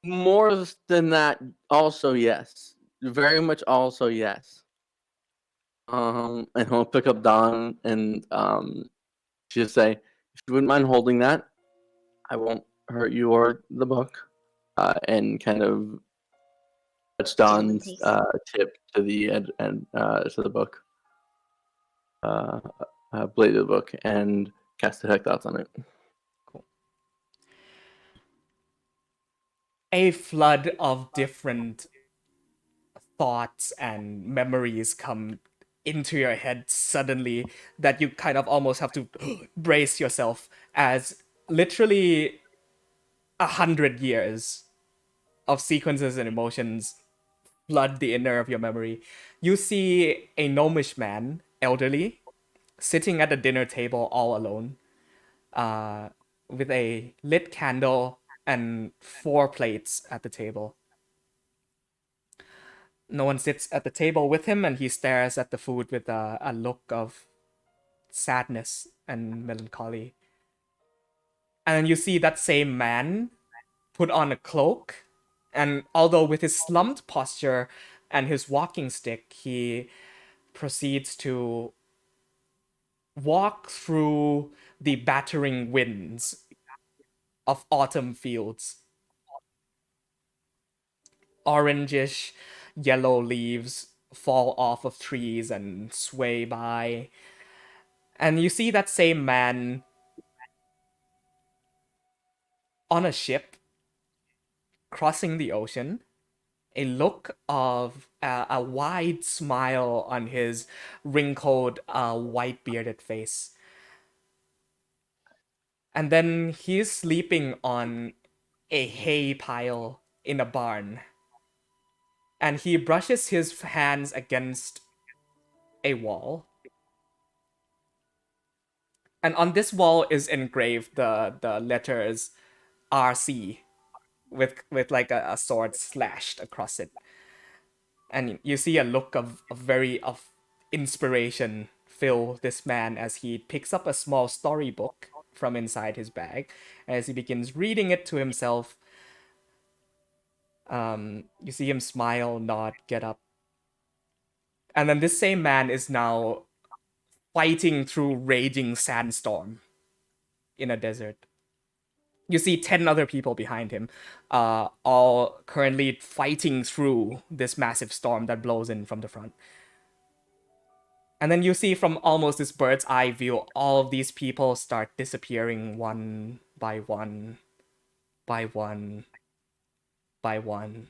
More than that, also yes. Very much also yes. And he'll pick up Don and she'll say, if you wouldn't mind holding that, I won't hurt you or the book. And kind of touch Don's Takes it. tip to the to the book. Blade of the book and cast Detect Thoughts on it. Cool. A flood of different thoughts and memories come into your head suddenly that you kind of almost have to brace yourself as literally 100 years of sequences and emotions flood the inner of your memory. You see a gnomish man, elderly, sitting at a dinner table all alone, with a lit candle and 4 plates at the table. No one sits at the table with him, and he stares at the food with a look of sadness and melancholy. And you see that same man put on a cloak, and although with his slumped posture and his walking stick, he proceeds to walk through the battering winds of autumn fields. Orangish, yellow leaves fall off of trees and sway by. And you see that same man on a ship crossing the ocean, a look of a wide smile on his wrinkled, white bearded face. And then he's sleeping on a hay pile in a barn. And he brushes his hands against a wall. And on this wall is engraved the letters RC with like a sword slashed across it. And you see a look of very of inspiration fill this man as he picks up a small storybook from inside his bag. As he begins reading it to himself, you see him smile, nod, get up. And then this same man is now fighting through raging sandstorm in a desert. You see 10 other people behind him, all currently fighting through this massive storm that blows in from the front. And then you see from almost this bird's eye view, all of these people start disappearing one by one, by one, by one,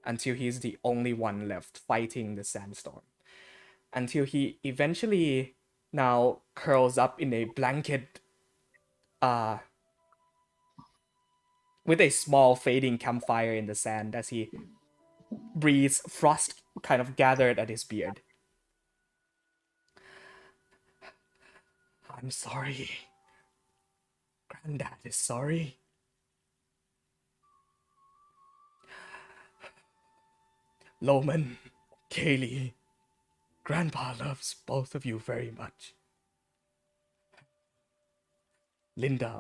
until he's the only one left fighting the sandstorm. Until he eventually now curls up in a blanket, with a small fading campfire in the sand as he breathes frost kind of gathered at his beard. I'm sorry. Granddad is sorry. Loman, Kaylee, Grandpa loves both of you very much. Linda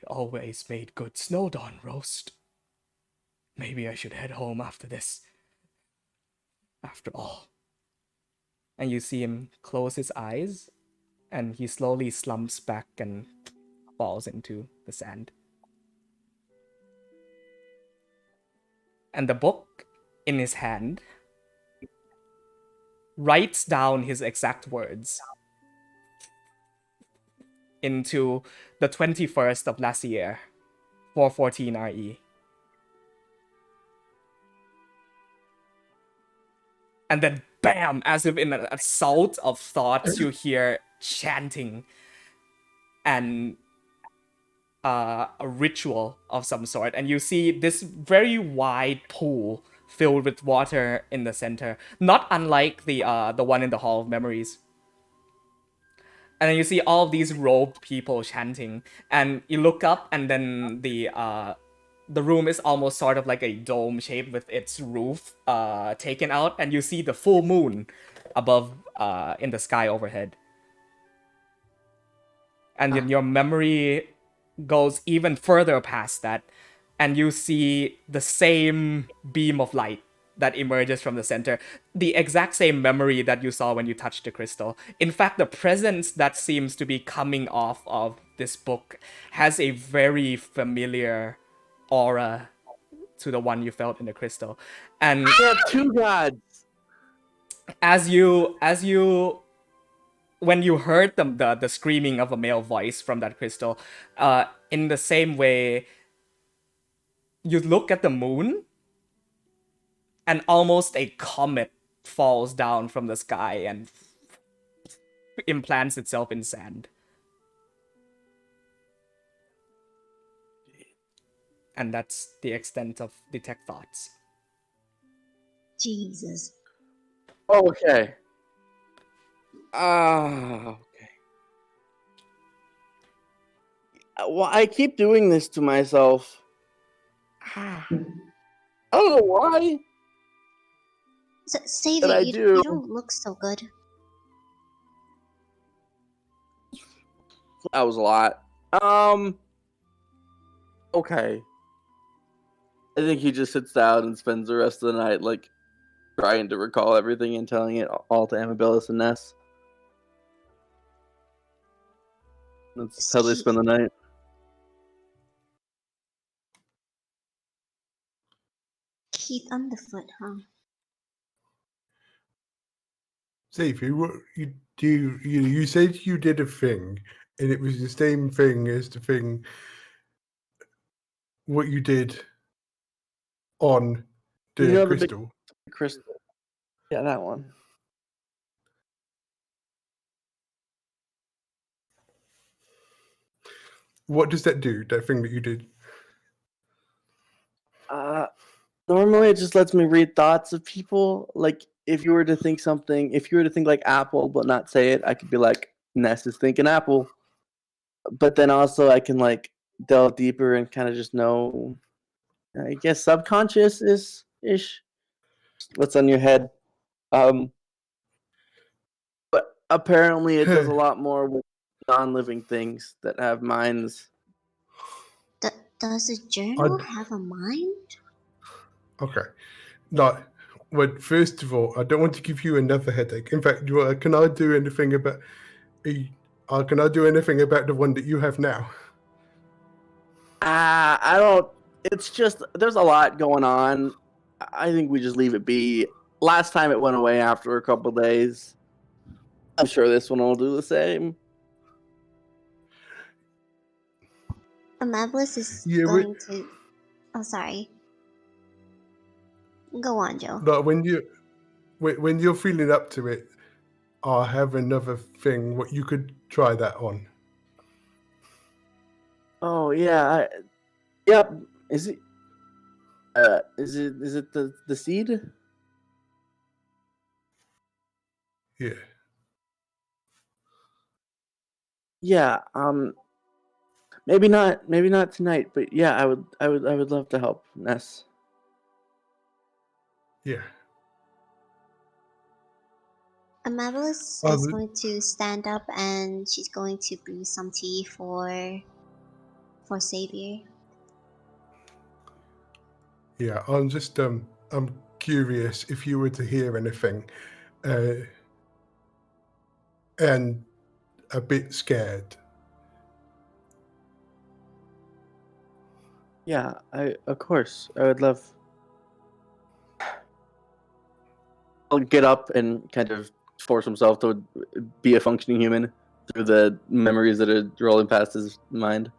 always made good snowdawn roast. Maybe I should head home after this. After all. And you see him close his eyes, and he slowly slumps back and falls into the sand. And the book in his hand writes down his exact words into the 21st of last year, 414 RE. And then bam, as if in an assault of thoughts, you hear chanting and a ritual of some sort. And you see this very wide pool filled with water in the center, not unlike the one in the Hall of Memories. And then you see all of these robed people chanting, and you look up, and then the room is almost sort of like a dome shape with its roof taken out, and you see the full moon above in the sky overhead. And then your memory goes even further past that, and you see the same beam of light that emerges from the center. The exact same memory that you saw when you touched the crystal. In fact, the presence that seems to be coming off of this book has a very familiar aura to the one you felt in the crystal. And We have two gods. as you when you heard the screaming of a male voice from that crystal, in the same way, you look at the moon, and almost a comet falls down from the sky and implants itself in sand. And that's the extent of detect thoughts. Jesus. Okay. Okay. Well, I keep doing this to myself. I don't know why. Save But I it. You do. don't look so good. That was a lot. Okay. I think he just sits down and spends the rest of the night, like, trying to recall everything and telling it all to Amabilis and Ness. That's how they spend the night. Keith Underfoot, huh? Xavier, what you do? You said you did a thing, and it was the same thing as the thing. What you did on the You know the big- crystal. Crystal. Yeah, that one. What does that do? That thing that you did? Normally it just lets me read thoughts of people. Like, if you were to think like apple but not say it, I could be like, Ness is thinking apple. But then also I can like delve deeper and kind of just know, I guess, subconscious ish what's on your head. But apparently it does a lot more with non-living things that have minds. Does a journal have a mind? Okay. No. Well, first of all, I don't want to give you another headache. In fact, can I do anything about? Can I do anything about the one that you have now? I don't. It's just there's a lot going on. I think we just leave it be. Last time it went away after a couple days. I'm sure this one will do the same. Amablis is Yeah, going to. Oh, sorry. Go on, Joe. like when you're feeling up to it, I have another thing. What you could try that on. Oh yeah. Yep. Is it? Is it the seed? Yeah. Yeah. Maybe not. Maybe not tonight. But yeah, I would love to help Ness. Yeah. Amablis Oh, is going to stand up and she's going to brew some tea for Savior. Yeah, I'm just I'm curious if you were to hear anything, and a bit scared. Yeah. Of course I would love. I'll get up and kind of force himself to be a functioning human through the memories that are rolling past his mind.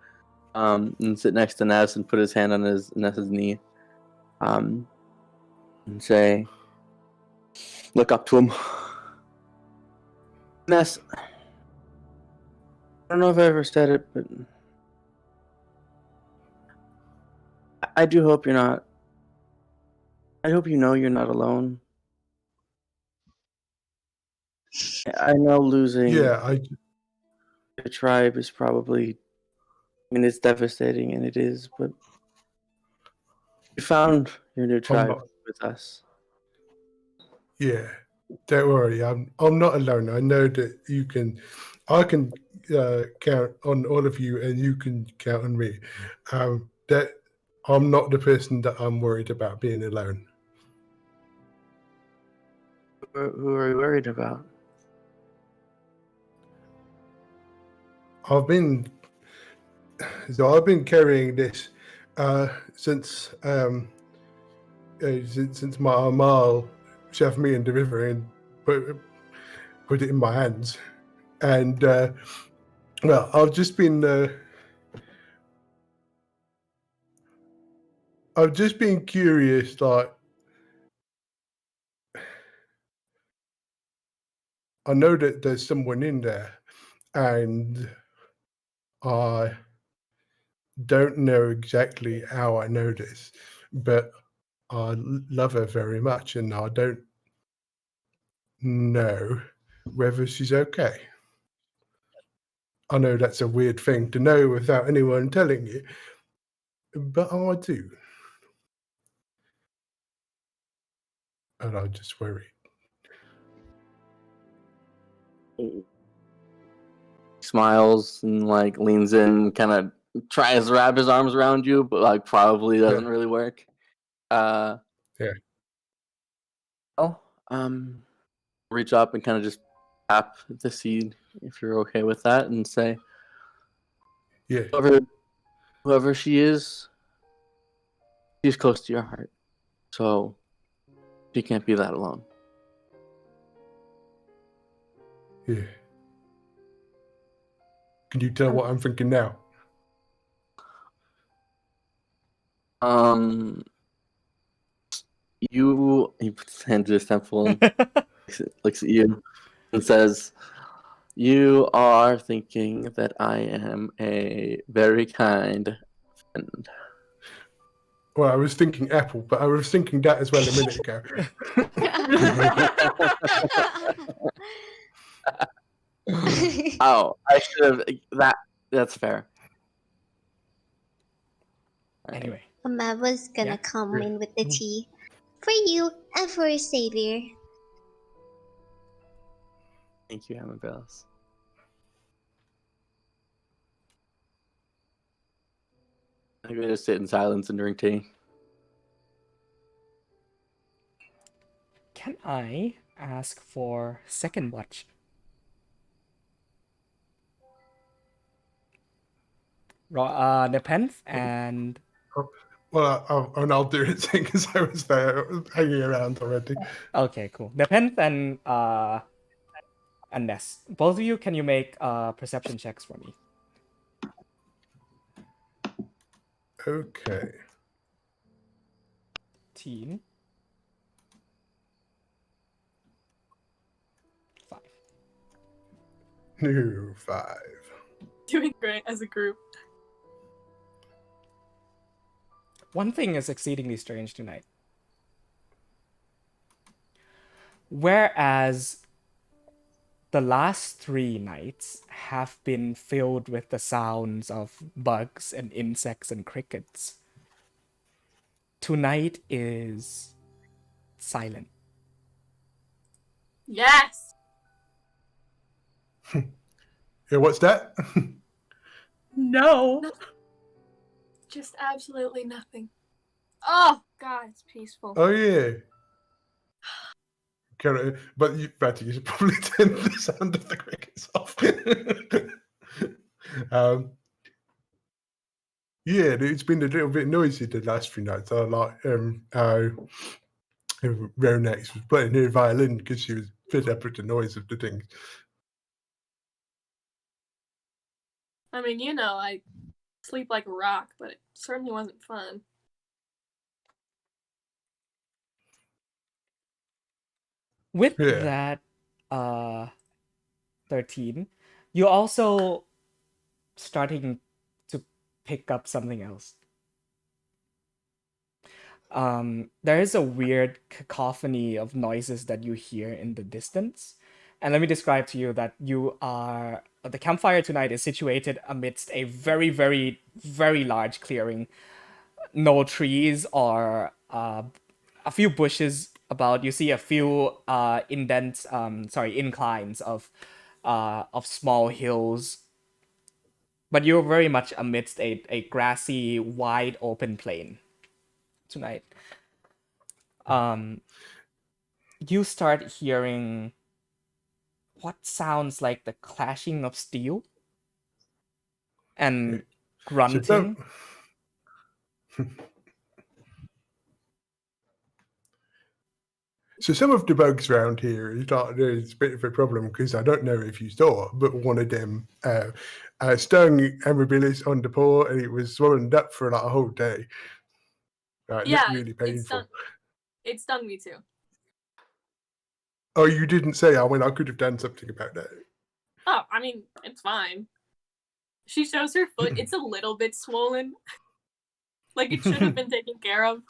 And sit next to Ness and put his hand on Ness's knee. And say, look up to him. Ness, I don't know if I ever said it, but I do hope you're not. I hope you know you're not alone. I know losing Yeah, the tribe is probably, I mean, it's devastating, and it is, but you found your new I'm tribe not. with us. Yeah, don't worry. I'm not alone. I know that you can. I can count on all of you, and you can count on me. That I'm not the person that I'm worried about being alone. Who are you worried about? I've been carrying this since my Amal shoved me in the river and put it in my hands, and well, I've just been curious, like I know that there's someone in there, and I don't know exactly how I know this, but I love her very much, and I don't know whether she's okay. I know that's a weird thing to know without anyone telling you, but I do. And I just worry. Smiles and like leans in, kind of tries to wrap his arms around you, but like probably doesn't really work. Yeah. Oh, reach up and kind of just tap the seed if you're okay with that, and say, Yeah. whoever she is, she's close to your heart, so she can't be that alone. Yeah. Can you tell what I'm thinking now? He puts his hand to his temple and looks at you and says, "You are thinking that I am a very kind friend." Well, I was thinking apple, but I was thinking that as well a minute ago. Oh, I should have that. That's fair. Anyway, Amablis gonna Yeah. come in with the tea for you and for Savior. Thank you, Amabellis. I'm gonna just sit in silence and drink tea. can I ask for second watch? Nepenthe and Well, I'll do it because I was there hanging around already. okay, cool. Nepenthe and Ness. Both of you, can you make perception checks for me? Okay. Team. 5. New 5. Doing great as a group. One thing is exceedingly strange tonight. Whereas the last 3 nights have been filled with the sounds of bugs and insects and crickets, tonight is silent. Yes. Yeah, what's that? No. Just absolutely nothing. Oh God, it's peaceful. Oh yeah. But Betty, you should probably turn the sound of the crickets off. Yeah, it's been a little bit noisy the last few nights. I like Ronex was playing her violin because she was fed up with the noise of the thing. I mean, you know, I sleep like a rock, but it certainly wasn't fun. With Yeah. that 13, you're also starting to pick up something else. There is a weird cacophony of noises that you hear in the distance. And let me describe to you that the campfire tonight is situated amidst a very, very, very large clearing. No trees or a few bushes about. You see a few inclines of small hills. But you're very much amidst a grassy, wide open plain tonight. You start hearing what sounds like the clashing of steel and grunting. So some of the bugs around here is there's a bit of a problem because I don't know if you saw, but one of them stung Amabilis on the paw and it was swollen up for like a whole day. It Yeah, looked really painful. It stung me too. Oh, you didn't say. I mean, I could have done something about that. Oh, I mean, it's fine. She shows her foot. It's a little bit swollen. Like it should have been taken care of.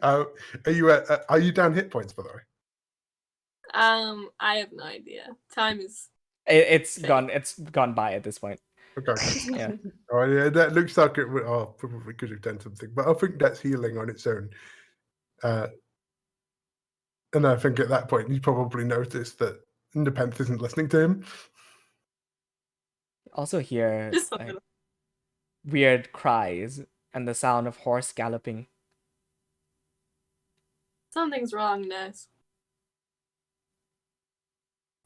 Are you down hit points, by the way? I have no idea. Time is. It's gone. It's gone by at this point. Okay. Yeah. Oh yeah, that looks like it. Probably could have done something, but I think that's healing on its own. And I think at that point you probably noticed that Nepenthe isn't listening to him. Also hear Just a like, little. weird cries and the sound of horse galloping. Something's wrong, Ness.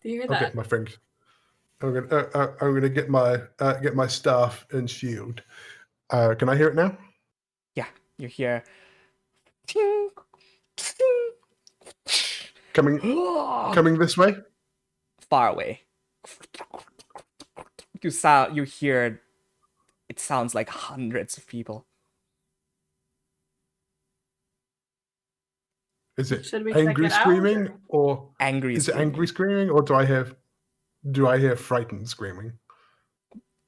Do you hear I'll that? get my things. I'm gonna get my staff and shield. Can I hear it now? Yeah, you hear coming this way. far away. You hear it sounds like hundreds of people. Is it Should we check angry it out, screaming or Angry is it screaming. angry screaming or do I hear frightened screaming?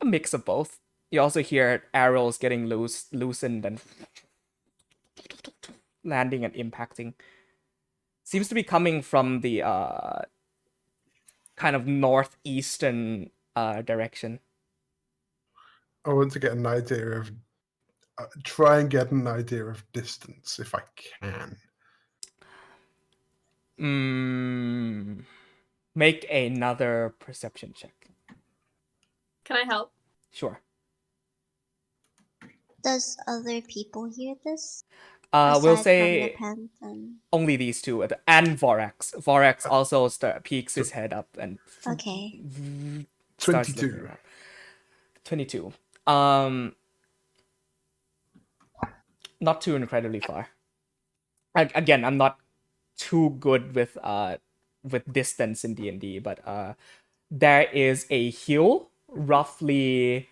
A mix of both. You also hear arrows getting loosened and landing and impacting. Seems to be coming from the kind of northeastern direction. I want to get an idea of try and get an idea of distance if I can. Make another perception check. Can I help? Sure. Does other people hear this? We'll Aside say from Nepenthe and... only these two and Vorax. Vorax also peeks his head up and Okay. starts 22. looking around. 22. Not too incredibly far. Again, I'm not too good with distance in D&D, but there is a hill roughly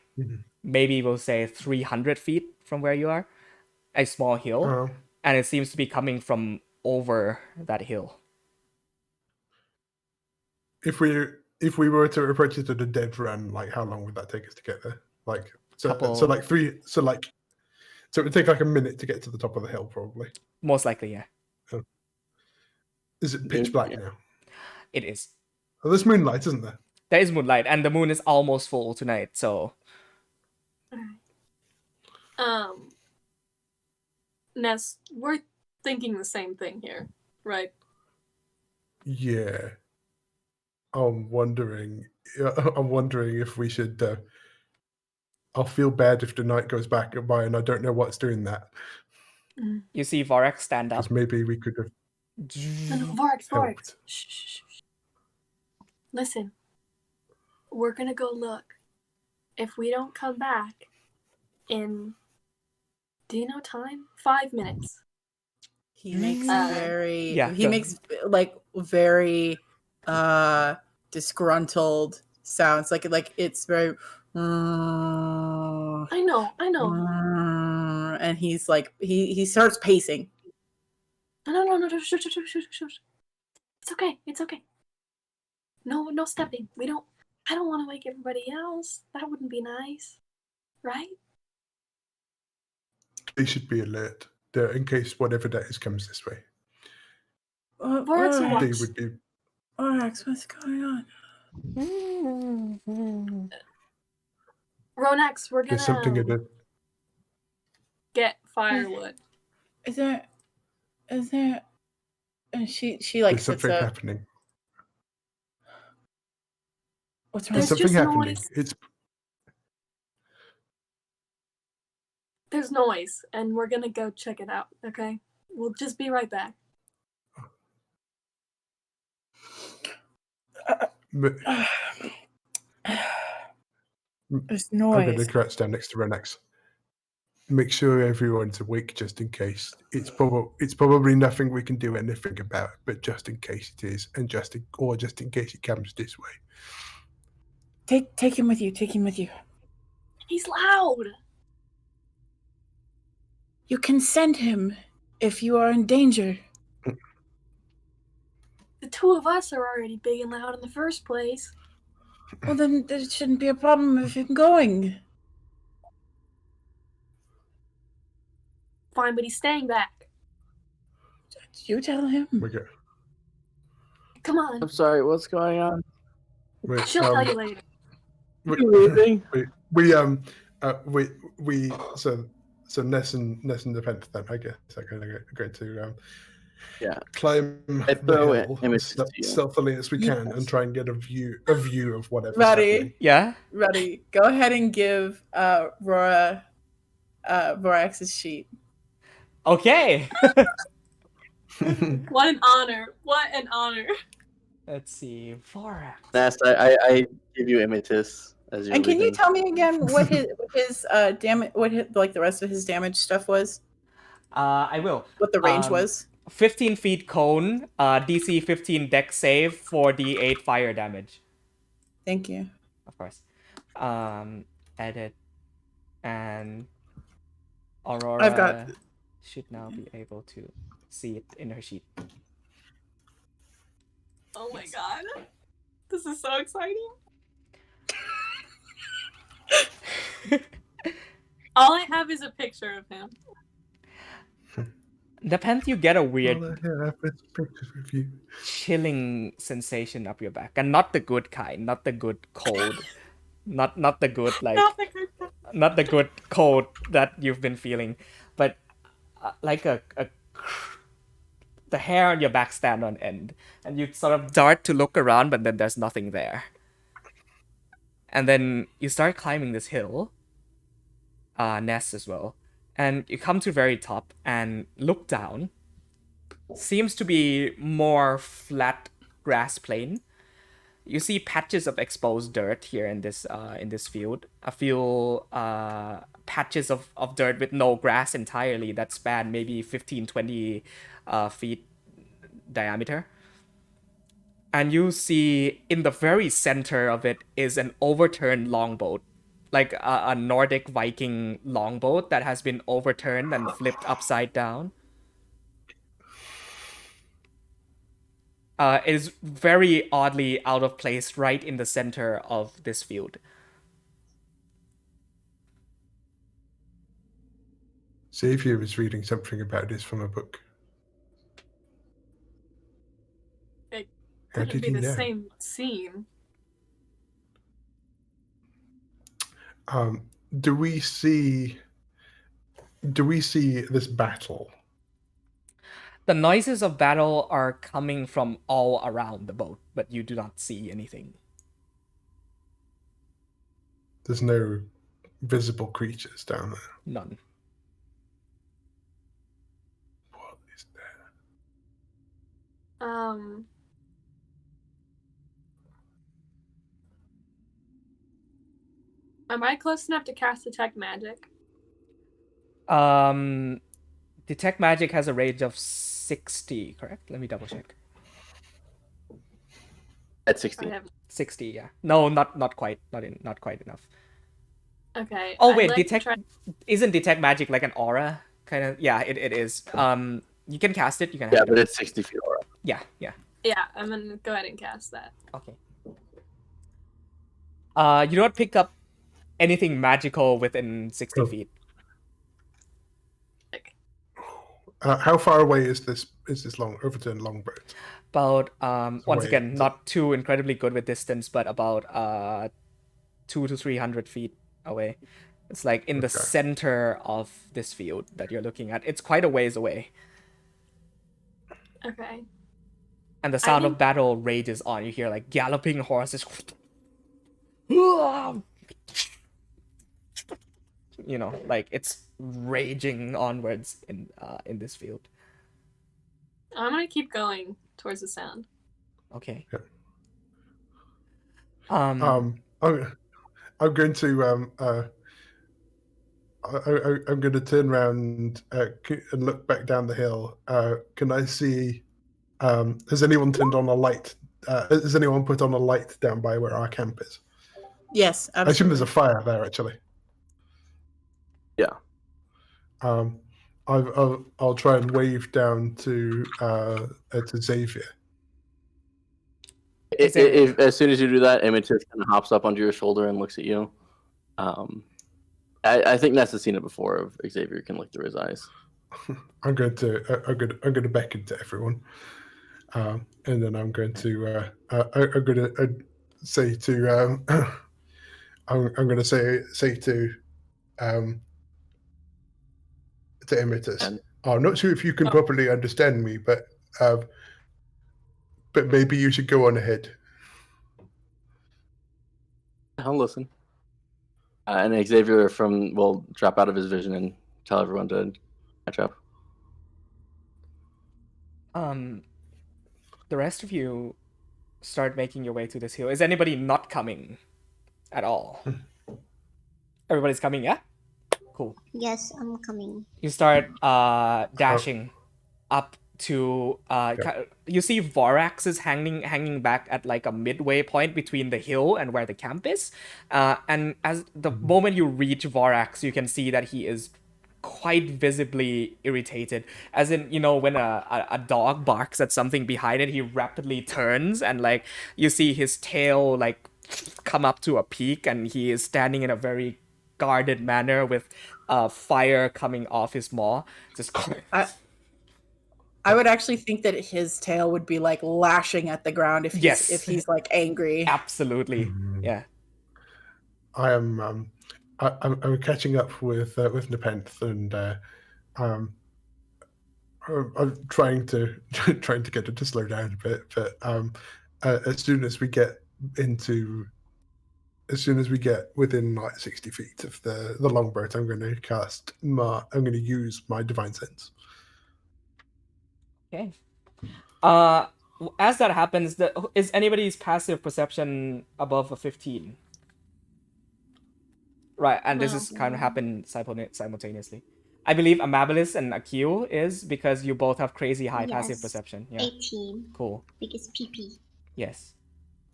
maybe we'll say 300 feet from where you are, a small hill, and it seems to be coming from over that hill. If we were to approach it at a dead run, like how long would that take us to get there? Like so it would take like a minute to get to the top of the hill, probably. Most likely, yeah. Is it pitch black now? It is. Oh, there's moonlight, isn't there? There is moonlight, and the moon is almost full tonight, so... Ness, we're thinking the same thing here, right? Yeah. I'm wondering if we should... I'll feel bad if the night goes back by and I don't know what's doing that. You see Vorax stand up. Because maybe we could have... No, Vorax. Shh. Listen, we're gonna go look. If we don't come back in, do you know time? 5 minutes. He makes very disgruntled sounds. Like it's very. I know. And he's like he starts pacing. No. Shush. It's okay. No stepping. I don't want to wake everybody else. That wouldn't be nice. Right? They should be alert in case whatever that is comes this way. Vorax, They would be... Vorax, what's going on? Ronax, we're There's something in it. Get firewood. Is there? And she like There's something happening. What's wrong? There's something happening. Noise. There's noise, and we're gonna go check it out. Okay, we'll just be right back. There's noise. I'm going to crouch down next to Renex. Make sure everyone's awake just in case. It's probably nothing we can do anything about, but just in case it is, and just in case it comes this way. Take him with you. He's loud. You can send him if you are in danger. The two of us are already big and loud in the first place. Well, then there shouldn't be a problem with him going. Fine, but he's staying back. You tell him. Okay. Come on. I'm sorry, what's going on? Wait, She'll tell you later. So Ness and Nepenthe then, I guess, are going to climb the hill stealthily as we can and try and get a view of whatever's happening. Yeah? Ready. Go ahead and give Vorax's sheet. Okay. What an honor. Let's see. Vorax. Nast, I give you Immitus as your And can you leading. tell me again what his damage, the rest of his damage stuff was? I will. What the range was? 15 feet cone, DC 15 dex save, 4d8 fire damage. Thank you. Of course. Edit. And Aurora I've got... should now be able to see it in her sheet. Oh my god. This is so exciting. All I have is a picture of him. Nepenthe, you get a weird Pictures of you. chilling sensation up your back, and not the good kind, not the good cold, not the good not the good cold that you've been feeling, but like the hair on your back stand on end, and you sort of dart to look around, but then there's nothing there, and then you start climbing this hill, Ness as well. And you come to the very top and look down. Seems to be more flat grass plain. You see patches of exposed dirt here in this field. A few patches of dirt with no grass entirely that span maybe 15, 20 feet diameter. And you see in the very center of it is an overturned longboat, like a Nordic Viking longboat that has been overturned and flipped upside down. It is very oddly out of place right in the center of this field. Xavier was reading something about this from a book. It How couldn't did be you the know? same scene. Do we see this battle? The noises of battle are coming from all around the boat, but you do not see anything. There's no visible creatures down there. None. What is there? Am I close enough to cast Detect Magic? Detect Magic has a range of 60, correct? Let me double check. At 60. 60, yeah. No, not quite. Not quite enough. Okay. Oh I'd wait, like to Detect isn't Detect Magic like an aura kind of? Yeah, it is. You can cast it. You can. Yeah, have but it. it's 60 feet aura. Yeah. Yeah, I'm gonna go ahead and cast that. Okay. You don't pick up anything magical within 60 Oh. feet. How far away is this overturned longboat? About once Away. again, not too incredibly good with distance, but about 200 to 300 feet away. It's like in the Okay. center of this field that you're looking at. It's quite a ways away. Okay. And the sound of battle rages on. You hear like galloping horses. You know, like it's raging onwards in this field. I'm gonna keep going towards the sound. Okay. Yeah. Um, I'm going to I'm going to turn around and look back down the hill. Can I see? Has anyone turned on a light? Has anyone put on a light down by where our camp is? Yes, I assume absolutely. there's a fire there, actually. Yeah. I'll try and wave down to Xavier. If as soon as you do that, Amethyst kind of hops up onto your shoulder and looks at you. I think Ness has seen it before. Of Xavier can look through his eyes. I'm going to beckon to everyone, and then I'm going to say to I'm going to say to Amethyst. I'm not sure if you can properly understand me, but maybe you should go on ahead. I'll listen. And Xavier will drop out of his vision and tell everyone to catch up. The rest of you start making your way to this hill. Is anybody not coming at all? Everybody's coming, yeah? Cool. Yes, I'm coming. You start dashing up to you see Vorax is hanging back at like a midway point between the hill and where the camp is. And as the moment you reach Vorax, you can see that he is quite visibly irritated, as in, you know, when a dog barks at something behind it, he rapidly turns and like you see his tail like come up to a peak, and he is standing in a very guarded manner with fire coming off his maw. Just I would actually think that his tail would be like lashing at the ground if he's like angry. Absolutely. Yeah. I am I'm catching up with Nepenthe, and I'm trying to get it to slow down a bit. But as soon as we get within like 60 feet of the longboat, I'm going to use my divine sense. Okay. As that happens, is anybody's passive perception above a 15? Right, and this No. is kind of happened simultaneously. I believe Amabilis and Akio is because you both have crazy high passive Yes. perception. Yeah, 18. cool. Because PP. Yes.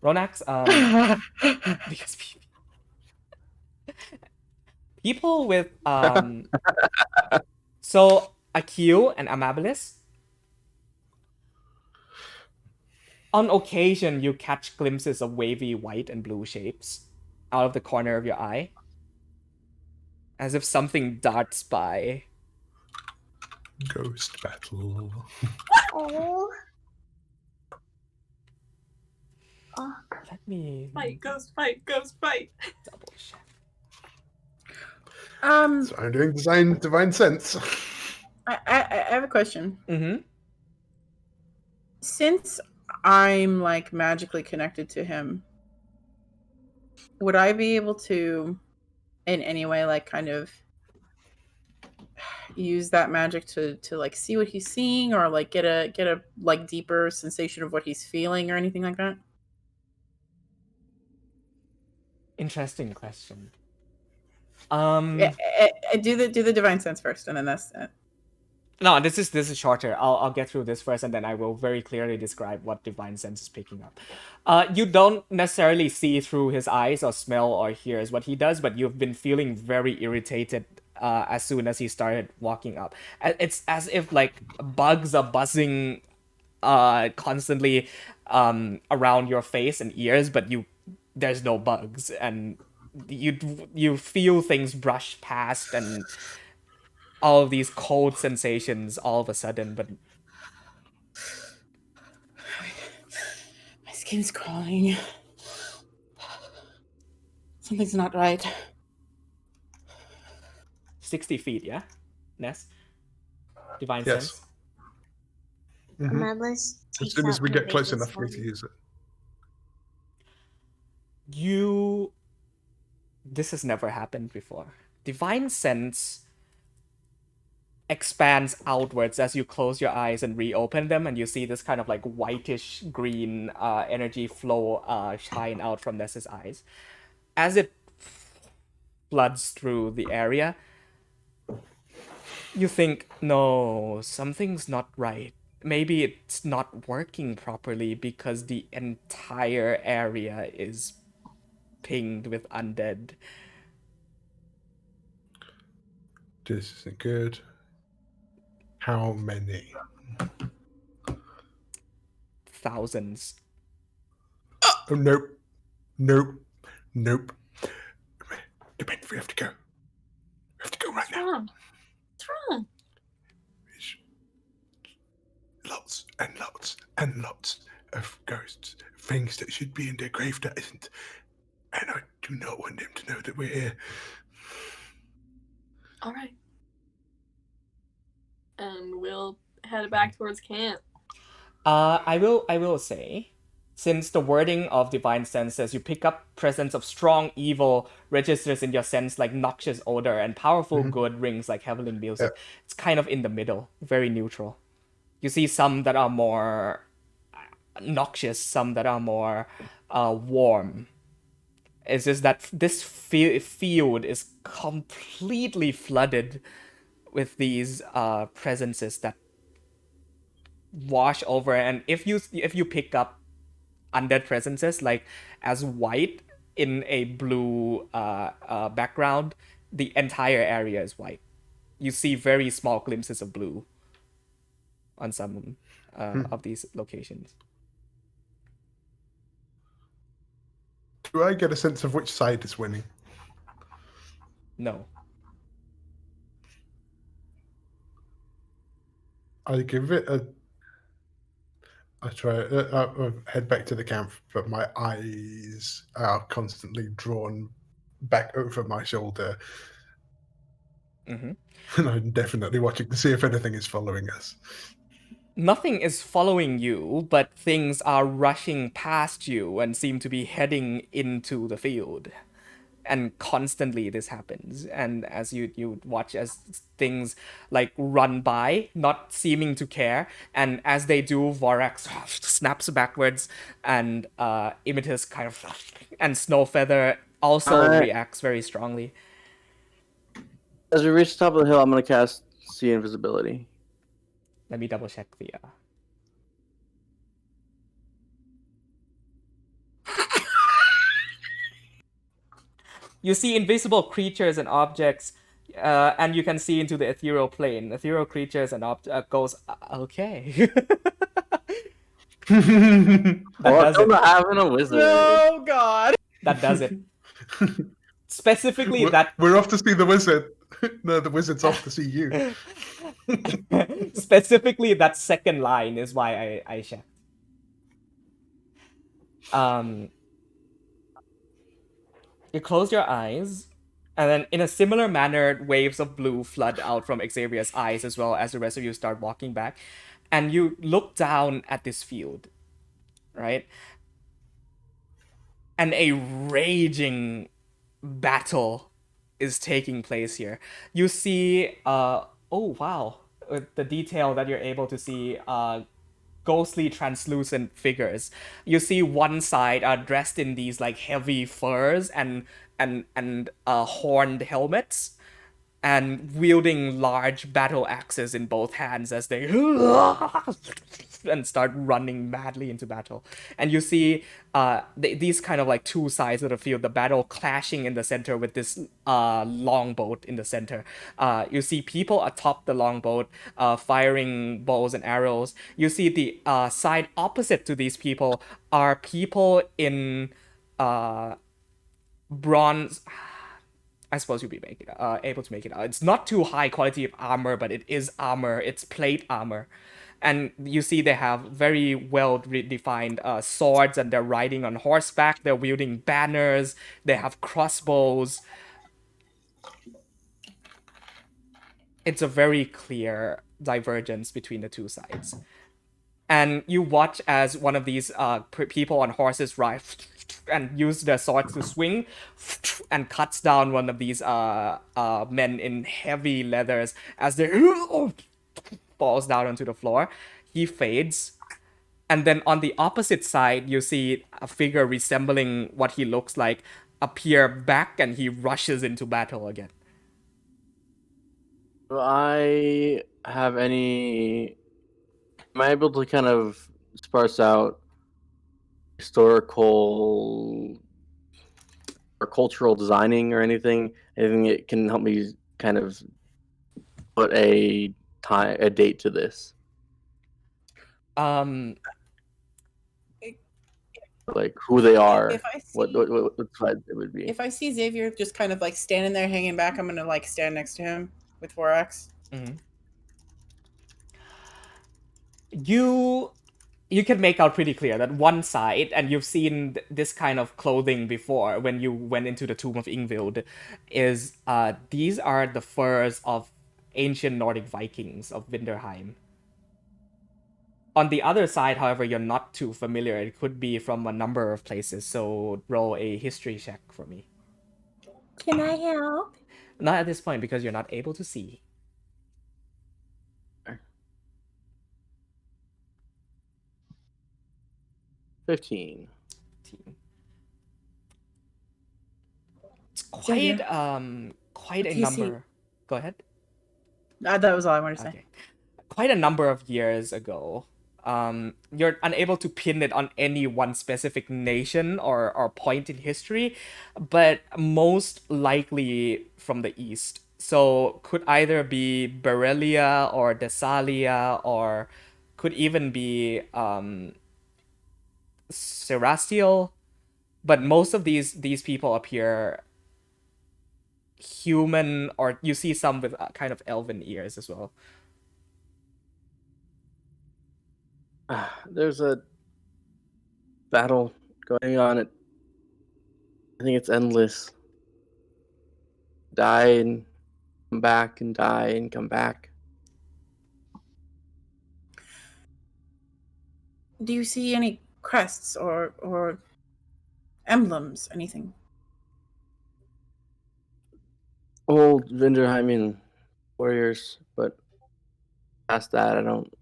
Ronax, because people with so Akio and Amabilis, on occasion you catch glimpses of wavy white and blue shapes out of the corner of your eye, as if something darts by. Ghost battle. Oh. Oh. Let me Fight, ghost, fight, ghost, fight. double check. So I'm doing divine sense. I have a question. Mm-hmm. Since I'm like magically connected to him, would I be able to, in any way, like kind of use that magic to like see what he's seeing, or like get a like deeper sensation of what he's feeling, or anything like that? Interesting question. Do the divine sense first, and then that's No, this is shorter. I'll get through this first, and then I will very clearly describe what divine sense is picking up. You don't necessarily see through his eyes or smell or hears what he does, but you've been feeling very irritated as soon as he started walking up. It's as if like bugs are buzzing constantly around your face and ears, but there's no bugs, and you feel things brush past and all of these cold sensations all of a sudden, but my skin's crawling. Something's not right. 60 feet, yeah? Ness? Divine Yes. sense? Mhm. Amabilis As takes soon as out we her get close vicious enough for me to one. use it. This has never happened before. Divine sense expands outwards as you close your eyes and reopen them, and you see this kind of like whitish green energy flow shine out from Ness's eyes. As it floods through the area, you think, no, something's not right. Maybe it's not working properly because the entire area is pinged with undead. This isn't good. How many? Thousands. Oh, nope. Nope. Nope. Depends, we have to go. We have to go right What's now. wrong? What's wrong? It's lots and lots and lots of ghosts. Things that should be in their grave that isn't. And I do not want them to know that we're here. All right. And we'll head back towards camp. I will say, since the wording of divine sense says you pick up presence of strong evil registers in your sense like noxious odor, and powerful good rings like heavenly music, it's kind of in the middle, very neutral. You see some that are more noxious, some that are more warm. It's just that this field is completely flooded with these presences that wash over, and if you pick up undead presences like as white in a blue background, the entire area is white. You see very small glimpses of blue on some of these locations. Do I get a sense of which side is winning? No. I give it a. I try. I head back to the camp, but my eyes are constantly drawn back over my shoulder, Mm-hmm. and I'm definitely watching to see if anything is following us. Nothing is following you, but things are rushing past you and seem to be heading into the field. and constantly this happens. And as you watch as things like run by, not seeming to care, and as they do, Vorax snaps backwards, and Imitus kind of, and Snowfeather also reacts very strongly. As we reach the top of the hill, I'm gonna cast See Invisibility. Let me double check the. You see invisible creatures and objects, and you can see into the ethereal plane. Ethereal creatures and goes okay. That does it. Welcome to having a wizard. Oh God. That does it. Specifically, we're off to see the wizard. No, the wizard's off to see you. Specifically, that second line is why I checked. You close your eyes, and then in a similar manner, waves of blue flood out from Xavier's eyes as well as the rest of you start walking back. And you look down at this field, right? And a raging battle is taking place here. You see, oh wow, with the detail that you're able to see, ghostly translucent figures. You see one side dressed in these like heavy furs and horned helmets, and wielding large battle axes in both hands as they and start running madly into battle. And you see these kind of like two sides of the field, the battle clashing in the center with this longboat in the center. You see people atop the longboat firing bows and arrows. You see the side opposite to these people are people in bronze. I suppose you'll be able to make it out. It's not too high quality of armor, but it is armor. It's plate armor. And you see they have very well defined swords, and they're riding on horseback. They're wielding banners. They have crossbows. It's a very clear divergence between the two sides. And you watch as one of these people on horses ride and use their swords to swing and cuts down one of these men in heavy leathers as they falls down onto the floor. He fades. And then on the opposite side, you see a figure resembling what he looks like appear back, and he rushes into battle again. Do I have any... Am I able to kind of sparse out historical or cultural designing or anything that can help me kind of put a date to this? Like who they are, If I see, what side it would be. If I see Xavier just kind of like standing there hanging back, I'm gonna like stand next to him with Vorax. Mm-hmm. You can make out pretty clear that one side, and you've seen this kind of clothing before when you went into the Tomb of Ingvild, is these are the furs of ancient Nordic Vikings of Vinderheim. On the other side, however, you're not too familiar. It could be from a number of places, so roll a history check for me. Can I help? Not at this point, because you're not able to see. 15. It's quite a number. Go ahead. That was all I wanted to say. Okay. Quite a number of years ago. You're unable to pin it on any one specific nation or point in history, but most likely from the east. So could either be Berelia or Thessalia, or could even be Serastial. But most of these people appear human, or you see some with kind of elven ears as well. There's a battle going on. I think it's endless. Die and come back, and die and come back. Do you see any crests or emblems, anything? old Vinderheimen warriors, but past that, I don't.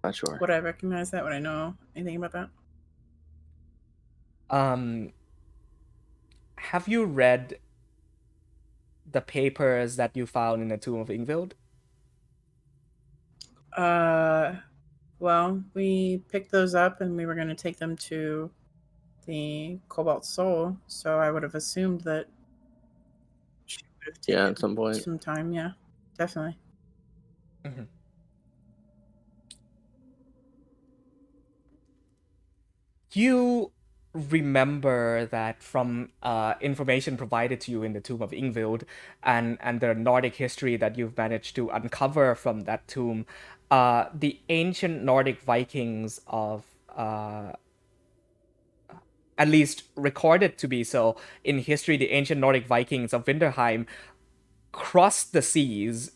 Not sure. Would I recognize that? Would I know anything about that? Have you read the papers that you found in the tomb of Ingvild? Well, we picked those up and we were going to take them to the Cobalt Soul, so I would have assumed that she would have taken At some point. some time. Yeah, definitely. Mm-hmm. You remember that from information provided to you in the Tomb of Ingvild and the Nordic history that you've managed to uncover from that tomb, the ancient Nordic Vikings of at least recorded to be so in history, the ancient Nordic Vikings of Winterheim crossed the seas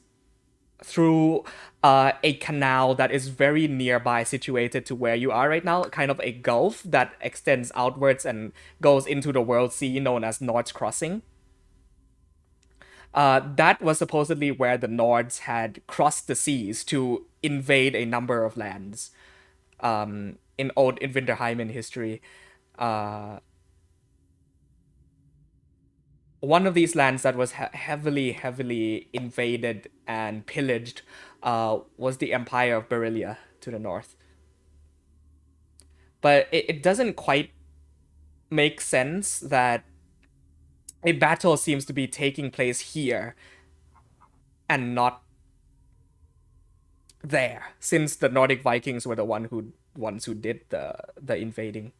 through a canal that is very nearby, situated to where you are right now, kind of a gulf that extends outwards and goes into the World Sea, known as Nord's Crossing. That was supposedly where the Nords had crossed the seas to invade a number of lands in Winterheimen history. One of these lands that was heavily invaded and pillaged was the Empire of Berillia to the north. But it doesn't quite make sense that a battle seems to be taking place here and not there, since the Nordic Vikings were the ones who did the invading.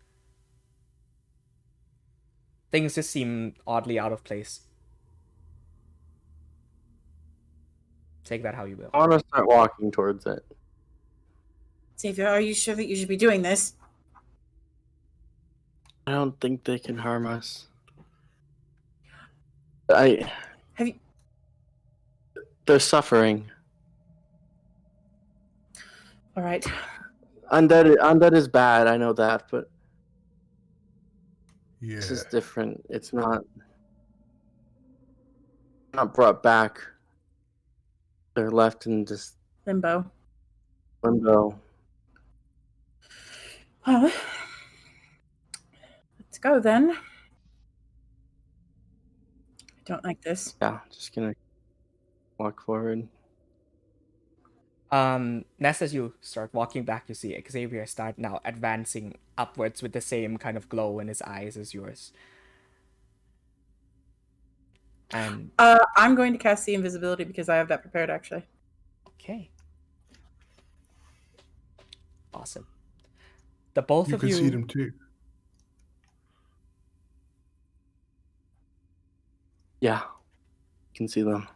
Things just seem oddly out of place. Take that how you will. I want to start walking towards it. Xavier, are you sure that you should be doing this? I don't think they can harm us. Have you? They're suffering. All right. Undead is bad. I know that, but Yeah. this is different. It's not brought back. They're left in just Limbo. limbo. Well, let's go then. I don't like this. Yeah, just gonna walk forward. Ness, as you start walking back, you see Xavier start now advancing upwards with the same kind of glow in his eyes as yours. And I'm going to cast the invisibility because I have that prepared, actually. okay, awesome. The both You of can you see them too. Yeah, you can see them.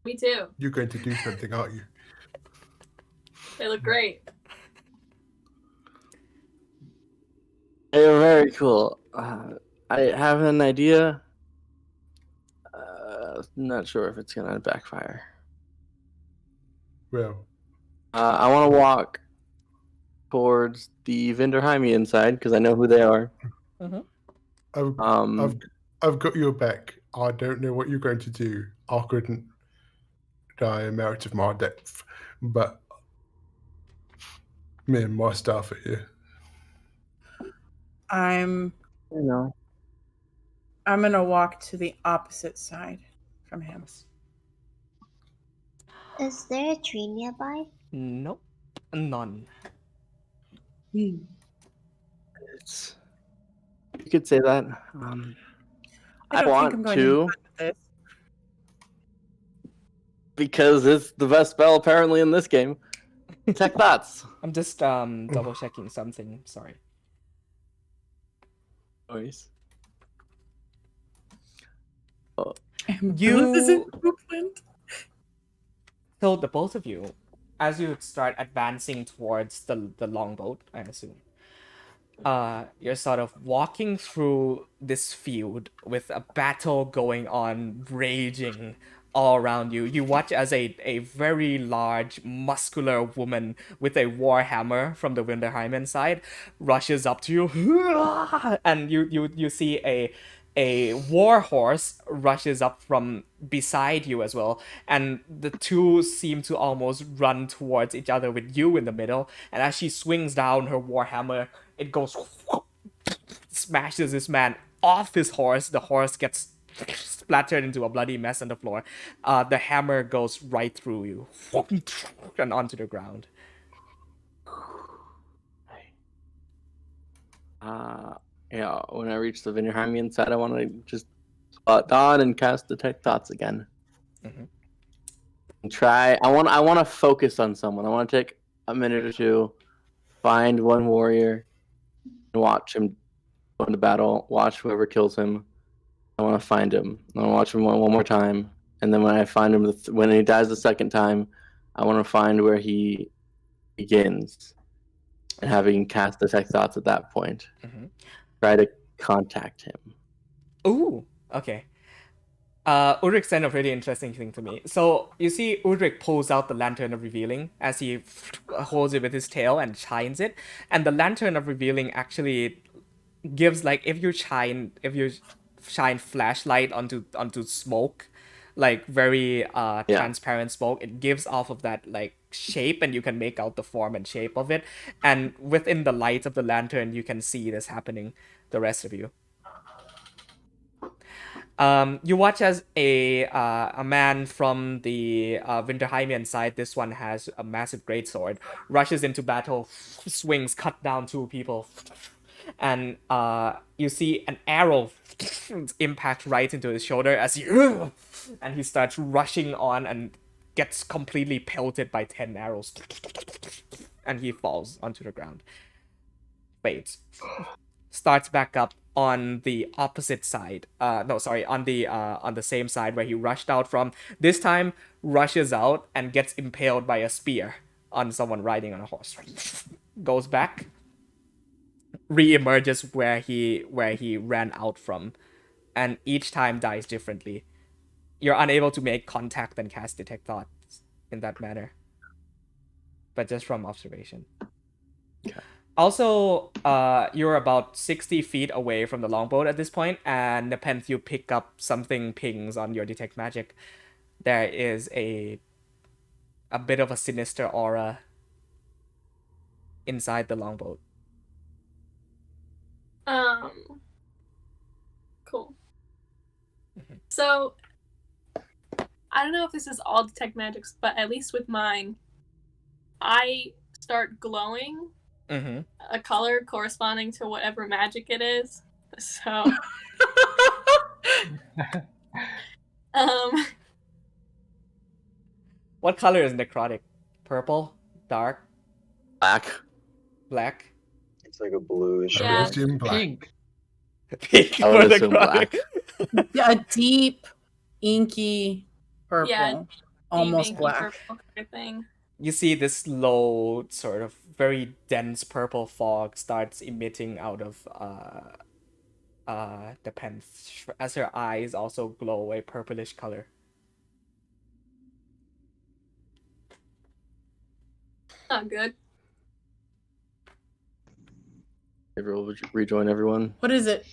Me too. You're going to do something, aren't you? They look great. They're very cool. I have an idea. Not sure if it's gonna backfire. Well, I want to walk towards the Vinderheimian side because I know who they are. I've got your back. I don't know what you're going to do. I couldn't die a merit of my depth, but me and my staff are here. I'm gonna walk to the opposite side from him. Is there a tree nearby? Nope, none. It's, you could say that. I don't want think I'm going to with this. because it's the best spell apparently in this game. Check thoughts. I'm just double checking something. Sorry. Noise. This isn't Oakland. So the both of you, as you start advancing towards the longboat, I assume, you're sort of walking through this field with a battle going on, raging all around you. You watch as a very large, muscular woman with a war hammer from the Winterheimen side rushes up to you, and you see a war horse rushes up from beside you as well, and the two seem to almost run towards each other with you in the middle. And as she swings down her war hammer, it goes smashes this man off his horse. The horse gets splattered into a bloody mess on the floor. The hammer goes right through you and onto the ground. Yeah, when I reach the Vinderheimian side, I want to just spot Dawn and cast Detect Thoughts again. Mhm. And try. I want to focus on someone. I want to take a minute or two, find one warrior, and watch him go into battle. Watch whoever kills him. I want to find him. I want to watch him one more time, and then when I find him, when he dies the second time, I want to find where he begins, and having cast Detect Thoughts at that point, try to contact him. Ooh, okay. Ulrich said a pretty interesting thing to me. So you see Ulrich pulls out the Lantern of Revealing as he holds it with his tail and shines it, and the Lantern of Revealing actually gives, like, if you shine flashlight onto smoke, like very transparent smoke, it gives off of that like shape, and you can make out the form and shape of it. And within the light of the lantern, you can see this happening. The rest of you. You watch as a man from the Winterheimian side, this one has a massive greatsword, rushes into battle, swings, cut down two people, and you see an arrow impact right into his shoulder as he and he starts rushing on and gets completely pelted by 10 arrows, and he falls onto the ground. Fades. Starts back up on the opposite side. On the same side where he rushed out from. This time rushes out and gets impaled by a spear on someone riding on a horse. Goes back, re-emerges where he ran out from, and each time dies differently. You're unable to make contact and cast Detect Thoughts in that manner, but just from observation. Okay. Also, you're about 60 feet away from the longboat at this point, and Nepenthe, you pick up something pings on your Detect Magic. There is a bit of a sinister aura inside the longboat. Cool. So, I don't know if this is all Detect Magics, but at least with mine, I start glowing a color corresponding to whatever magic it is. So, What color is necrotic? Purple? Dark? Black? It's like a bluish. Yeah. Assume black. Pink. Pink I would for assume necrotic. black. A deep, inky purple, Yeah, almost deep, black. purple kind of thing. You see this low, sort of very dense purple fog starts emitting out of Nepenthe as her eyes also glow a purplish color. Not good. Everyone would rejoin everyone. What is it?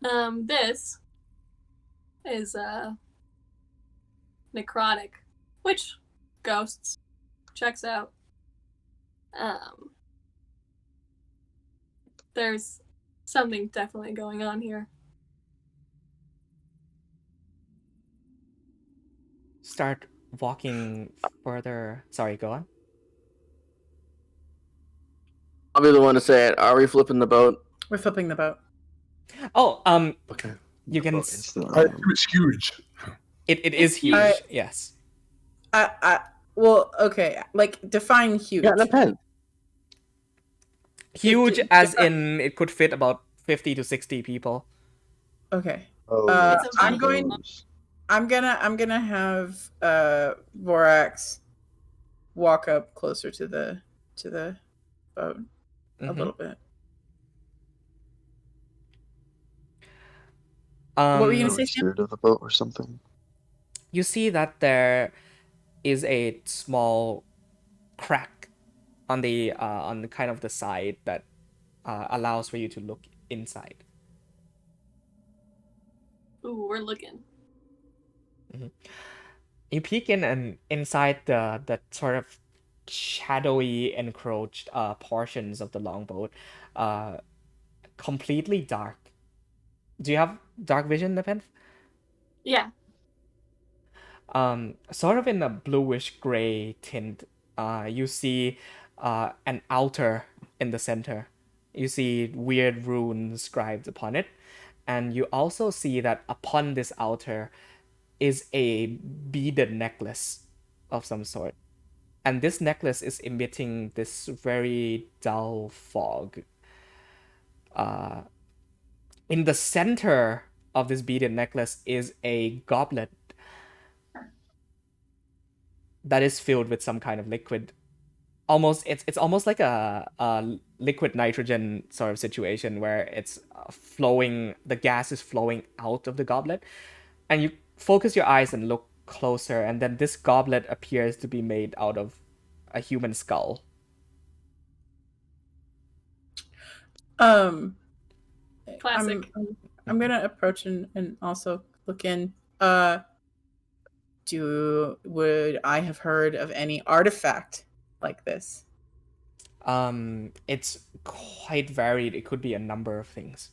This is necrotic, which ghosts checks out. There's something definitely going on here. Start walking further. Sorry, go on. I'll be the one to say it. Are we flipping the boat? We're flipping the boat. Oh, Okay. you can. It's the, It's huge. It is huge. Alright. Yes. Well, okay. Like, define huge. Yeah, Nepenthe. Huge as in it could fit about 50 to 60 people. Okay. oh, It's a I'm big going. I'm gonna have Vorax walk up closer to the boat a Mhm. little bit. What were you gonna say, Sam? scared of the boat or something. you see that there is a small crack on the kind of the side that allows for you to look inside. Ooh, we're looking. You peek in, and inside the sort of shadowy encroached portions of the longboat, completely dark. Do you have dark vision, Nepenthe? Yeah. Sort of in a bluish gray tint, you see an altar in the center. You see weird runes scribed upon it, and you also see that upon this altar is a beaded necklace of some sort. And this necklace is emitting this very dull fog. In the center of this beaded necklace is a goblet that is filled with some kind of liquid. It's almost like a liquid nitrogen sort of situation where it's flowing, the gas is flowing out of the goblet, and you focus your eyes and look closer, and then this goblet appears to be made out of a human skull. Classic. I'm gonna approach and also look in. Would I have heard of any artifact like this? It's quite varied. It could be a number of things.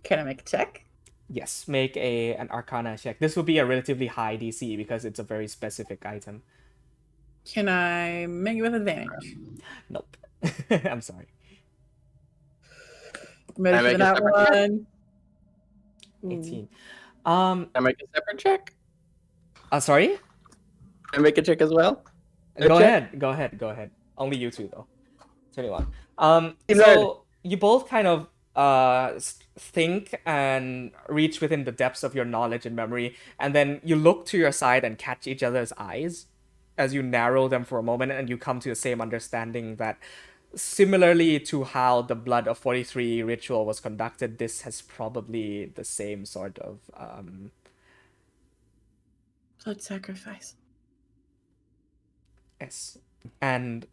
Can I make a check? Yes, make an Arcana check. This will be a relatively high DC because it's a very specific item. Can I make it with advantage? Nope. I'm sorry. I'm ready Can I for make a that separate one. 18. Can I make a separate check? Sorry? Can I make a check as well? Go check? ahead. Go ahead. Only you two though. 21. Team So you both kind of think and reach within the depths of your knowledge and memory, and then you look to your side and catch each other's eyes as you narrow them for a moment, and you come to the same understanding that similarly to how the Blood of 43 ritual was conducted, this has probably the same sort of Blood sacrifice. yes. And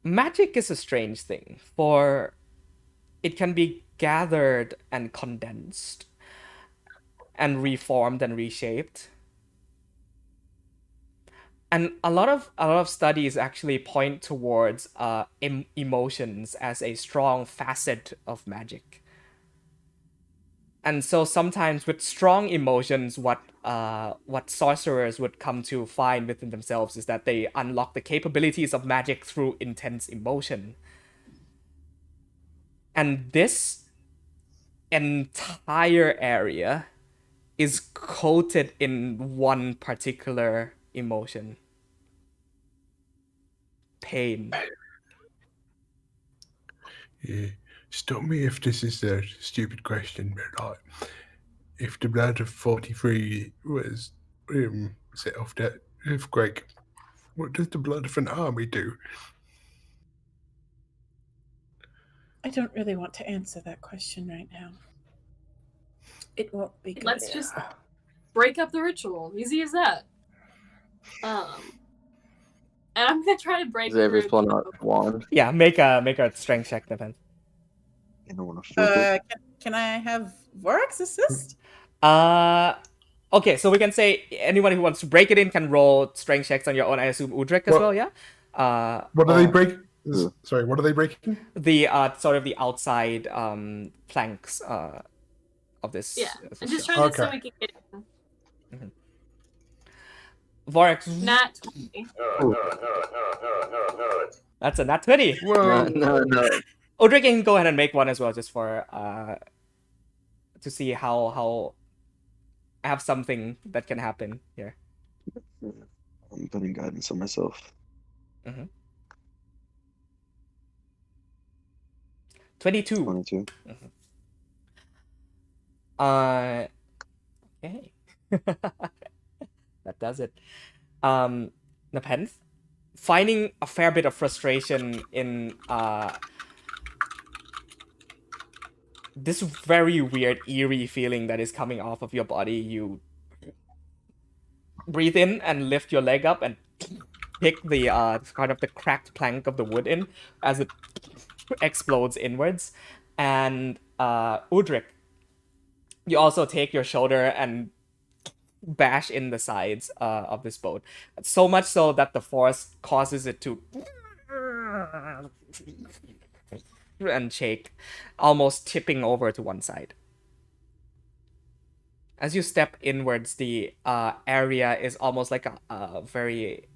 magic is a strange thing, for it can be gathered and condensed and reformed and reshaped. And a lot of studies actually point towards emotions as a strong facet of magic. And so sometimes with strong emotions, what sorcerers would come to find within themselves is that they unlock the capabilities of magic through intense emotion. And this entire area is coated in one particular emotion. Pain. Yeah. Stop me if this is a stupid question, but like, if the Blood of 43 was set off that earthquake, what does the blood of an army do? I don't really want to answer that question right now. It won't be good. Let's just break up the ritual. Easy as that. And I'm gonna try to break Xavier's through. pulling out a wand. Yeah, make a strength check, Nepenthe. I don't want to flip it. Can I have Vorax assist? Okay, so we can say anyone who wants to break it in can roll strength checks on your own. I assume Udrek as well, yeah? What do they or break? Sorry, what are they breaking? The sort of the outside planks of this. Yeah, of this I'm just shell. trying to so Okay. we can get in. Vorax, Nat 20. that's a nat 20. Whoa! No. Udrek can go ahead and make one as well, just for to see how I have something that can happen here. I'm putting guidance on myself. 22. 22. Okay. That does it. Nepenthe, finding a fair bit of frustration in this very weird, eerie feeling that is coming off of your body. You breathe in and lift your leg up and pick the kind of the cracked plank of the wood in as it explodes inwards. And Udrik, you also take your shoulder and bash in the sides of this boat. So much so that the force causes it to and shake, almost tipping over to one side. As you step inwards, the area is almost like a very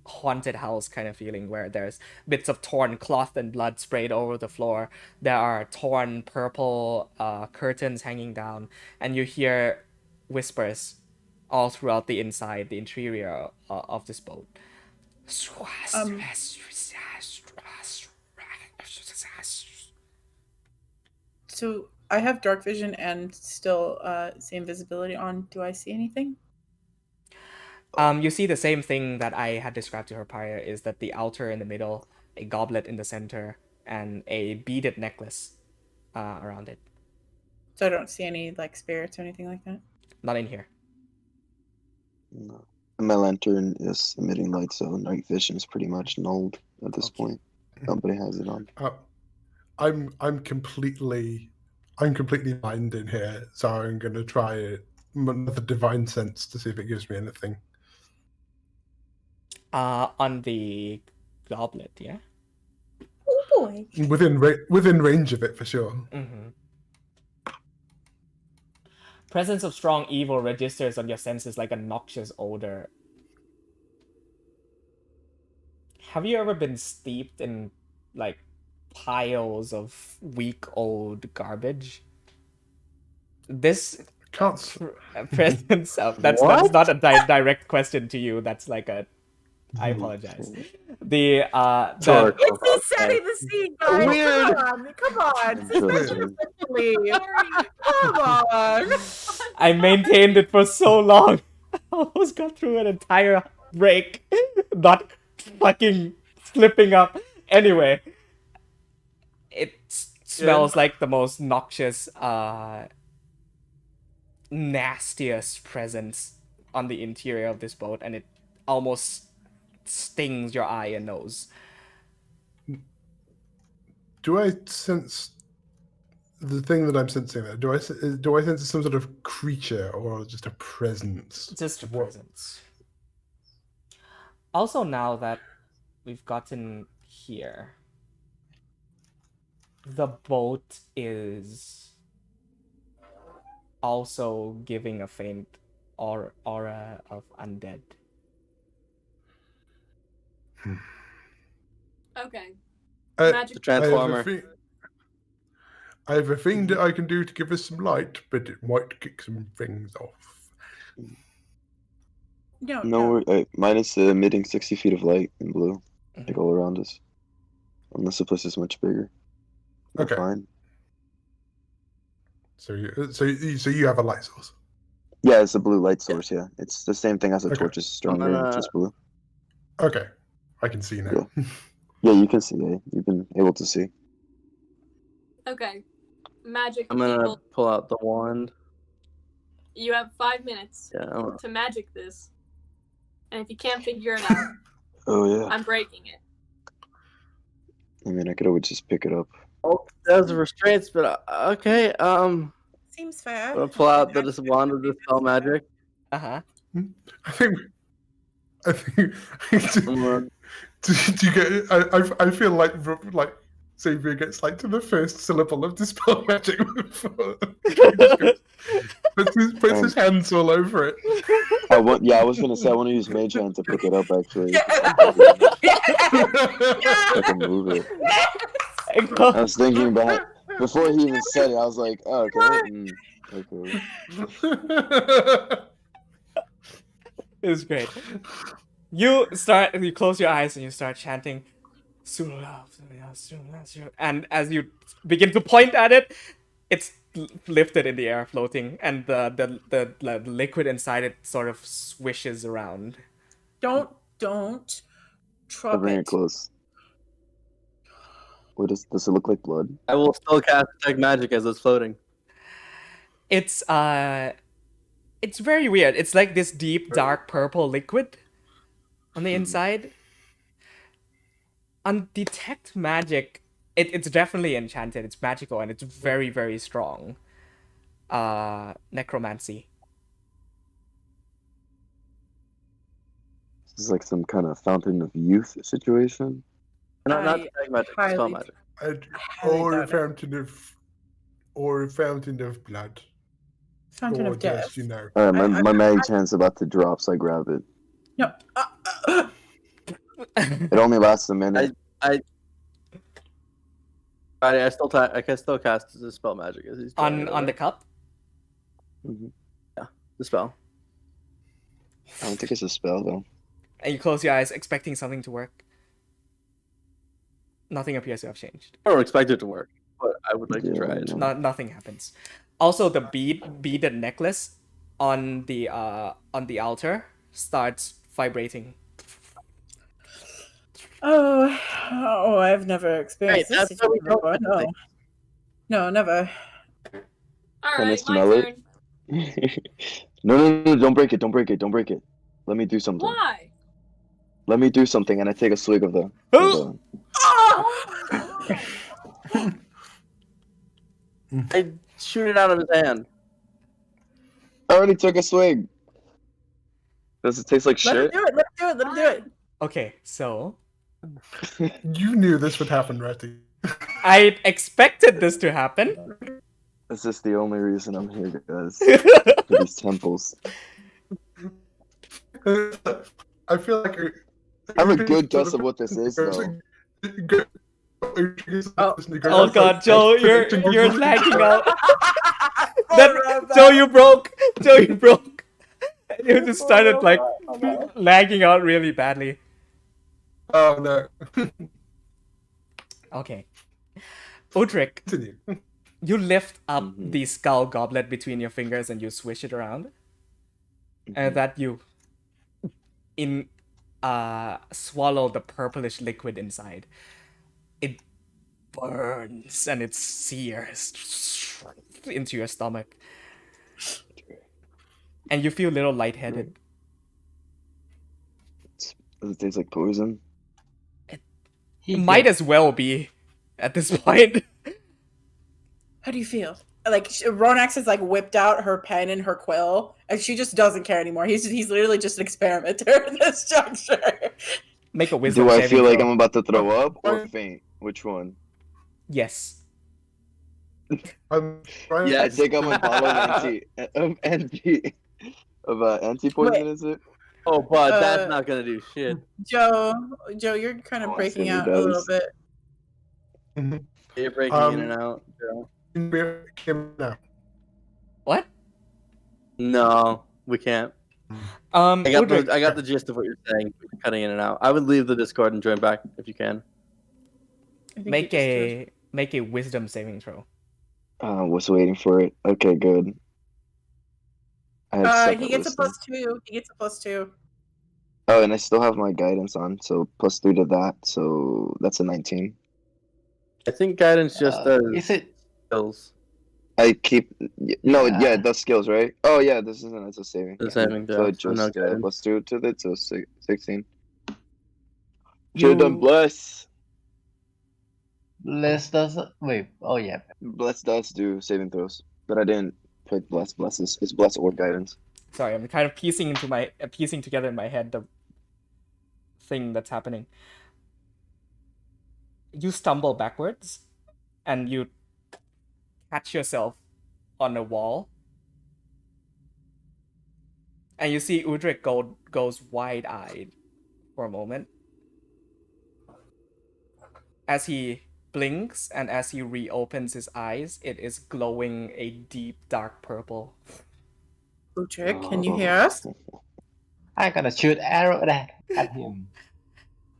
haunted house kind of feeling, where there's bits of torn cloth and blood sprayed over the floor. There are torn purple curtains hanging down, and you hear whispers all throughout the inside, the interior of this boat. So I have dark vision and still same visibility on. Do I see anything? You see the same thing that I had described to her prior, is that the altar in the middle, a goblet in the center, and a beaded necklace around it. So I don't see any like spirits or anything like that. Not in here. No. And my lantern is emitting light, so night vision is pretty much nulled at this point. Nobody has it on. I'm completely blind in here, so I'm going to try another divine sense to see if it gives me anything. On the goblet, yeah? Oh boy. Within range of it, for sure. Mm-hmm. Presence of strong evil registers on your senses like a noxious odor. Have you ever been steeped in, like, piles of week-old garbage? This presence of... That's not a direct question to you. That's like a... I apologize. The It's just setting the scene, guys. Weird. Come on. Come on. I maintained it for so long. I almost got through an entire break, not fucking slipping up. Anyway, it smells like the most noxious, nastiest presence on the interior of this boat, and it almost stings your eye and nose. Do I sense the thing that I'm sensing there? Do I sense some sort of creature or just a presence? Just a presence. Also, now that we've gotten here, the boat is also giving a faint aura of undead. Okay. Uh, Magic The Transformer. I have a thing that I can do to give us some light, but it might kick some things off. No, mine is emitting 60 feet of light in blue, like all around us. Unless the place is much bigger. We're Okay. fine. So you have a light source. Yeah, it's a blue light source. Yeah, it's the same thing as a Okay. torch, is stronger, just blue. Okay, I can see now. Yeah, you can see. Yeah, you've been able to see. Okay. Magic I'm gonna people. pull out the wand. You have 5 minutes Yeah. to magic this. And if you can't figure it out, Oh yeah. I'm breaking it. I mean, I could always just pick it up. Oh, there's restraints, but okay. Seems fair. I'm gonna pull out the wand of dispel magic. Uh-huh. I think. I'm gonna Do you get? I feel like Xavier gets like to the first syllable of dispel magic before he just goes, puts his hands all over it. I was gonna say I want to use Mage Hand to pick it up actually. I can move it. I was thinking back before he even said it. I was like, oh, okay. Okay. It's great. You close your eyes and you start chanting, and as you begin to point at it, it's lifted in the air, floating, and the liquid inside it sort of swishes around. Don't I drop bring it it. close. What does it look like blood? I will still cast detect magic as it's floating. It's very weird. It's like this deep dark purple liquid on the inside. On detect magic, it's definitely enchanted. It's magical and it's very, very strong. Necromancy. This is like some kind of fountain of youth situation. Not I detect magic, spell highly- magic. Highly doubt it. Fountain of blood. Fountain or of death. just, you know. All right, my mage hand's about to drop, so I grab it. No. It only lasts a minute. I can still cast the spell magic as he's drawing it on the over. cup. The spell. I don't think it's a spell though. And you close your eyes, expecting something to work. Nothing appears to have changed. I don't expect it to work, but I would like to try it. no. Nothing happens. Also, the beaded necklace on the altar starts vibrating. Oh, I've never experienced Right, this that's how we before. don't No. No, never. All Can I right, my smell it? turn. No, don't break it, don't break it, don't break it. Let me do something. Why? Let me do something, and I take a swig of the. I shoot it out of his hand. I already took a swig. Does it taste like Let him shit? do it. Let him do it. Let him do it. Okay, so You knew this would happen, Retty. I expected this to happen. This is the only reason I'm here, guys. For these temples. I feel like I have a good guess of what this is, though. Oh god, Joe, you're lagging out. Joe, you broke. Joe, you broke. You just started like lagging out really badly. Oh no. Okay. Udric, Continue. you lift up the skull goblet between your fingers and you swish it around. And that you swallow the purplish liquid inside. It burns and it sears into your stomach. And you feel a little lightheaded. Does it taste like poison? It might as well be at this point. How do you feel? Like Ronax has like whipped out her pen and her quill, and she just doesn't care anymore. He's literally just an experimenter at this juncture. Make a wisdom Do I saving feel like throw. I'm about to throw up or faint? Which one? Yes. I'm trying Yeah. I take out my bottle of anti poison. Is it? Oh, but that's not gonna do shit. Joe, you're kind of Oh, I breaking see, out it a little does. bit. You're breaking in and out. Joe. No. What? No, we can't. Udric, I got the gist of what you're saying. Cutting in and out. I would leave the Discord and join back if you can. I think make you just make a wisdom saving throw. Was waiting for it. Okay, good. I had second he gets a wisdom. +2. He gets a +2. Oh, and I still have my guidance on, so +3 to that, so that's a 19. I think guidance just does Is it? skills. I keep no, Yeah. yeah, it does skills, right? Oh yeah, this isn't. It's a saving. The saving So throw. it So no just guidance. +2 to it, so 16. Should have done You- bless. Bless doesn't. Wait. Oh yeah. Bless does do saving throws, but I didn't put bless. Bless is it's bless or guidance. Sorry, I'm kind of piecing together in my head the thing that's happening. You stumble backwards, and you catch yourself on a wall, and you see Udric goes wide-eyed for a moment as he blinks, and as he reopens his eyes, it is glowing a deep dark purple. Udric, can you hear us? I'm gonna shoot arrow at him.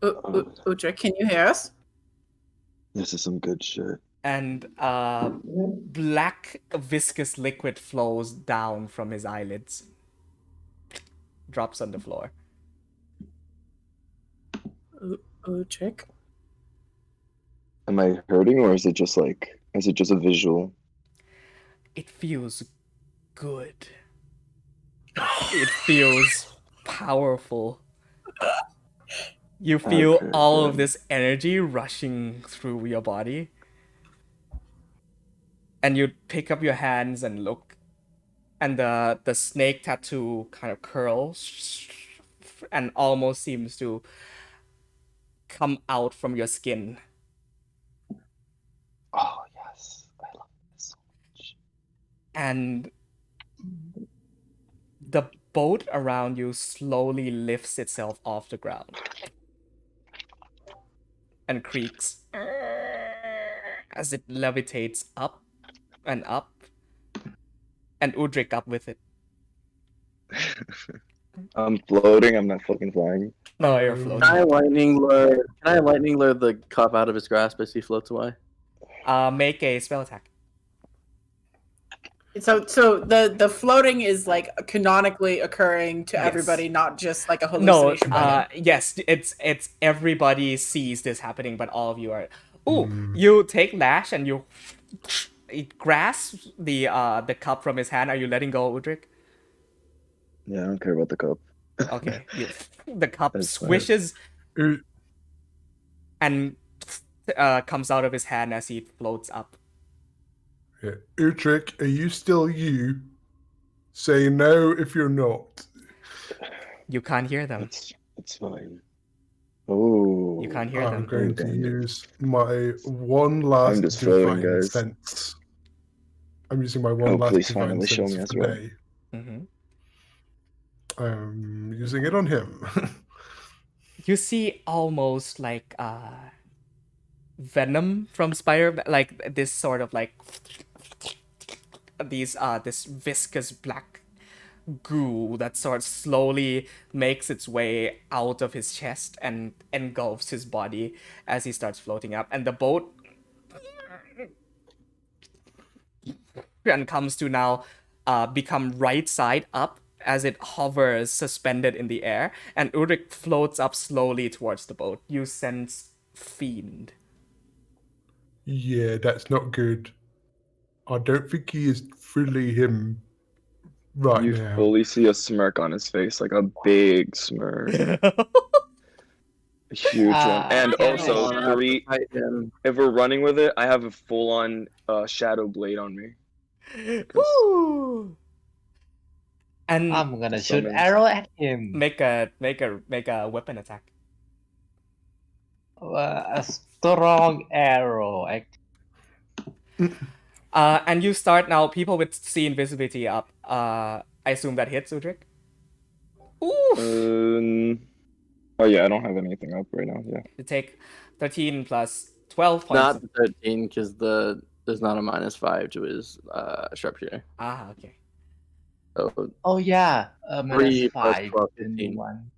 Udric, can you hear us? This is some good shit. And black viscous liquid flows down from his eyelids, drops on the floor. Udric? Am I hurting, or is it just a visual? It feels good. It feels powerful. You feel Okay, all of good. this energy rushing through your body. And you pick up your hands and look, and the snake tattoo kind of curls and almost seems to come out from your skin. Oh yes, I love this so much. And the boat around you slowly lifts itself off the ground and creaks as it levitates up and up, and Udrik up with it. I'm floating. I'm not fucking flying. No, you're Can floating. I lightning lure the cup out of his grasp as he floats away? Make a spell attack. So the floating is like canonically occurring to Yes. everybody, not just like a No, hallucination. by him. yes, it's everybody sees this happening, but all of you are. You take Lash and you it grasps the cup from his hand. Are you letting go, Udrik? Yeah, I don't care about the cup. Okay, the cup That's fine. swishes U- and comes out of his hand as he floats up. yeah. Utrecht, are you still you? Say no if you're not. You can't hear them. It's fine. Oh. You can't hear I'm them. going to damn it. use my one last I'm just floating, divine guys. sense. I'm using my one Oh, last please divine finally show sense me as for well. today. Mm-hmm. I'm using it on him. You see almost like venom from Spider, like this sort of like this viscous black goo that sort of slowly makes its way out of his chest and engulfs his body as he starts floating up, and the boat and comes to now become right side up as it hovers suspended in the air, and Ulrich floats up slowly towards the boat. You sense fiend. Yeah, that's not good. I don't think he is fully him right You now. fully see a smirk on his face, like a big smirk. A huge one. And Yeah, also, no. if we're running with it, I have a full-on shadow blade on me. Woo! And I'm gonna shoot Summons. arrow at him. make a weapon attack. A strong arrow. And you start now. People with see invisibility up. I assume that hits Udrik. Ooh. Oh yeah, I don't have anything up right now. Yeah. You take 13 plus 12 points. Not 13, because there's not a -5 to his sharpshooter. Ah, okay. So Oh yeah, Three plus -5. 12, in 15. one.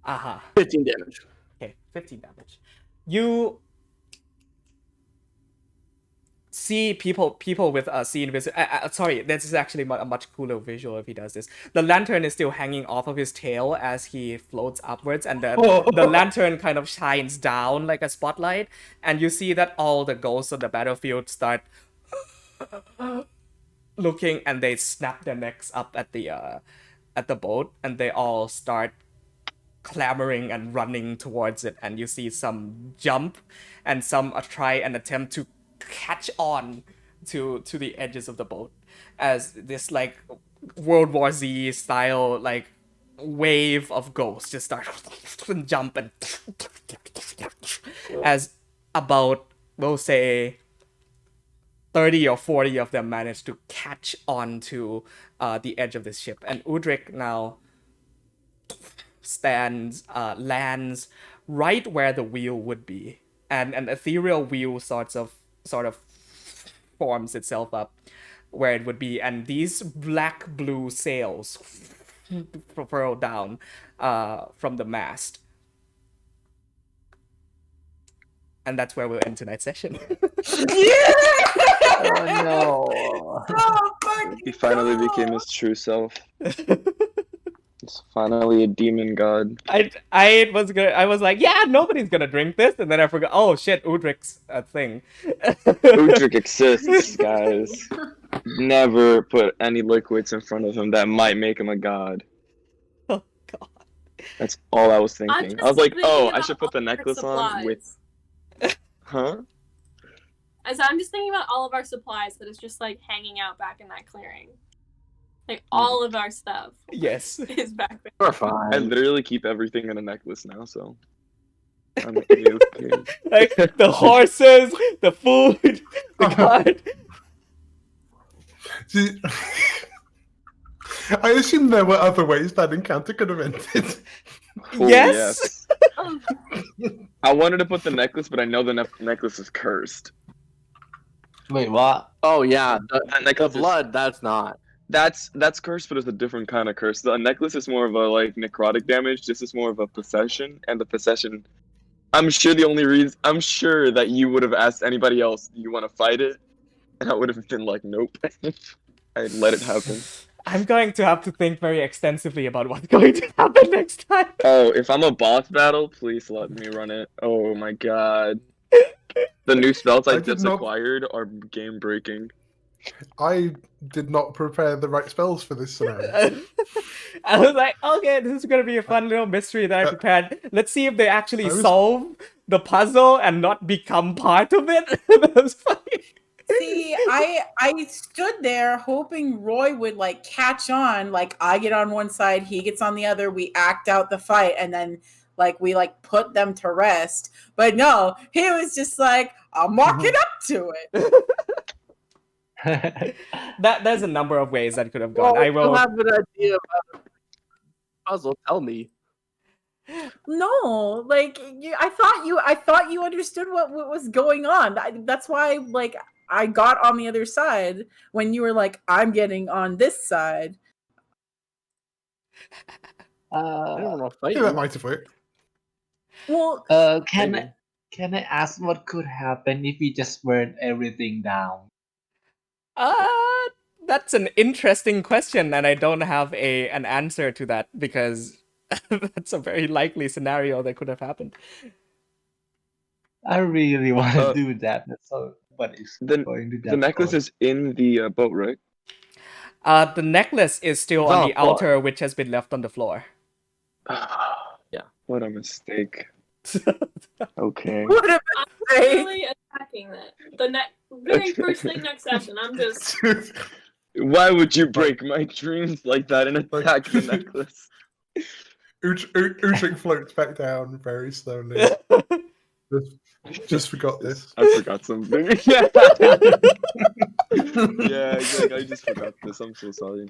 Aha. 15 damage. Okay, 15 damage. You see people with see invisible. Sorry, this is actually a much cooler visual if he does this. The lantern is still hanging off of his tail as he floats upwards, and the lantern kind of shines down like a spotlight, and you see that all the ghosts of the battlefield start looking, and they snap their necks up at the boat, and they all start clamoring and running towards it, and you see some jump and some try and attempt to catch on to the edges of the boat as this like World War Z style like wave of ghosts just start and jump, and as about, we'll say, 30 or 40 of them manage to catch on to the edge of this ship, and Udrik now lands right where the wheel would be, and an ethereal wheel sort of forms itself up where it would be, and these black blue sails furrow down from the mast, and that's where we'll end tonight's session. Oh no. Oh, fuck. He finally became his true self. It's finally a demon god. I was like, yeah, nobody's gonna drink this, and then I forgot. Oh shit, Udric's a thing. Udric exists, guys. Never put any liquids in front of him that might make him a god. Oh god. That's all I was I'm thinking. just I was like, thinking oh, I about should put the all of our necklace on with. supplies. Huh? As I'm just thinking about all of our supplies that is just like hanging out back in that clearing. Like all of our stuff Yes. is back there. We're I fine. literally keep everything in a necklace now, so. I'm okay. Like the horses, the food, the card. See, I assume there were other ways that encounter could have ended. Oh, Yes. I wanted to put the necklace, but I know the necklace is cursed. Wait, what? Oh yeah, That the necklace is- blood. That's not. That's cursed, but it's a different kind of curse. The necklace is more of a like necrotic damage. This is more of a possession, and the possession. I'm sure that you would have asked anybody else, "Do you want to fight it?" And I would have been like, "Nope." I'd let it happen. I'm going to have to think very extensively about what's going to happen next time. Oh, if I'm a boss battle, please let me run it. Oh my god. The new spells I I did just not- acquired are game breaking. I did not prepare the right spells for this scenario. I was like, okay, this is gonna be a fun little mystery that I prepared. Let's see if they actually I was- solve the puzzle and not become part of it. That was funny. See, I stood there hoping Roy would like catch on. Like I get on one side, he gets on the other. We act out the fight, and then like we like put them to rest. But no, he was just like, I'm walking up to it. There's a number of ways that could have gone. Well, I will. You have an idea about the puzzle. Tell me. No, like I thought you understood what was going on. That's why like I got on the other side when you were like, I'm getting on this side. I don't want to fight Yeah, that you. might have worked. Well, Can I ask what could happen if we just burn everything down? That's an interesting question, and I don't have an answer to that because that's a very likely scenario that could have happened. I really want to Uh, do that. So, but it's The going to the necklace is in the boat, right? The necklace is still It's on on the the floor. altar, which has been left on the floor. Yeah. What a mistake. Okay. what a I'm mistake. really attacking that. The very first thing next session, I'm just Why would you break my dreams like that and attack the necklace? Ushik floats back down very slowly. Just forgot this. I forgot something. Yeah. Yeah, I just forgot this. I'm so sorry.